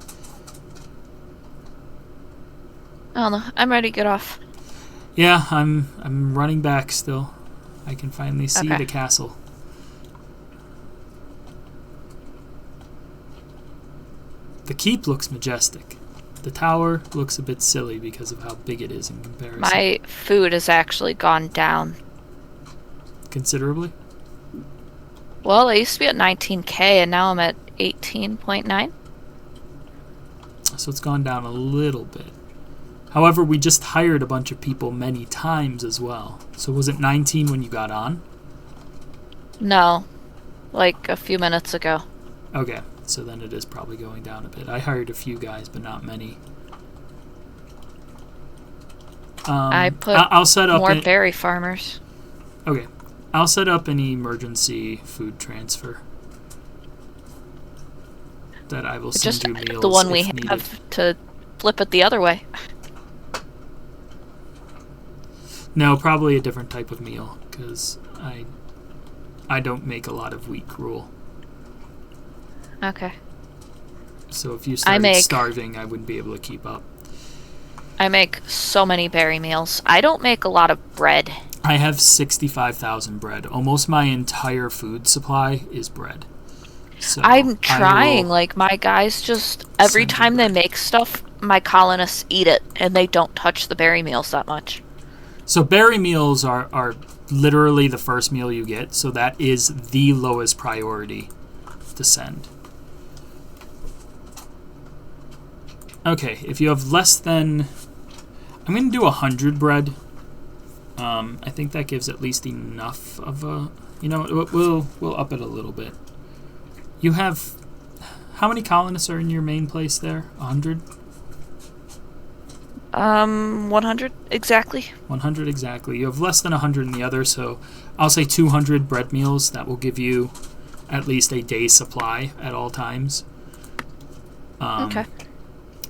I don't know. I'm ready to get off. Yeah, I'm running back still. I can finally see Okay. the castle. The keep looks majestic. The tower looks a bit silly because of how big it is in comparison. My food has actually gone down. Considerably? Well, I used to be at 19k and now I'm at 18.9. So it's gone down a little bit. However, we just hired a bunch of people many times as well. So was it 19 when you got on? No. Like a few minutes ago. Okay, so then it is probably going down a bit. I hired a few guys, but not many. I put I'll set up more an- berry farmers. Okay, I'll set up an emergency food transfer. That I will send Just you meals the one we if needed. have to flip it the other way. No, probably a different type of meal because I don't make a lot of wheat gruel. Okay. So if you started make- starving, I wouldn't be able to keep up. I make so many berry meals. I don't make a lot of bread. I have 65,000 bread. Almost my entire food supply is bread. So I'm I trying. will- Like, my guys just, every send you time they bread. make stuff, my colonists eat it, and they don't touch the berry meals that much. So berry meals are literally the first meal you get, so that is the lowest priority to send. Okay, if you have less than... I'm going to do 100 bread. I think that gives at least enough of a... You know, we'll up it a little bit. You have... How many colonists are in your main place there? 100? 100 exactly. 100 exactly. You have less than 100 in the other, so I'll say 200 bread meals. That will give you at least a day's supply at all times. Okay.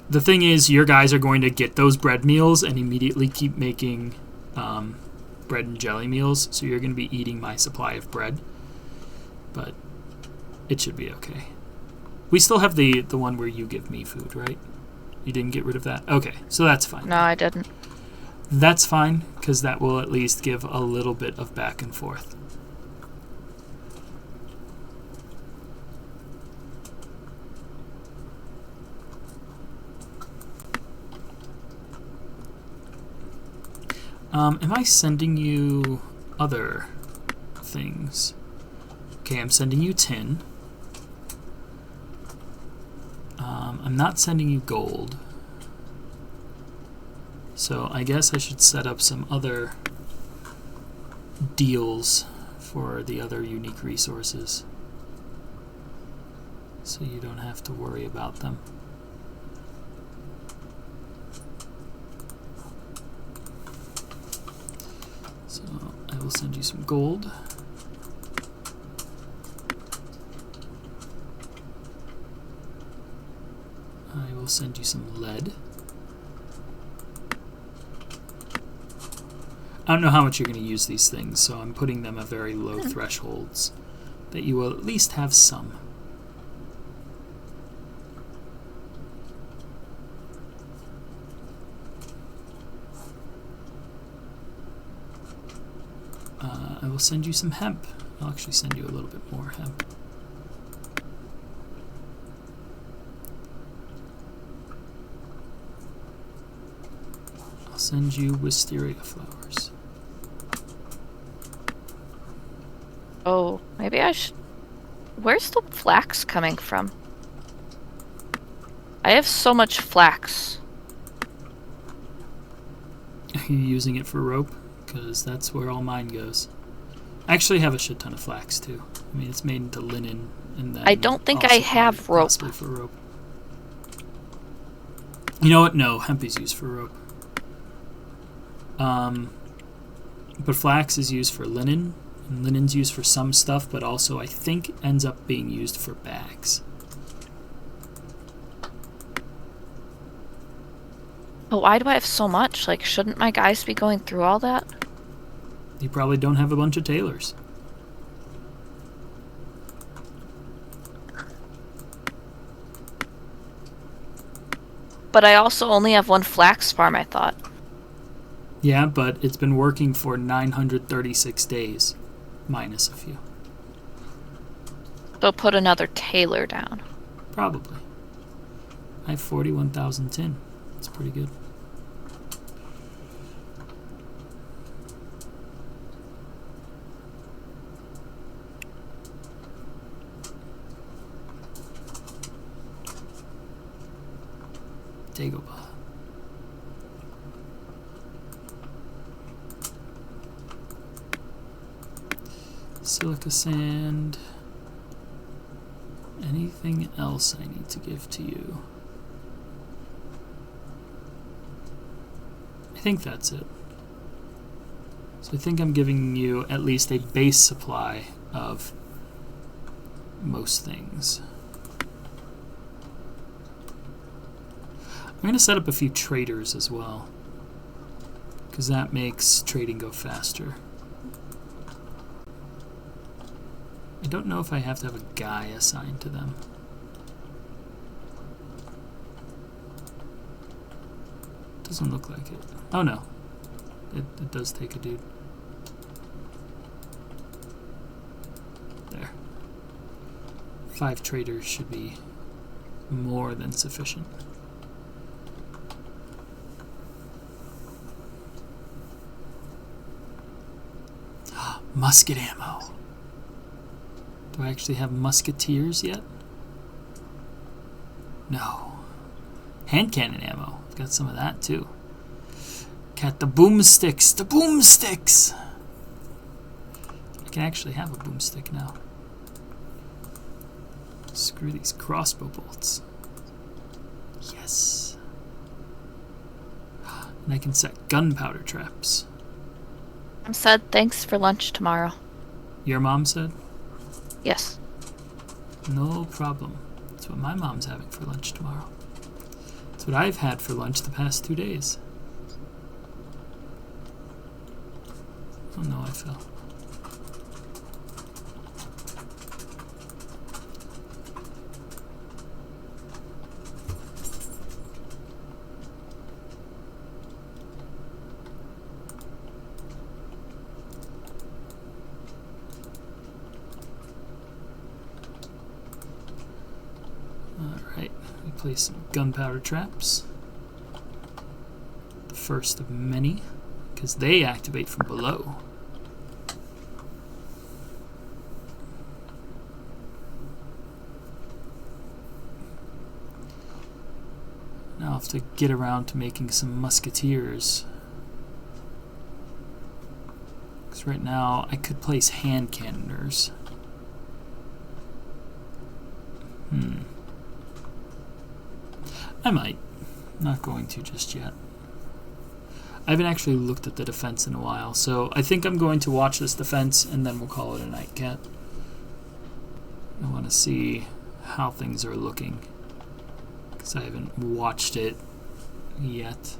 The thing is, your guys are going to get those bread meals and immediately keep making bread and jelly meals, so you're going to be eating my supply of bread. But it should be okay. We still have the one where you give me food, right? You didn't get rid of that? Okay, so that's fine. No, I didn't. That's fine, because that will at least give a little bit of back and forth. Am I sending you other things? Okay, I'm sending you tin. I'm not sending you gold. So I guess I should set up some other deals for the other unique resources, so you don't have to worry about them. So I will send you some gold. I will send you some lead. I don't know how much you're going to use these things, so I'm putting them at very low thresholds, that you will at least have some. I will send you some hemp. I'll actually send you a little bit more hemp. I'll send you wisteria flowers. Oh, maybe I should... Where's the flax coming from? I have so much flax. you using it for rope? Because that's where all mine goes. I actually have a shit ton of flax too. I mean, it's made into linen, and then I don't think also I have rope. possibly for rope. You know what? No, hemp is used for rope. But flax is used for linen, and linen's used for some stuff, but also I think ends up being used for bags. But why do I have so much? Like, shouldn't my guys be going through all that? You probably don't have a bunch of tailors. But I also only have one flax farm, I thought. Yeah, but it's been working for 936 days, minus a few. So put another tailor down. Probably. I have 41,000 tin. That's pretty good. Dagobah. Silica sand. Anything else I need to give to you? I think that's it. So I think I'm giving you at least a base supply of most things. I'm going to set up a few traders as well, because that makes trading go faster. I don't know if I have to have a guy assigned to them. Doesn't look like it. Oh no, it does take a dude. There. 5 traders should be more than sufficient. Musket ammo. Do I actually have musketeers yet? No. Hand cannon ammo. I've got some of that too. Got the boomsticks. The boomsticks! I can actually have a boomstick now. Screw these crossbow bolts. Yes. And I can set gunpowder traps. Mom said thanks for lunch tomorrow. Your mom said? Yes. No problem. That's what my mom's having for lunch tomorrow. That's what I've had for lunch the past 2 days. Oh no, I fell. Alright, we place some gunpowder traps. The first of many, because they activate from below. Now I'll have to get around to making some musketeers. Because right now I could place hand cannoners. I might. Not going to just yet. I haven't actually looked at the defense in a while, so I think I'm going to watch this defense and then we'll call it a night, Cat. I want to see how things are looking, because I haven't watched it yet.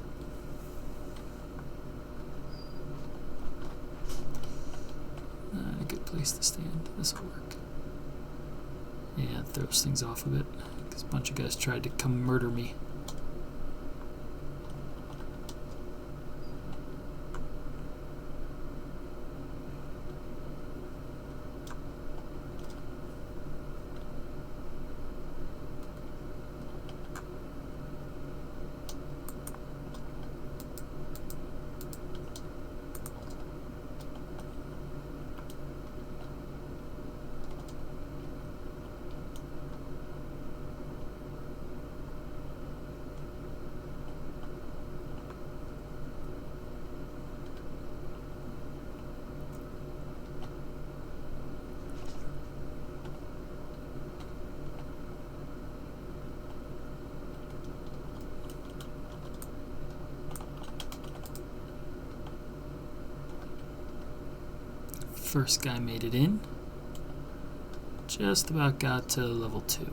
A good place to stand. This will work. Yeah, it throws things off a bit, because a bunch of guys tried to come murder me. First guy made it in. Just about got to level 2.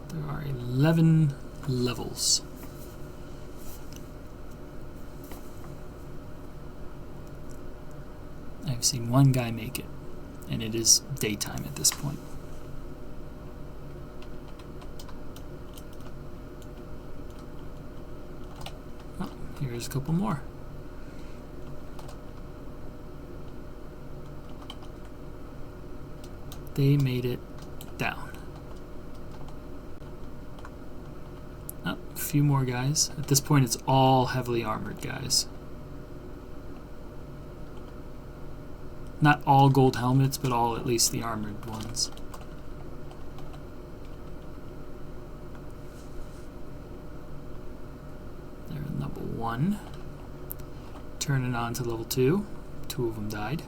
There are 11 levels. I've seen one guy make it, and it is daytime at this point. Oh, here's a couple more. They made it down. Oh, a few more guys. At this point, it's all heavily armored guys. Not all gold helmets, but all at least the armored ones. They're in level 1. Turning on to level 2. 2 of them died.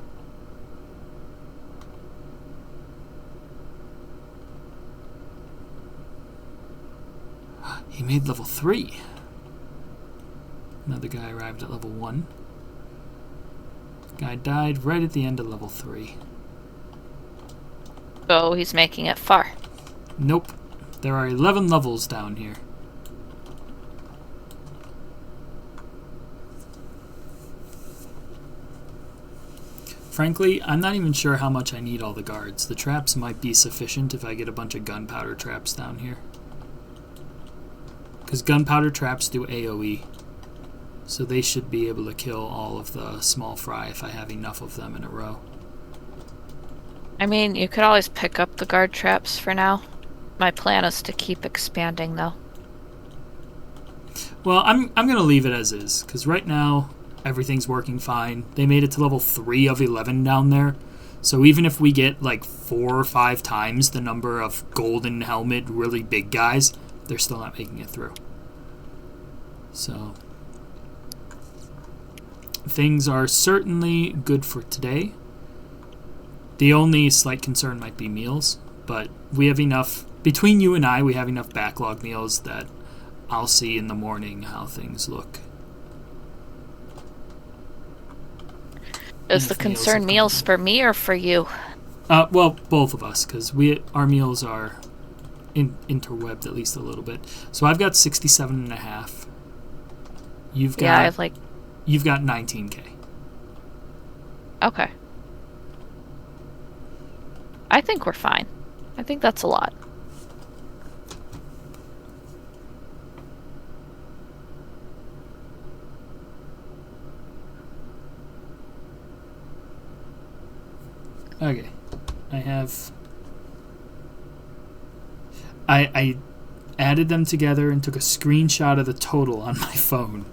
He made level 3. Another guy arrived at level 1. Guy died right at the end of level 3. So he's making it far. Nope. There are 11 levels down here. Frankly, I'm not even sure how much I need all the guards. The traps might be sufficient if I get a bunch of gunpowder traps down here. Because gunpowder traps do AoE. So they should be able to kill all of the small fry if I have enough of them in a row. I mean, you could always pick up the guard traps for now. My plan is to keep expanding, though. Well, I'm going to leave it as is, because right now everything's working fine. They made it to level 3 of 11 down there. So even if we get like 4 or 5 times the number of golden helmet, really big guys, they're still not making it through. So things are certainly good for today. The only slight concern might be meals, but we have enough, between you and I, we have enough backlog meals that I'll see in the morning how things look. Is the concern meals for me or for you? Well, both of us, because our meals are interwebbed at least a little bit. So I've got 67.5. You've got, yeah, I have like... You've got 19k. Okay. I think we're fine. I think that's a lot. Okay. I added them together and took a screenshot of the total on my phone.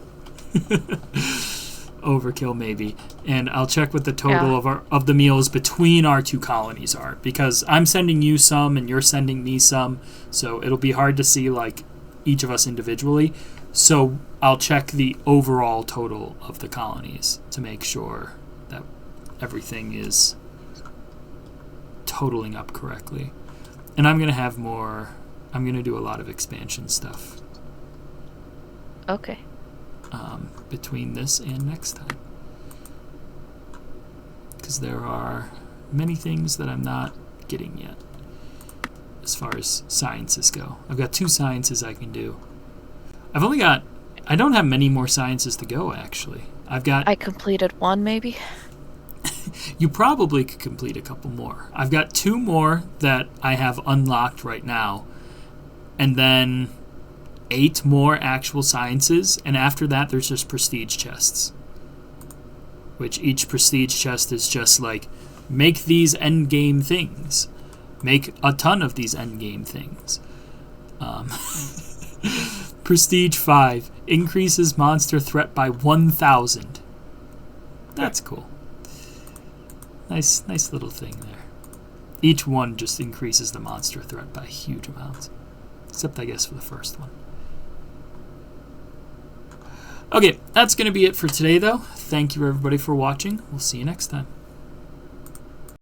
Overkill maybe, and I'll check what the total of the meals between our 2 colonies are, because I'm sending you some and you're sending me some, so it'll be hard to see like each of us individually. So I'll check the overall total of the colonies to make sure that everything is totaling up correctly. And I'm gonna do a lot of expansion stuff. Okay. Between this and next time, because there are many things that I'm not getting yet as far as sciences go. I've got 2 sciences I can do. I don't have many more sciences to go, actually. I completed 1 maybe. You probably could complete a couple more. I've got 2 more that I have unlocked right now, and then 8 more actual sciences, and after that there's just prestige chests, which each prestige chest is just like, make these endgame things, make a ton of these endgame things. Prestige 5 increases monster threat by 1,000. That's cool. Nice little thing there. Each one just increases the monster threat by huge amounts, except I guess for the first one. Okay, that's going to be it for today, though. Thank you, everybody, for watching. We'll see you next time.